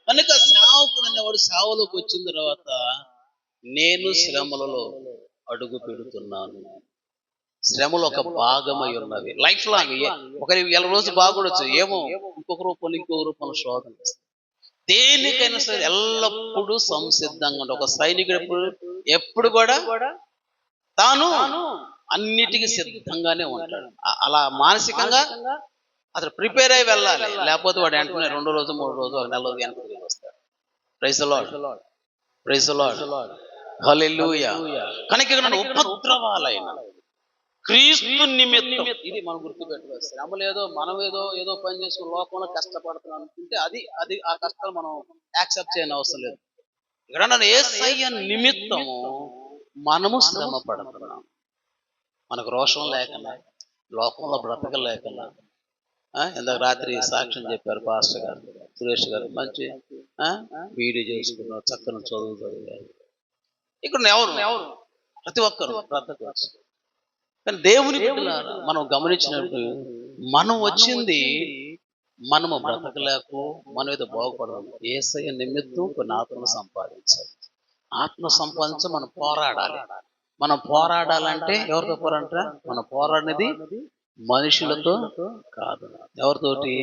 కనుక సేవకుడు అనేవాడు సేవలోకి వచ్చిన తర్వాత నేను శ్రమలలో అడుగు పెడుతున్నాను. శ్రమలు ఒక భాగమై ఉన్నవి, లైఫ్ లాంగ్. ఒకరి 1 రోజు బాగుండొచ్చు, ఏమో ఇంకొక రూపంలో శోధన వస్తుంది. దేనికైనా సరే ఎల్లప్పుడూ సంసిద్ధంగా ఉండే ఒక సైనికుడు ఎప్పుడు కూడా తాను అన్నిటికీ సిద్ధంగానే ఉంటాడు. అలా మానసికంగా అతను ప్రిపేర్ అయి వెళ్ళాలి, లేకపోతే వాడు వెంటనే 2 రోజు 3 రోజు 1 నెల రోజు వెనక్కి తిరిగి వస్తాడు. Praise the Lord, praise the Lord, hallelujah. కనుక ఇక్కడ ఉపద్రవాలైన క్రీస్తు నిమిత్తం, ఇది మనం గుర్తుపెట్టుకోవాలి. శ్రమ లేదో మనం ఏదో పని చేసుకుని లోకంలో కష్టపడుతున్నాం అనుకుంటే అది అది ఆ కష్టాలు మనం యాక్సెప్ట్ చేయని అవసరం లేదు. ఇక్కడ నన్ను యేసయ్య నిమిత్తము మనము శ్రమ పడుతున్నాం. మనకు రోషం లేకుండా, లోకంలో బ్రతకలేకుండా. ఇందాక రాత్రి సాక్ష్యం చెప్పారు పాస్టర్ గారు, సురేష్ గారు, మంచి వీడియో చేసుకున్నారు, చక్కని చదువు చదివారు. ఇక్కడ ఎవరు ప్రతి ఒక్కరు బ్రతకవచ్చు. కానీ దేవుని బిడ్డలారా మనం గమనించినట్టు మనం వచ్చింది మనము బ్రతకలేకు, మనం ఏదో బాగుపడాలి. యేసయ్య నిమిత్తం కొన్ని ఆత్మను సంపాదించాలి. ఆత్మ సంపాదించి మనం పోరాడాలి. మనం పోరాడాలంటే ఎవరితో పోరాడరా? మనం పోరాడినది మనుషులతో కాదు. ఎవరితోటి?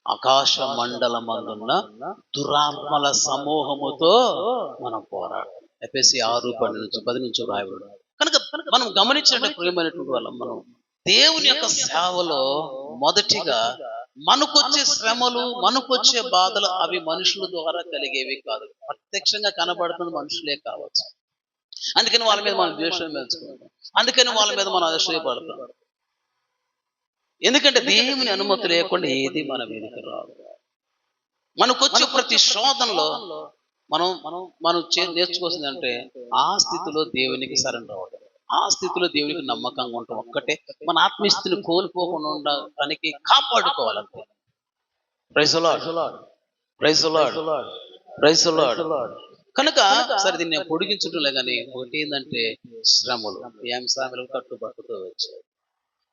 ఆకాశ మండలమందున్న దురాత్మల సమూహముతో మనం పోరాడాలి. ఎఫెసీ 6:10 నుంచి రాయబడి. కనుక మనం గమనించినట్టు ప్రియమైనటువంటి వాళ్ళం, మనం దేవుని యొక్క సేవలో మొదటిగా మనకొచ్చే శ్రమలు, మనకొచ్చే బాధలు అవి మనుషుల ద్వారా కలిగేవి కాదు, ప్రత్యక్షంగా కనబడుతున్న మనుషులే కావచ్చు. అందుకని వాళ్ళ మీద మనం ద్వేషం పెంచుకుంటాం, అందుకని వాళ్ళ మీద మనం అసూయపడతాం. ఎందుకంటే దేవుని అనుమతి లేకుండా ఏది మన మీదకి రాదు. మనకొచ్చే ప్రతి శోధనలో మనం నేర్చుకోవాల్సింది అంటే ఆ స్థితిలో దేవునికి సరెండర్ అవ్వడం, ఆ స్థితిలో దేవునికి నమ్మకంగా ఉండటం ఒక్కటే మన ఆత్మీయస్థితిని కోల్పోకుండా ఉండడానికి కాపాడుకోవాలంటే. Praise the Lord, praise the Lord, praise the Lord. కనుక సరే దీన్ని నేను పొడిగించడంలే కానీ ఒకటి ఏంటంటే శ్రమలు, ఏం శ్రమలు కట్టుబట్టుతో వచ్చాయి.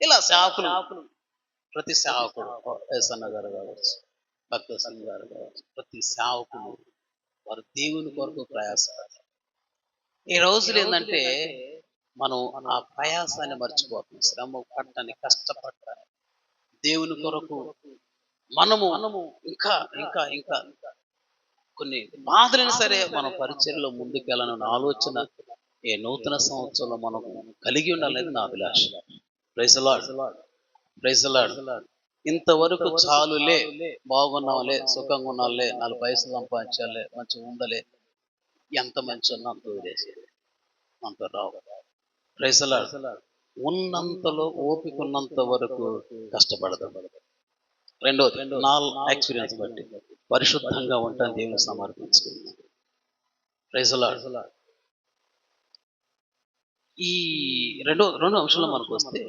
ఇలా సేవకులు, ప్రతి సేవకుడు, ఏసన్న గారు కావచ్చు, భక్త సంఘ గారు కావచ్చు, ప్రతి సేవకులు వారు దేవుని కొరకు ప్రయాసపడాలి. ఈ రోజులు ఏంటంటే మనం ఆ ప్రయాసాన్ని మర్చిపోతున్నాం. శ్రమ పట్టని, కష్టపడ్డాని దేవుని కొరకు మనము ఇంకా ఇంకా ఇంకా కొన్ని బాధలను సరే మన పరిచర్యలో ముందుకెళ్ళాలన్న ఆలోచన ఈ నూతన సంవత్సరంలో మనం కలిగి ఉండాలనేది నా అభిలాష. Praise the Lord, praise the Lord. ఇంతవరకు చాలులే, బాగున్నాంలే, సుఖంగా ఉన్నాంలే, 4 పైసలు సంపాదించాలే, మంచిగా ఉందలే, ఎంత మంచి ఉన్నా అంత వదిలేసేది, అంత రావు. Praise the lord. ఉన్నంతలో ఓపిక ఉన్నంత వరకు కష్టపడదాం. రెండోది, నా ఎక్స్పీరియన్స్ బట్టి పరిశుద్ధంగా ఉంటాను, దేవుని సమర్పించుకున్నాను. Praise the lord. ఈ రెండో అంశంలో మనకు వస్తే,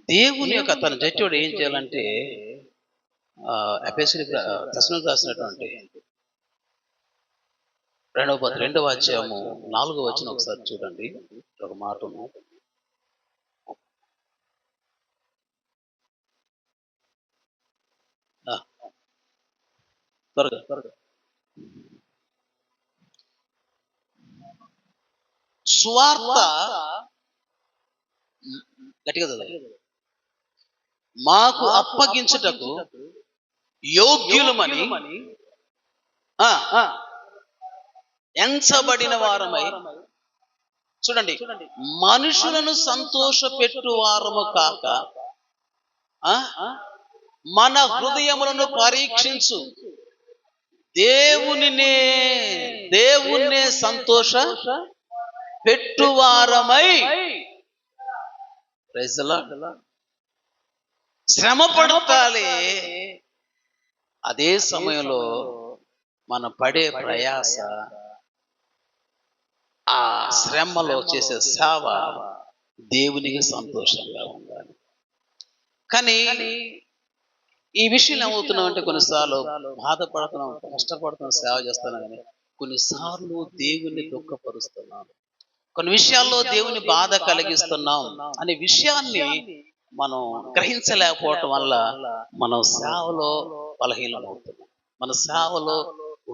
దేవుని యొక్క తన జట్టుడు ఏం చేయాలంటే, దశనులకు రాసినటువంటి 2వ అధ్యాయము 4వ వచనం ఒకసారి చూడండి. ఒక మాట ఉంది. త్వరగా సువార్త గట్టిగా చదవాలి. మాకు అప్పగించుటకు యోగ్యులమని ఎంచబడిన వారమై, చూడండి, మనుషులను సంతోష పెట్టు వారము కాక మన హృదయములను పరీక్షించు దేవుణ్ణే సంతోష పెట్టువారమై. శ్రమ పడతాలి. అదే సమయంలో మన పడే ప్రయాస, ఆ శ్రమలో చేసే సేవ దేవునికి సంతోషంగా ఉండాలి. కానీ ఈ విషయం ఏమవుతున్నాం అంటే, కొన్నిసార్లు బాధపడుతున్నాం, కష్టపడుతున్నాం, సేవ చేస్తున్నాం, కానీ కొన్నిసార్లు దేవుని దుఃఖపరుస్తున్నాం, కొన్ని విషయాల్లో దేవుని బాధ కలిగిస్తున్నాం అనే విషయాన్ని మనం గ్రహించలేకపోవటం వల్ల మనం సేవలో బలహీనమవుతున్నాం, మన సేవలో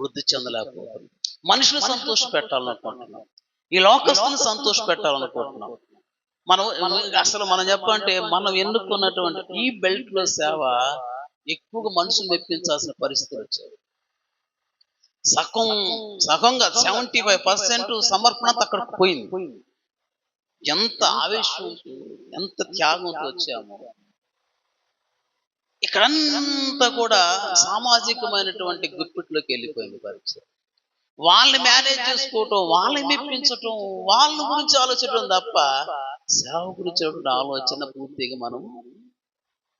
వృద్ధి చెందలేకపోతున్నాం. మనుషులు సంతోష పెట్టాలనుకుంటున్నాం, ఈ లోకస్తులను సంతోష పెట్టాలనుకుంటున్నాం. మనం చెప్పాలంటే, మనం ఎన్నుకున్నటువంటి ఈ బెల్ట్ లో సేవ ఎక్కువగా మనుషులు మెప్పించాల్సిన పరిస్థితులు వచ్చాయి. సగంగా 75% సమర్పణ అక్కడ పోయింది. ఎంత ఆవేశం, ఎంత త్యాగంతో వచ్చాము. ఇక్కడంతా కూడా సామాజికమైనటువంటి గుప్పిట్లోకి వెళ్ళిపోయింది పరిస్థితి. వాళ్ళని మేనేజ్ చేసుకోవటం, వాళ్ళని మెప్పించటం, వాళ్ళ గురించి ఆలోచించడం తప్ప సేవ గురించి ఆలోచన పూర్తిగా మనం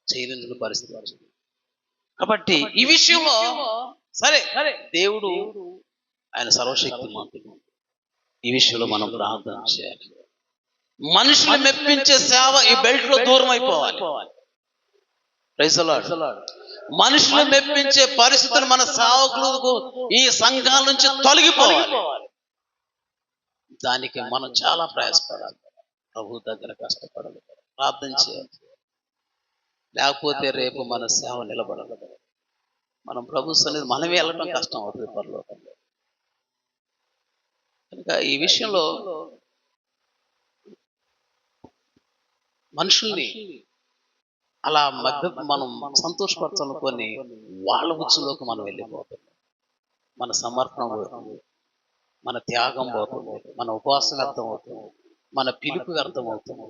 చేయలేని పరిస్థితి వచ్చింది. కాబట్టి ఈ విషయంలో సరే, దేవుడు ఆయన సర్వశక్తిమంతుడు. ఈ విషయంలో మనం ప్రార్థన చేయాలి. మనుషులు మెప్పించే సేవ ఈ బెల్ట్ లో దూరం అయిపోవాలి. Praise the Lord. మనుషులు మెప్పించే పరిస్థితులు మన సేవకులకు, ఈ సంఘాల నుంచి తొలగిపోవాలి. దానికి మనం చాలా ప్రయాసపడాలి, ప్రభు దగ్గర కష్టపడాలి, ప్రార్థన చేయాలి. లేకపోతే రేపు మన సేవ నిలబడదు. మనం ప్రభు సన్నిధి మనమే వెళ్ళటం కష్టం అవుతుంది పరలోకంలో. కనుక ఈ విషయంలో మనుషుల్ని అలా మనం సంతోషపరచాలనుకొని వాళ్ళ ఉచ్చులోకి మనం వెళ్ళిపోతుంది. మన సమర్పణ పోతుంది, మన త్యాగం పోతుంది, మన ఉపవాసం వ్యర్థం అవుతుంది, మన పిలుపు వ్యర్థం అవుతుంది.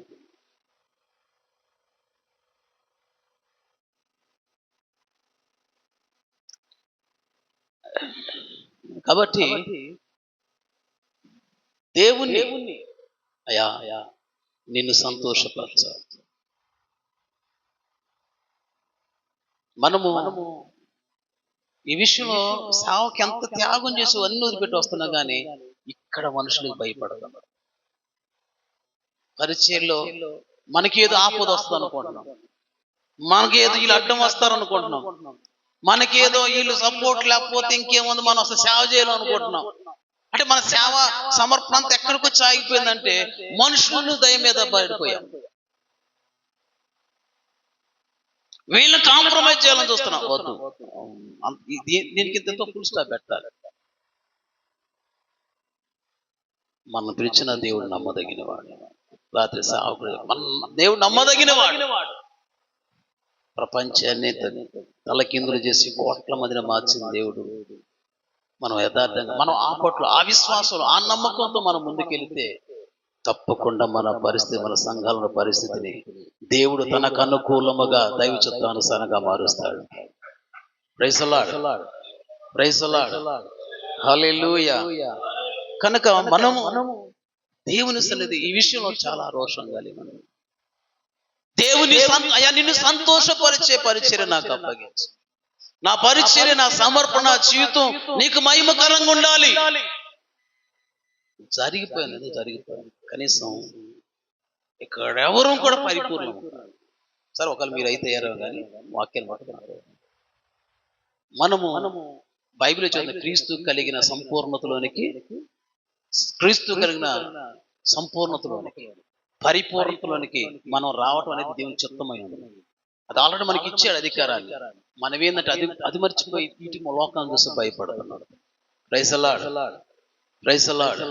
కాబట్టి దేవుణ్ణి, అయ్యా నిన్ను సంతోషపరచాలి. మనము ఈ విషయంలో సేవకి ఎంత త్యాగం చేసి అన్ని వదిలిపెట్టి వస్తున్నా కానీ ఇక్కడ మనుషులకు భయపడతాం. పరిచయంలో మనకి ఏదో ఆపద వస్తుంది అనుకుంటున్నాం, మనకి ఏదో వీళ్ళు అడ్డం వస్తారు అనుకుంటున్నాం, మనకి ఏదో వీళ్ళు సపోర్ట్ లేకపోతే ఇంకేముంది, మనం అసలు సేవ చేయాలనుకుంటున్నాం. అంటే మన సేవ సమర్పణ అంతా ఎక్కడికి వచ్చి ఆగిపోయిందంటే మనుషులను దయ మీద బయటపోయాం. వీళ్ళని కాంప్రమైజ్ చేయాలని చూస్తున్నాం. వద్దు, దీనికి ఇంతతో ఫుల్ స్టాప్ పెట్టాలి. మనం పిలిచిన దేవుడు నమ్మదగిన వాడు. రాత్రి సేవకుడు దేవుడు నమ్మదగిన వాడు. ప్రపంచాన్ని తలకిందులు చేసి కోట్ల మందిని మార్చిన దేవుడు. మనం యథార్థంగా మనం ఆ పట్ల, ఆ విశ్వాసంలో, ఆ నమ్మకంతో మనం ముందుకెళ్తే తప్పకుండా మన పరిస్థితి, మన సంఘాల పరిస్థితిని దేవుడు తనకు అనుకూలముగా దైవ చిత్తానుసారంగా మారుస్తాడు. Praise the Lord, praise the Lord, hallelujah. కనుక మనము దేవుని సన్నిధి ఈ విషయంలో చాలా రోషం కలిగి ఉన్నాం. దేవుని అయ్యా నిన్ను సంతోషపరిచే పరిచర్య నాకు అప్పగించు. నా పరిచర్య, నా సమర్పణ జీవితం నీకు మహిమకరంగా ఉండాలి. జరిగిపోయింది, జరిగిపోయింది. కనీసం ఇక్కడ ఎవరు కూడా పరిపూర్ణం సరే, ఒకవేళ మీరు అయితే అయ్యారో కానీ వాక్యాలు పట్టుకున్నారు. మనము బైబిల్ చదివిన క్రీస్తు కలిగిన సంపూర్ణతలోనికి, క్రీస్తు కలిగిన సంపూర్ణతలోనికి, పరిపూర్ణతలోనికి మనం రావటం అనేది దేవుని చిత్తమై ఉంది. అది ఆల్రెడీ మనకి ఇచ్చాడు అధికారాన్ని. మనం ఏంటంటే అది మర్చిపోయి వీటి లోకాన్ని చూసి భయపడుతున్నాడు. Praise the Lord, praise the Lord.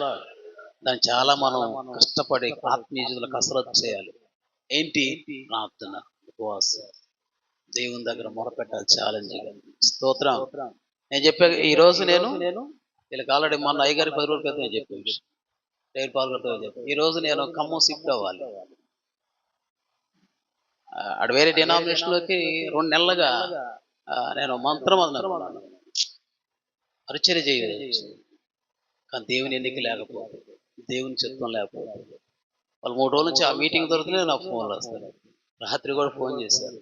దాన్ని చాలా మనం కష్టపడి ఆత్మీయ జీవితంలో కసరత్తు చేయాలి. ఏంటి? ప్రార్థన, ఉపవాసం, దేవుని దగ్గర మొరపెట్టాలి. ఛాలెంజ్. స్తోత్రం. నేను చెప్పా ఈ రోజు నేను వీళ్ళకి ఆల్రెడీ మొన్న అయ్యగారి 10 రోజుల క్రితం నేను చెప్పే విషయం, రేపు పాల్గొంటే చెప్పాను. ఈ రోజు నేను ఖమ్మం షిఫ్ట్ అవ్వాలి. అటు వేరే డినామినేషన్లోకి 2 నెలలుగా నేను మంత్రం అన్నాను, పరిచర్య చేయలేదు. కానీ దేవుని ఎన్నిక లేకపోతే, దేవుని చిత్తం లేకపోతే, వాళ్ళు 3 రోజుల నుంచి ఆ మీటింగ్ దొరికితే నాకు ఫోన్లు వస్తాను. రాత్రి కూడా ఫోన్ చేశారు,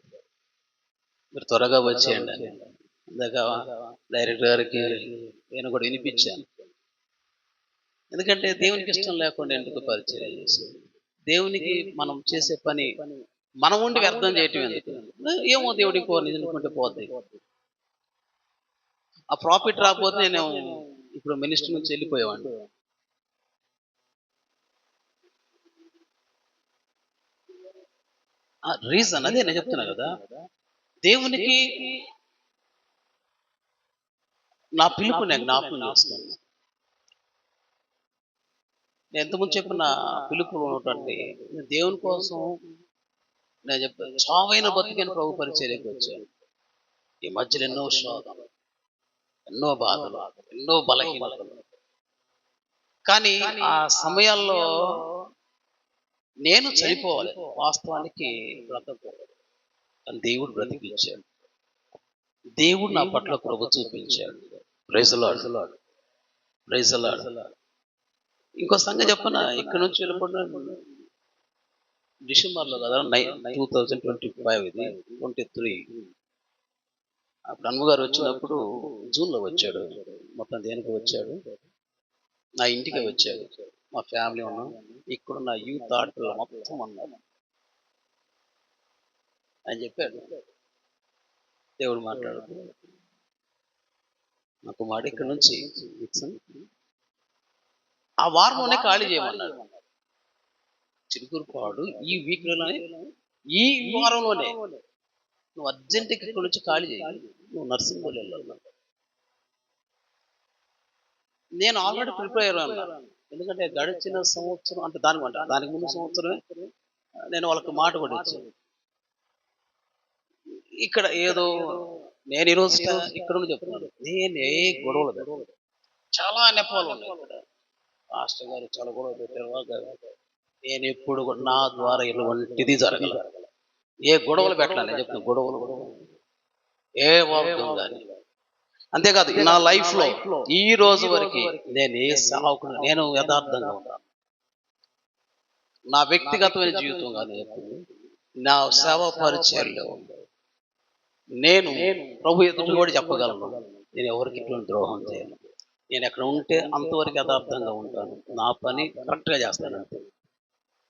మీరు త్వరగా వచ్చేయండి అని. ఇందాక డైరెక్టర్ గారికి నేను కూడా వినిపించాను. ఎందుకంటే దేవునికి ఇష్టం లేకుండా ఎందుకు పరిచర్య చేసేది? దేవునికి మనం చేసే పని మనం ఉండి వ్యర్థం చేయటం ఎందుకు? ఏమో దేవుడికి అనుకుంటే పోతాయి. ఆ ప్రాఫిట్ రాకపోతే నేను ఇప్పుడు మినిస్టర్ నుంచి వెళ్ళిపోయేవాడిని. రీజన్ అదే నేను చెప్తున్నా కదా, దేవునికి నా పిలుపు నేను జ్ఞాపకం చేస్తాను. నేను ఎంతమంది చెప్పిన పిలుపు ఉన్నటువంటి దేవుని కోసం నేను చెప్తాను. చావైన బతికని ప్రభు పరిచర్యకు వచ్చాను. ఈ మధ్యలో ఎన్నో శోధనలు, ఎన్నో బాధలు, ఎన్నో బలహీనతలు. కానీ ఆ సమయాల్లో నేను చనిపోవాలి, వాస్తవానికి బ్రతకూడదు. కానీ దేవుడు బ్రతికించాడు. దేవుడు నా పట్ల కృప చూపించాడు. Praise the Lord, praise the Lord. ఇంకో సంగతి చెప్పనా, ఇక్కడ నుంచి వెళ్ళిపోయిన డిసెంబర్లో కదా 2025, ఇది 23. అప్పుడు అమ్మగారు వచ్చినప్పుడు జూన్లో వచ్చాడు. మొత్తం దేనికి వచ్చాడు? నా ఇంటికి వచ్చాడు. మా ఫ్యామిలీ ఉన్నాం, ఇక్కడ నా యూత్ ఆడపిల్ల మొత్తం అన్నారు అని చెప్పాడు. దేవుడు మాట్లాడుతూ నాకు మాట, ఇక్కడ నుంచి ఆ వారంలోనే ఖాళీ చేయమన్నాడు. చిలుకూరుపాడు ఈ వీక్లోనే, ఈ వారంలోనే నువ్వు అర్జెంటుగా ఇక్కడ నుంచి ఖాళీ చేయాలి, నువ్వు నర్సింగ్ హోమ్ వెళ్ళాలి. నేను ఆల్రెడీ ప్రిపేర్ అయ్యాను. ఎందుకంటే గడిచిన సంవత్సరం అంటే దానికి ముందు సంవత్సరమే నేను వాళ్ళకి మాట కూడా ఇచ్చాను. ఇక్కడ ఏదో నేను ఈరోజు ఇక్కడ నుండి చెప్తున్నాను, నేను ఏ గొడవలు చాలా నెపాలు ఉన్నాయి. ఇక్కడ మాస్టర్ గారు చాలా గొడవ పెట్టారు. నేను ఎప్పుడు నా ద్వారా ఎటువంటిది జరగల, ఏ గొడవలు పెట్టాలి. నేను చెప్తున్నా, గొడవలు ఏ వర్గం కానీ. అంతేకాదు నా లైఫ్ లో ఈ రోజు వరకు నేను ఏ సావుకున్నా, నేను యథార్థంగా ఉన్నాను. నా వ్యక్తిగతమైన జీవితం కాదు, నా సేవ పరిచర్యలో నేను ప్రభు ఎదుటి కూడా చెప్పగలను, నేను ఎవరికి ఇటువంటి ద్రోహం చేయను. నేను ఎక్కడ ఉంటే అంతవరకు యథార్థంగా ఉంటాను, నా పని కరెక్ట్గా చేస్తాను అంతే.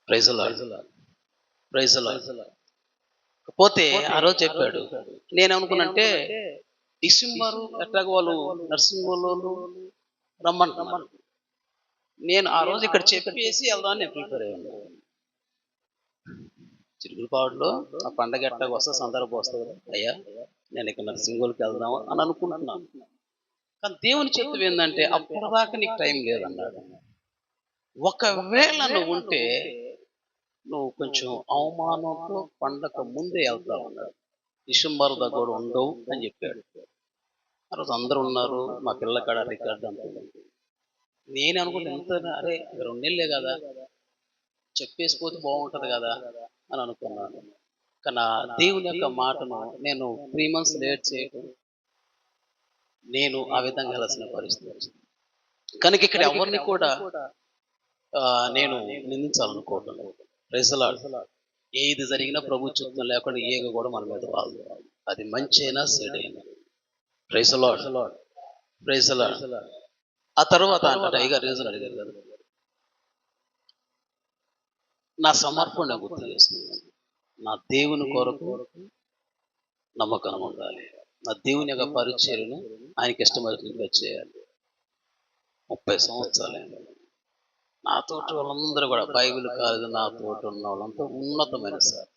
Praise the Lord, praise the Lord. పోతే ఆ రోజు చెప్పాడు, నేను అనుకున్నంటే డిసెంబర్ ఎట్లాగో వాళ్ళు నర్సింగ్ హోమ్ రమ్మంటున్నారు. నేను ఆ రోజు ఇక్కడ చెప్పేసి వెళ్దామని నేను ప్రిపేర్ అయ్యాను. చిరుగులపాడులో ఆ పండగ ఎట్లాగో వస్తే సందర్భం వస్తుంది కదా, అయ్యా నేను ఇక్కడ నర్సింగ్ హోమ్కి వెళ్దాము అని అనుకుంటున్నాను. కానీ దేవుని చిత్తం ఏంటంటే అప్పటిదాకా నీకు టైం లేదన్నాడు. ఒకవేళ నువ్వు ఉంటే నువ్వు కొంచెం అవమానంతో పండగ ముందే వెళ్తా ఉన్నాడు, డిసెంబర్ దగ్గర ఉండవు అని చెప్పాడు. ఆ రోజు అందరూ ఉన్నారు, మా పిల్లల కాడ రికార్డు అంత. నేను అనుకుంటే ఎంత, అరే 2 నెలలే కదా, చెప్పేసిపోతే బాగుంటది కదా అని అనుకున్నాను. కానీ ఆ దేవుని యొక్క మాటను నేను 3 months లేట్ చేయడం, నేను ఆ విధంగా వెళ్ళాల్సిన పరిస్థితి వచ్చింది. కనుక ఇక్కడ ఎవరిని కూడా నేను నిందించాలనుకోవటం లేదు. Praise the Lord. ఏది జరిగినా ప్రభు చిత్తం లేకుండా ఏగ కూడా మన మీద రాదు. అది మంచి అయినా చెడైనా. Praise the Lord. Praise the Lord. ఆ తర్వాత అంటే అయ్యగారు రీజన్ అడిగారు కదా, నా సమర్పణ గుర్తు చేసుకున్నాను. నా దేవుని కొరకు నమ్మకంగా ఉండాలి. నా దేవుని యొక్క పరిచర్యను ఆయనకి ఇష్టమైనట్టుగా చేయాలి. 30 సంవత్సరాలైంది. నా తోటి వాళ్ళందరూ కూడా బైబిల్ కాలేజీ నా తోటి ఉన్న వాళ్ళంతా ఉన్నతమైన సార్.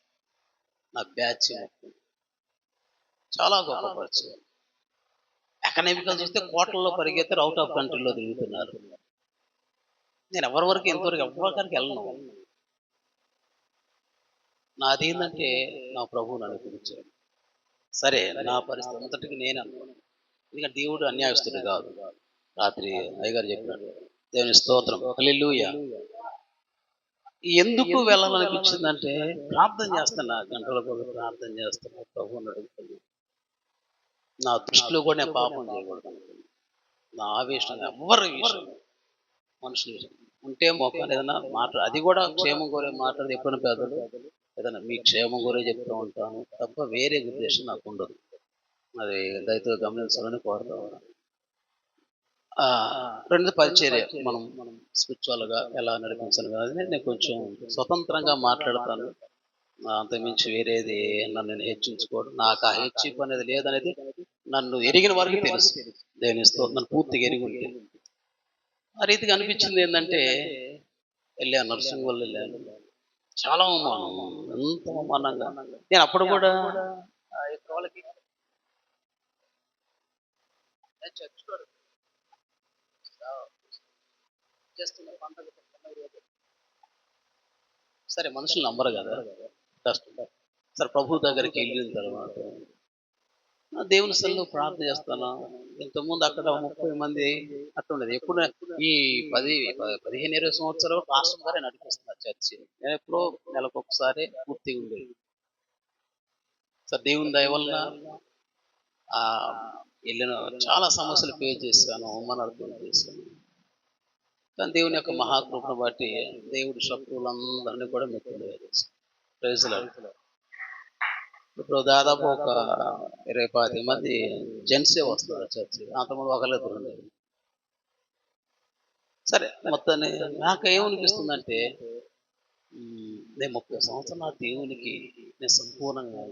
నా బ్యాచ్ చాలా గొప్ప పరిచయం. ఎకనామికల్ చూస్తే కోట్లలో పరిగెత్తారు, అవుట్ ఆఫ్ కంట్రీలో తిరుగుతున్నారు. నేను ఎవరి వరకు ఎంతవరకు ఎవరికి వెళ్ళను. నాదేంటంటే నా ప్రభువు నన్ను పిలిచాడు. సరే, నా పరిస్థితి అంతటికి నేను అనుకున్నాను. ఎందుకంటే దేవుడు అన్యాయస్తుడు కాదు. రాత్రి అయ్యగారు చెప్పినాడు, దేవుని స్తోత్రం, హల్లెలూయా. ఎందుకు వెళ్ళాలనిపించిందంటే ప్రార్థన చేస్తున్నా, గంటల కొద్ది ప్రార్థన చేస్తున్నా, ప్రభువుని అడుగుతున్నా. నా దృష్టిలో కూడా నేను పాపం చేయకూడదు అనుకున్నాను. నా ఆవేశం ఎవరి విషయం, మనుషుల విషయం ఉంటే మొక్కలు ఏదైనా అది కూడా క్షేమం కోరే మాట్లాడదు. ఎప్పుడైనా పెద్దలు ఏదైనా మీ క్షేమం కోరే చెప్తూ ఉంటాను తప్ప వేరే ఉద్దేశం నాకు ఉండదు. అది దయతో గమనించాలని కోరుతా ఉన్నాను. రెండు పరిచర్య మనం స్పిరిచువల్గా ఎలా నడిపించాలి కదా, నేను కొంచెం స్వతంత్రంగా మాట్లాడతాను. అంతకుమించి వేరేది నన్ను నేను హెచ్చించుకోవడం, నాకు ఆ హెచ్చింపు అనేది లేదనేది నన్ను ఎరిగిన వారికి తెలుసు. దేవుని స్తోత్రం, పూర్తిగా ఎరిగి ఉంటే ఆ రీతిగా అనిపించింది. ఏంటంటే వెళ్ళాను, నర్సింగ్ వల్ల వెళ్ళాను. చాలా అవమానం, ఎంత అవమానంగా. నేను అప్పుడు కూడా వాళ్ళకి చేస్తున్న పండుగ సరే, మనుషులు నమ్మరు కదా, కష్టం. సరే, ప్రభు దగ్గరికి వెళ్ళిన తర్వాత దేవుని సన్నిధిలో ప్రార్థన చేస్తాను. ఇంతకుముందు అక్కడ 30 మంది అట్లా ఉండేది. ఎప్పుడు ఈ 15-20 సంవత్సరాలు పాస్టర్ గారే నడిపిస్తున్నారు చర్చి. నేను ఎప్పుడో నెలకొకసారి పూర్తిగా ఉండేది. సార్, దేవుని దయ వల్ల వెళ్ళిన చాలా సమస్యలు ఫేస్ చేశాను, అవమానాలు ఫేస్ చేశాను. కానీ దేవుని యొక్క మహాకృపను బట్టి దేవుడి శత్రువులందరినీ కూడా మెట్టులు చేశాను. Praise the Lord. ఇప్పుడు దాదాపు ఒక 20-25 మంది జెంట్సే వస్తున్నారు చర్చి. అంతకుముందు ఒకళ్ళిద్దరు ఉండేది. సరే, మొత్తాన్ని నాకు ఏమనిపిస్తుందంటే, నేను 30 సంవత్సరాలు నా దేవునికి నేను సంపూర్ణంగా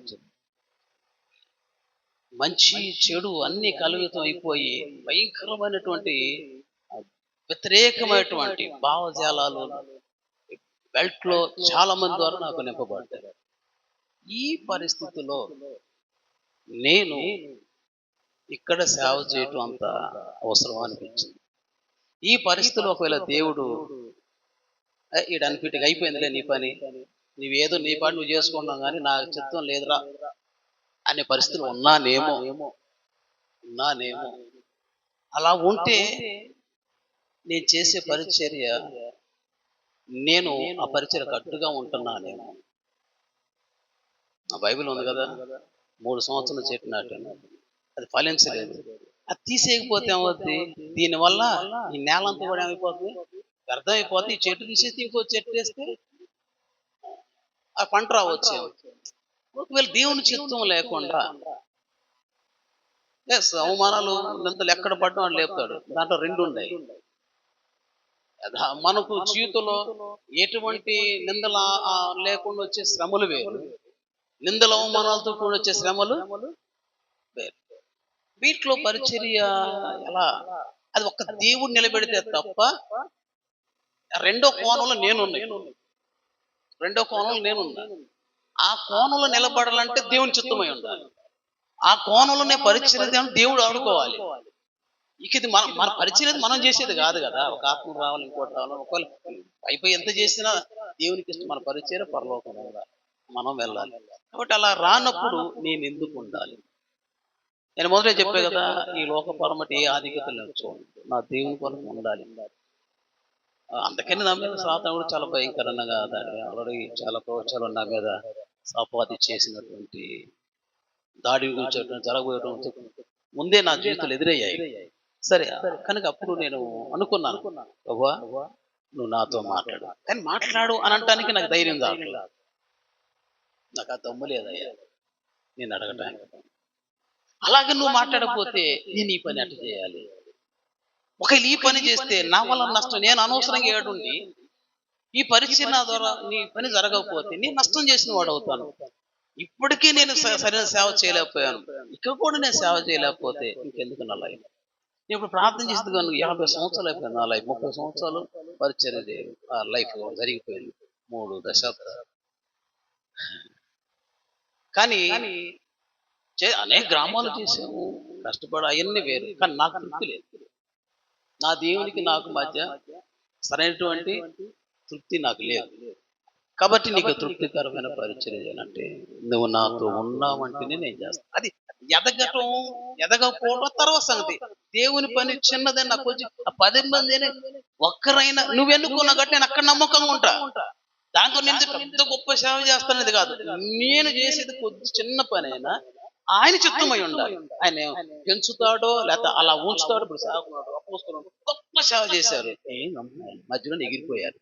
మంచి చెడు అన్ని కలుగుతం అయిపోయి భయంకరమైనటువంటి వ్యతిరేకమైనటువంటి భావజాలాలు బెల్ట్ లో చాలా మంది ద్వారా నాకు నింపబడ్డారు. ఈ పరిస్థితిలో నేను ఇక్కడ సేవ చేయటం అంత అవసరం అనిపించింది. ఈ పరిస్థితిలో ఒకవేళ దేవుడు ఈ అన్ఫిట్గా అయిపోయిందిలే నీ పని, నువ్వేదో నీ పని నువ్వు చేసుకున్నావు కానీ నా చిత్తం లేదురా అనే పరిస్థితులు ఉన్నానేమో. అలా ఉంటే నేను చేసే పరిచర్య, నేను ఆ పరిచర్యకు అడ్డుగా ఉంటున్నానేమో. ఆ బైబిల్ ఉంది కదా, 3 సంవత్సరాలు చెప్పినట్టు అది ఫలించలేదు. అది తీసేయకపోతే ఏమవుద్ది, దీనివల్ల ఈ నేలంతా కూడా ఏమైపోతుంది, వ్యర్థమైపోతుంది. ఈ చెట్టు తీసేస్తే ఇంకో చెట్టు వేస్తే ఆ పంట రావచ్చు. ఒకవేళ దేవుని చిత్తం లేకుండా అవమానాలు నిందలు ఎక్కడ పడ్డం అని లేపుతాడు. దాంట్లో 2 ఉన్నాయి. మనకు జీవితంలో ఎటువంటి నిందలు లేకుండా వచ్చే శ్రమలు వేరు, నిందల అవమానాలతో కూడా వచ్చే శ్రమలు వేరు. వీటిలో పరిచర్య ఎలా, అది ఒక్క దేవుడు నిలబెడితే తప్ప రెండో కోణంలో నేనున్నాను. ఆ కోణంలో నిలబడాలంటే దేవుని చిత్తమై ఉండాలి. ఆ కోణంలోనే పరిచర్య దేవుడు ఆడుకోవాలి. ఇక ఇది మన పరిచర్య మనం చేసేది కాదు కదా. ఒక ఆత్మ రావాలి, ఇంకోటి రావాలి. ఒకవేళ అయిపోయి ఎంత చేసినా దేవునికి ఇష్టం మన పరిచర్య పరలోకం వెళ్ళాలి, మనం వెళ్ళాలి. కాబట్టి అలా రానప్పుడు నేను ఎందుకు ఉండాలి? నేను మొదటే చెప్పే కదా, ఈ లోక పరమటి ఏ ఆధిక్యతలు చూడండి, నా దేవుని కొరకు ఉండాలి. అందుకని నా మీద సాతాను కూడా చాలా భయంకరంగా దాడి ఆల్రెడీ చాలా ప్రవచనాలు నా మీద సాపాది చేసినటువంటి దాడి గురించి జరగబోయడం ముందే నా జీవితంలో ఎదురయ్యాయి. సరే కనుక అప్పుడు నేను అనుకున్నాను, ప్రభువా నువ్వు నాతో మాట్లాడు, కానీ మాట్లాడు అని అనటానికి నాకు ధైర్యం చాలట్లేదు. నాకు ఆ దమ్ము లేదయ్యా నేను అడగటానికి. అలాగే నువ్వు మాట్లాడకపోతే నేను ఈ పని అట్లా చేయాలి, ఒకవేళ ఈ పని చేస్తే నా వల్ల నష్టం, నేను అనవసరంగా ఏడుండి ఈ పరిచయం నా ద్వారా నీ పని జరగకపోతే నేను నష్టం చేసిన వాడు అవుతాను. ఇప్పటికీ నేను సరైన సేవ చేయలేకపోయాను, ఇక్కడ కూడా నేను సేవ చేయలేకపోతే ఇంకెందుకు నా లైఫ్. నేను ఇప్పుడు ప్రార్థన చేసింది కానీ 50 సంవత్సరాలు అయిపోయింది నా లైఫ్. 30 సంవత్సరాలు పరిచయం లైఫ్ జరిగిపోయింది, 3 దశాబ్దాలు. కానీ అనేక గ్రామాలు చేసాము, కష్టపడి అవన్నీ వేరు, కానీ నాకు తృప్తి లేదు. నా దేవునికి నాకు మధ్య సరైనటువంటి తృప్తి నాకు లేదు. కాబట్టి నీకు తృప్తికరమైన పరిచయం అంటే నువ్వు నాతో ఉన్నావంటేనే నేను చేస్తాను. అది ఎదగటం ఎదగకపోవడం తర్వాత సంగతి. దేవుని పని చిన్నదని నాకు వచ్చి 10 మంది ఒక్కరైనా నువ్వు ఎన్నుకున్నా కాబట్టి నేను అక్కడ నమ్మకంగా ఉంటా. దాంతో నేను పెద్ద గొప్ప సేవ చేస్తానది కాదు, నేను చేసేది కొద్ది చిన్న పని అయినా ఆయన చిత్తమై ఉండాలి. ఆయన పెంచుతాడో లేకపోతే అలా ఉంచుతాడో. ఇప్పుడు సేవకుడు గొప్ప సేవ చేశారు, మధ్యలో ఎగిరిపోయారు.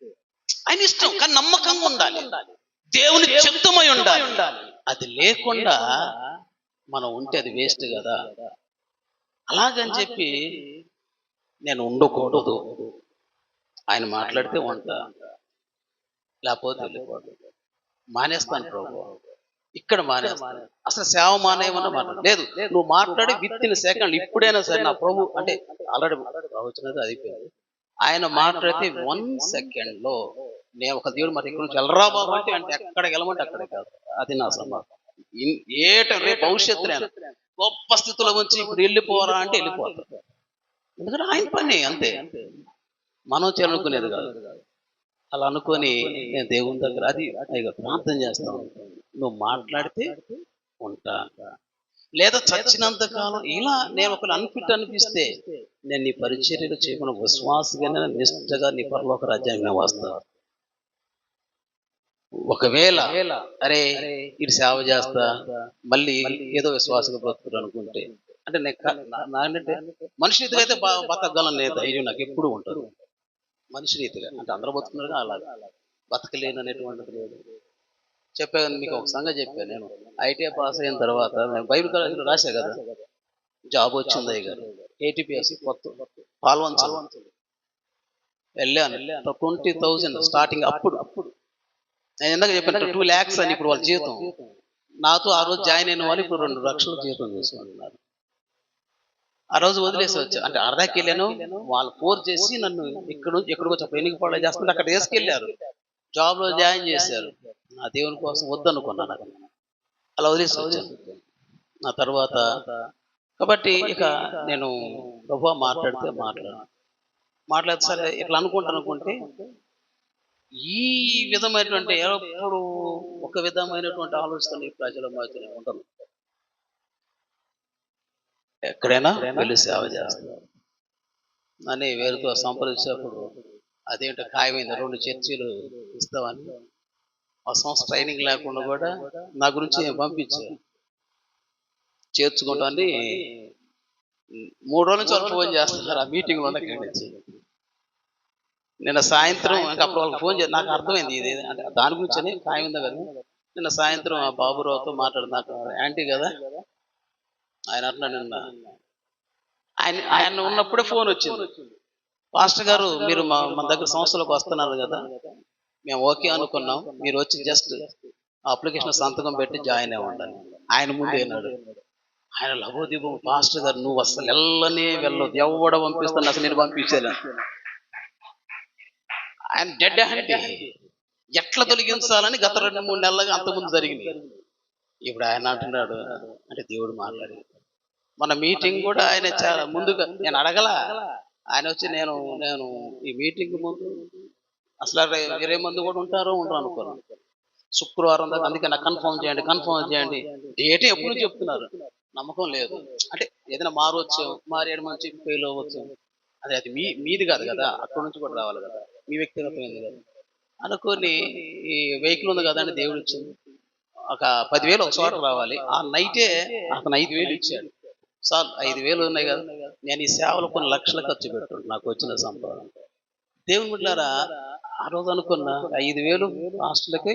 ఆయన ఇష్టం, కానీ నమ్మకంగా ఉండాలి, దేవుని చిత్తమై ఉండాలి. అది లేకుండా మనం ఉంటే అది వేస్ట్ కదా. అలాగని చెప్పి నేను ఉండకూడదు. ఆయన మాట్లాడితే ఉంటా, లేకపోతే వెళ్ళిపోదు. మానేస్తాను ప్రభు, ఇక్కడ మానేస్తాను. అసలు సేవ మానేయమన్నా మాట్లాడు లేదు. నువ్వు మాట్లాడి విత్తిన సెకండ్ ఇప్పుడైనా సరే నా ప్రభు అంటే ఆల్రెడీ వచ్చినది అయిపోయింది. ఆయన మాట్లాడితే 1 సెకండ్ లో నేను ఒక దేవుడు మరి ఇక్కడ నుంచి వెళ్ళరా బాబు అంటే ఎక్కడికి వెళ్ళమంటే అక్కడికి కాదు. అది నా సమాధానం. రేపు భవిష్యత్తు గొప్ప స్థితిలో ఉంచి ఇప్పుడు వెళ్ళిపోరా అంటే వెళ్ళిపోతారు. ఎందుకంటే ఆయన పని అంతే, మనం చేయాలనుకునేది కాదు. అలా అనుకొని నేను దేవుని దగ్గర అది ప్రార్థన చేస్తాను. నువ్వు మాట్లాడితే ఉంటా, లేదా చచ్చినంత కాలం ఇలా నేను ఒకరు అన్ఫిట్ అనిపిస్తే నేను నీ పరిచర్యలు చేయకుండా విశ్వాసంగా నిష్ఠగా నీ పరలోక రాజ్యాన్ని వస్తాను. ఒకవేళ అరే ఇటు సేవ చేస్తా మళ్ళీ ఏదో విశ్వాసంగా బ్రతుకుడు అనుకుంటే అంటే నాకంటే మనిషి రీతిగా అయితే బతకగలనే ధైర్యం నాకు ఎప్పుడు ఉంటుంది. మనిషి రీతిగా అంటే అందరూ బతుకున్నారు, అలాగే బతకలేను అనేటువంటిది లేదు. చెప్పాను మీకు ఒక సంగతి చెప్పాను. నేను ఐటీఐ పాస్ అయిన తర్వాత నేను బైబిల్ కాలేజీలో రాశా కదా, జాబ్ వచ్చింది అయ్య గారు. ఏటీపీఎస్ కొత్త పాల్వంచలు వెళ్ళాను. 20,000 స్టార్టింగ్. అప్పుడు నేను ఎందుకు చెప్పాను 2 lakhs అని ఇప్పుడు వాళ్ళ జీతం. నాతో ఆ రోజు జాయిన్ అయిన వాళ్ళు ఇప్పుడు 2 లక్షల జీతం తీసుకుంటున్నారు. ఆ రోజు వదిలేసి వచ్చా, అంటే అర్ధాకి వెళ్ళాను. వాళ్ళు ఫోర్స్ చేసి నన్ను ఇక్కడ నుంచి ఎక్కడికి వచ్చి ట్రైనింగ్ ఫాలో చేస్తుంటే అక్కడ వేసుకెళ్ళారు, జాబ్ లో జాయిన్ చేశారు. నా దేవుని కోసం వద్దనుకున్నాను, అలా వదిలేసి వచ్చాను. నా తర్వాత కాబట్టి ఇక నేను ప్రభువా మాట్లాడితే మాట్లాడితే సరే ఇట్లా అనుకుంటే ఈ విధమైనటువంటి ఎప్పుడు ఒక విధమైనటువంటి ఆలోచనలు ఈ ప్రజల మధ్యలో ఉండదు. ఎక్కడైనా వెళ్ళి సేవ చేస్తారు అని వేరుతో సంప్రదించినప్పుడు అదేంటో ఖాయమైంది 2 చర్చీలు ఇస్తామని. ఆ సంవత్సరం ట్రైనింగ్ లేకుండా కూడా నా గురించి పంపించారు చేర్చుకుంటామని. 3 రోజుల నుంచి వాళ్ళు ఫోన్ చేస్తున్నారు ఆ మీటింగ్ వల్ల ఇక్కడి నుంచి. నిన్న సాయంత్రం ఇంకా అప్పుడు వాళ్ళకి ఫోన్ చేసి నాకు అర్థమైంది ఇది అంటే దాని గురించి ఖాయమైందా కదా. నిన్న సాయంత్రం ఆ బాబురావుతో మాట్లాడు, యాంటీ కదా ఆయన అంటున్నాడు. నిన్న ఆయన ఉన్నప్పుడే ఫోన్ వచ్చింది, పాస్టర్ గారు మీరు మన దగ్గర సంస్థలకు వస్తున్నారు కదా, మేము ఓకే అనుకున్నాం, మీరు వచ్చి జస్ట్ అప్లికేషన్ సంతకం పెట్టి జాయిన్ అవ్వండి. ఆయన ముందు అన్నాడు. ఆయన లభోదీపం, పాస్టర్ గారు నువ్వు అసలు వెళ్ళదు, ఎవడ పంపిస్తాను అసలు నేను పంపించాను. ఆయన డెడ్ హ్యాండ్ ఎట్లా తొలగించాలని గత 2-3 నెలలుగా అంతకుముందు జరిగింది. ఇప్పుడు ఆయన అంటున్నాడు అంటే దేవుడు మాట్లాడి మన మీటింగ్ కూడా ఆయన చాలా ముందుగా నేను అడగలా. ఆయన వచ్చి నేను ఈ మీటింగ్ ముందు అసలు 20 మంది కూడా ఉంటారో ఉండరు అనుకోను. శుక్రవారం దాకా అందుకే నాకు కన్ఫర్మ్ చేయండి డేట్ ఎప్పుడు చెప్తున్నారు. నమ్మకం లేదు అంటే ఏదైనా మారవచ్చు, మారేడు మంచి ఫెయిల్ అవ్వచ్చు. అది మీది కాదు కదా, అక్కడి నుంచి కూడా రావాలి కదా. మీ వ్యక్తిగతమైనది కదా అనుకొని, ఈ వెహికల్ ఉంది కదా అని దేవుడు ఇచ్చింది. ఒక 10,000 ఒక చోట రావాలి. ఆ నైటే అతను 5,000 ఇచ్చాడు. సార్ 5,000 ఉన్నాయి కదా, నేను ఈ సేవలు కొన్ని లక్షలు ఖర్చు పెట్టు నాకు వచ్చిన సంపాదన. దేవుని బిడ్డలారా, ఆ రోజు అనుకున్న 5,000 హాస్టల్కి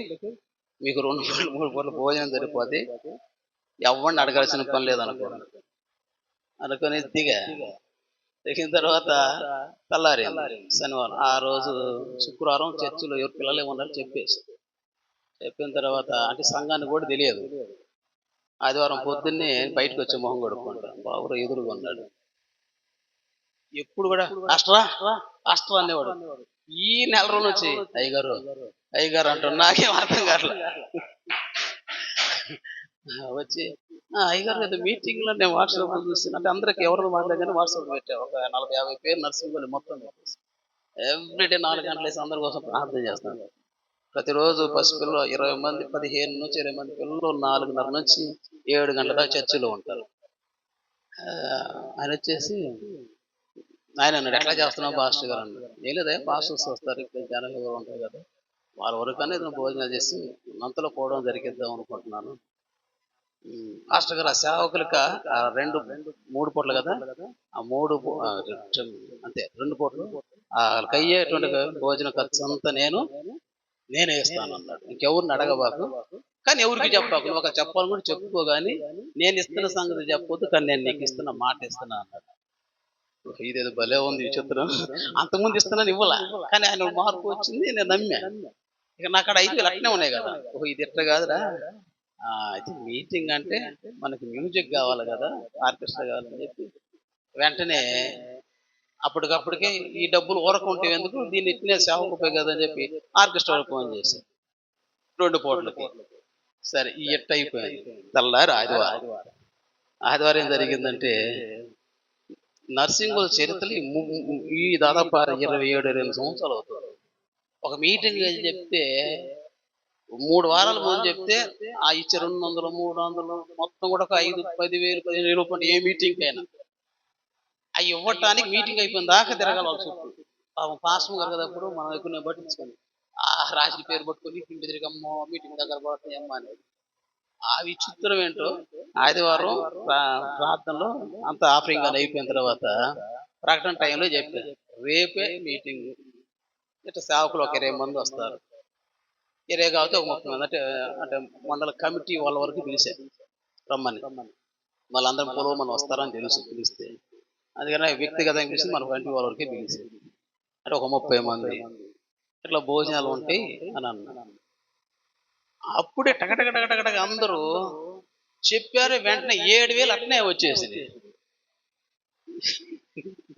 మీకు 2 పూటలు 3 పూటలు భోజనం సరిపోతే ఎవరిని అడగాల్సిన పని లేదనుకోండి అనుకుని దిగిన తర్వాత తెల్లారింది శనివారం. ఆ రోజు శుక్రవారం చర్చిలో ఎవరు పిల్లలు ఏమన్నారు చెప్పిన తర్వాత అంటే సంఘానికి కూడా తెలియదు. ఆదివారం పొద్దున్నే బయటకు వచ్చే మొహం కొడుకుంటాను, బాబు ఎదురుగా ఉన్నాడు. ఎప్పుడు కూడా హాస్టరా అనేవాడు. ఈ నెల రోజు వచ్చి అయ్యగారు అంటాడు. నాకేం అర్థం కావట్లే. వచ్చి అయ్యగారు ఏదో మీటింగ్ లో నేను వాట్సాప్ చూస్తాను అంటే అందరికి ఎవరు మాట్లాడగానే వాట్సాప్ పెట్టా. ఒక 40-50 పేరు నర్సింగ్ మొత్తం పెట్టేసి ఎవ్రీడే 4 గంటల వేసి అందరి కోసం ప్రార్థన చేస్తాను. ప్రతిరోజు పసిపిల్లలు 20 మంది 15 నుంచి 20 మంది పిల్లలు 4:30 నుంచి 7 గంటల దాకా చర్చిలో ఉంటారు. ఆయన వచ్చేసి ఆయన అన్నాడు, ఎట్లా చేస్తున్నావు పాస్టర్ గారు అన్నాడు. ఏం లేదా, పాస్టర్స్ వస్తారు ఇక్కడ జనాలు ఎవరు ఉంటారు కదా, వాళ్ళ వరకనే భోజనాలు చేసి అంతలో పోవడం జరిగిద్దాం అనుకుంటున్నాను. పాస్టర్ గారు ఆ సేవకులకి 3 పూటలు కదా, ఆ 3 అంతే 2 పూటలు వాళ్ళకి అయ్యేటువంటి భోజన ఖర్చు అంతా నేనే ఇస్తాను అన్నాడు. ఇంకెవరిని అడగబాకు, కానీ ఎవరికి చెప్పాకు, నువ్వు ఒక చెప్పాలని కూడా చెప్పుకో, కానీ నేను ఇస్తున్న సంగతి చెప్పొద్దు, కానీ నేను నీకు ఇస్తున్న మాట ఇస్తున్నా అన్నాడు. ఇదేదో భలే ఉంది విచిత్రం. అంతకుముందు ఇస్తున్నాను ఇవ్వలా, కానీ ఆయన మార్పు వచ్చింది, నేను నమ్మా. ఇక నాకు అక్కడ 5,000 అట్నే ఉన్నాయి కదా. ఇది ఎట్లా కాదురా, అయితే మీటింగ్ అంటే మనకి మ్యూజిక్ కావాలి కదా, ఆర్కెస్ట్రా కావాలని చెప్పి వెంటనే అప్పటికప్పటికే ఈ డబ్బులు ఊరకుంటే ఎందుకు, దీన్ని ఇట్నే సేవకు ఉపయోగదని చెప్పి ఆర్కెస్ట్రా ఫోన్ చేసి 2 పూటలకి సరే ఈ ఎట్ట అయిపోయింది. తెల్లారి ఆదివారం ఏం జరిగిందంటే, నర్సింగుల చరిత్రలు ఈ దాదాపు 27 సంవత్సరాలు అవుతుంది. ఒక మీటింగ్ చెప్తే 3 వారాల ముందు చెప్తే ఆ ఇచ్చే 200, 300 మొత్తం కూడా ఒక 5,000, 10,000, 15,000 ఏ మీటింగ్ అయినా అవి ఇవ్వటానికి మీటింగ్ అయిపోయిన దాకా తిరగాలి చుట్టూ. పాపం పాస్టర్ గారు కదప్పుడు మనం ఎక్కువ పట్టించుకొని రాసిన పేరు పట్టుకొని ఇంటి తిరిగమ్మో మీటింగ్ దగ్గర పోతాయమ్మా అనేది. ఆ విచిత్రం ఏంటో, ఆదివారం ప్రార్థనలో అంత ఆఫరింగ్ అని అయిపోయిన తర్వాత ప్రకటన టైంలో చెప్పారు, రేపే మీటింగ్, ఇట్లా సేవకులు ఒక 20 మంది వస్తారు. 20 కాబట్టి ఒక 30 మంది అంటే మండల కమిటీ వాళ్ళ వరకు పిలిచారు రమ్మని. వాళ్ళందరం మనం వస్తారని పిలిస్తే, అందుకని వ్యక్తిగతంగా పిలిచి మన కంటి వాళ్ళ వరకే పిలిచారు. అంటే ఒక 30 మంది ఇట్లా భోజనాలు ఉంటాయి అని అన్నారు. అప్పుడే టగటగ అందరూ చెప్పారు. వెంటనే 7,000 అట్నే వచ్చేసింది.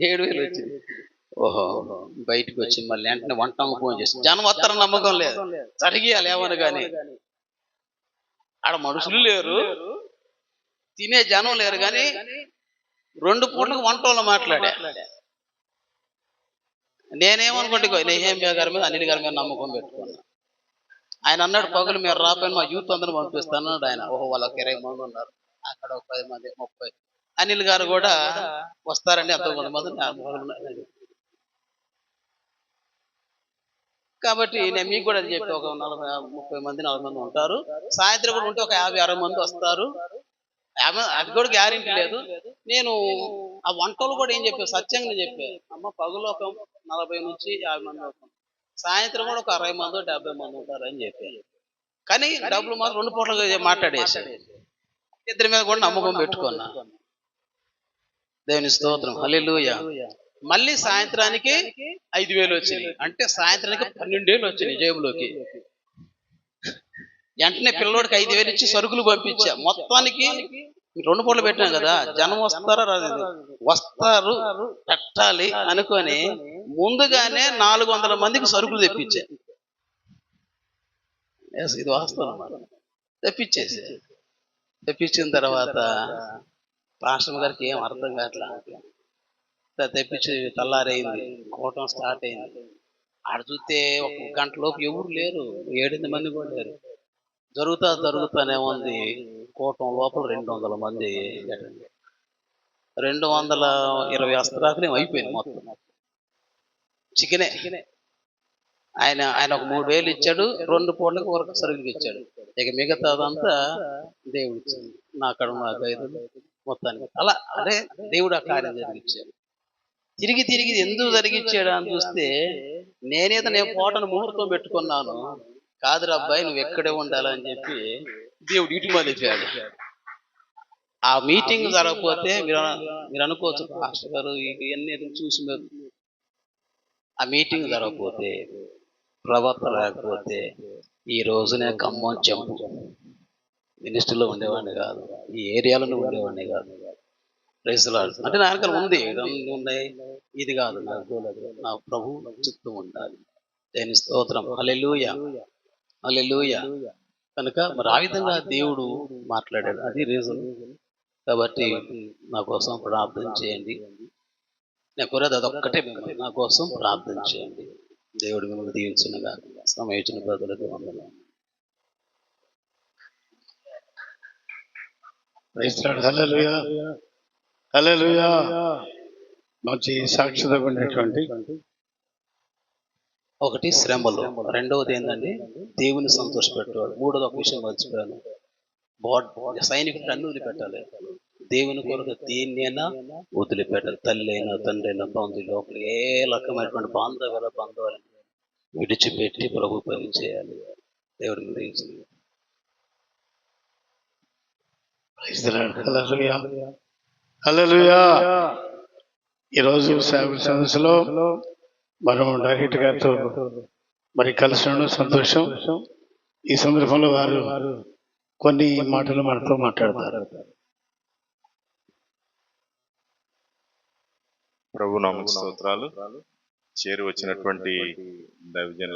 7,000 వచ్చింది. ఓహో, బయటకు వచ్చి మళ్ళీ వెంటనే వంటకు ఫోన్ చేసి జనం వస్తారని నమ్మకం లేదు, జరిగేయాలి ఏమని. కానీ ఆడ మనుషులు లేరు, తినే జనం లేరు, కానీ 2 పూటలకు వంటలో మాట్లాడా. నేనేమనుకుంటే నెహెమ్యా గారి మీద అనిల్ గారి మీద నమ్మకం పెట్టుకున్నా. ఆయన అన్నాడు, పగులు మీరు రాపోయిన మా యూత్ అందరూ పంపిస్తాను అన్నాడు ఆయన. ఓహో, వాళ్ళకి 20 మంది ఉన్నారు, అక్కడ ఒక 10 మంది 30. అనిల్ గారు కూడా వస్తారండి, అంత కొంతమంది. కాబట్టి నేను మీకు కూడా చెప్పి ఒక 30 మంది 40 మంది ఉంటారు. సాయంత్రం కూడా ఉంటే ఒక 50-60 మంది వస్తారు. అది కూడా గ్యారెంటీ లేదు. నేను ఆ వంటలు కూడా ఏం చెప్పాను, సత్యంగా చెప్పాను, అమ్మ పగులు ఒక 40 నుంచి 50 మంది అవుతాం, సాయంత్రం కూడా ఒక 60 మంది 70 మంది ఉంటారు అని చెప్పాను. కానీ డబ్బులు మాత్రం 2 పూటలు మాట్లాడేసాడు. ఇద్దరి మీద కూడా నమ్మకం పెట్టుకున్నా. దేవుని స్తోత్రం, హల్లెలూయా. మళ్ళీ సాయంత్రానికి 5,000 వచ్చినాయి. అంటే సాయంత్రానికి 12,000 వచ్చినాయి జేబులోకి. వెంటనే పిల్లోడికి 5,000 ఇచ్చి సరుకులు పంపించా. మొత్తానికి 2 పూటలు పెట్టాం కదా, జనం వస్తారు పెట్టాలి అనుకొని ముందుగానే 400 మందికి సరుకులు తెప్పించా. ఇది వాస్తవం. తెప్పించిన తర్వాత పాస్టర్ గారికి ఏం అర్థం కావట్లా. తెప్పించి తెల్లారైంది, కోటం స్టార్ట్ అయింది. ఆడ చూస్తే 1 గంట లోపు ఎవరు లేరు, 7-8 మంది కూడా లేరు. జరుగుతానే ఉంది. కోటం లోపల 200 మంది, 220 అస్త్రాకులు అయిపోయింది మొత్తం. చికెనే ఆయన ఒక 3,000 ఇచ్చాడు, 2 పూటలకు వరకు సరుకులు ఇచ్చాడు. ఇక మిగతాదంతా దేవుడు ఇచ్చింది. నా కడ నాకు 5 మొత్తానికి అలా అంటే దేవుడు ఆ కార్యం జరిగించాడు. తిరిగి తిరిగి ఎందుకు జరిగించాడు అని చూస్తే నేను పోటను ముహూర్తం పెట్టుకున్నాను. కాదురా అబ్బాయి నువ్వు ఎక్కడే ఉండాలని చెప్పి దేవుడు ఇటు మళ్ళిపోయాడు. ఆ మీటింగ్ జరగకపోతే మీరు అనుకోవచ్చు పాస్టర్ గారు ఇవన్నీ చూసి మీరు ఆ మీటింగ్ జరగకపోతే ప్రవర్తన లేకపోతే ఈ రోజునే ఖమ్మం చెంపు మినిస్టర్లో ఉండేవాడిని కాదు, ఈ ఏరియాలో ఉండేవాడిని కాదు. ప్రైజ్లార్డ్ అంటే నా వెనకాల ఉంది ఇవన్నీ ఉన్నాయి, ఇది కాదు నా ప్రభు చుట్టూ ఉండాలి. దేని స్తోత్రం, హల్లెలూయా హల్లెలూయా. కనుక మరి ఆ విధంగా దేవుడు మాట్లాడాడు, అది రీజన్. కాబట్టి నా కోసం ప్రార్థన చేయండి. నేను కోరేది అదొక్కటే, నా కోసం ప్రార్థన చేయండి. దేవుడు మిమ్మల్ని దీవించునుగా. సమయం ఇచ్చిన ప్రజలకు వందనాలు. హల్లెలూయా హల్లెలూయా. మంచి సాక్షిగా ఉండేటువంటి ఒకటి శ్రమలు, రెండవది ఏంటంటే దేవుని సంతోషపెట్టేవాడు, మూడోది ఒక విషయం మర్చిపోయాను, సైనికుడిని అన్ని వదిలిపెట్టాలి. దేవుని కొరకు దేన్నైనా వదిలిపెట్టాలి. తల్లి అయినా తండ్రి అయినా బంధువులు లోపల ఏ రకమైనటువంటి బంధువులను విడిచిపెట్టి ప్రభు పని చేయాలి. దేవుడి గురించి హల్లెలూయా హల్లెలూయా. ఈరోజు సేవ సదస్సులో మనం డైరెక్టర్ గారితో మరి కలిసి ఉండడం సంతోషం. ఈ సందర్భంలో వారు కొన్ని మాటలు మనతో మాట్లాడతారు. ప్రభు నామ స్తోత్రాలు. చేరి వచ్చినటువంటి దైవజనుల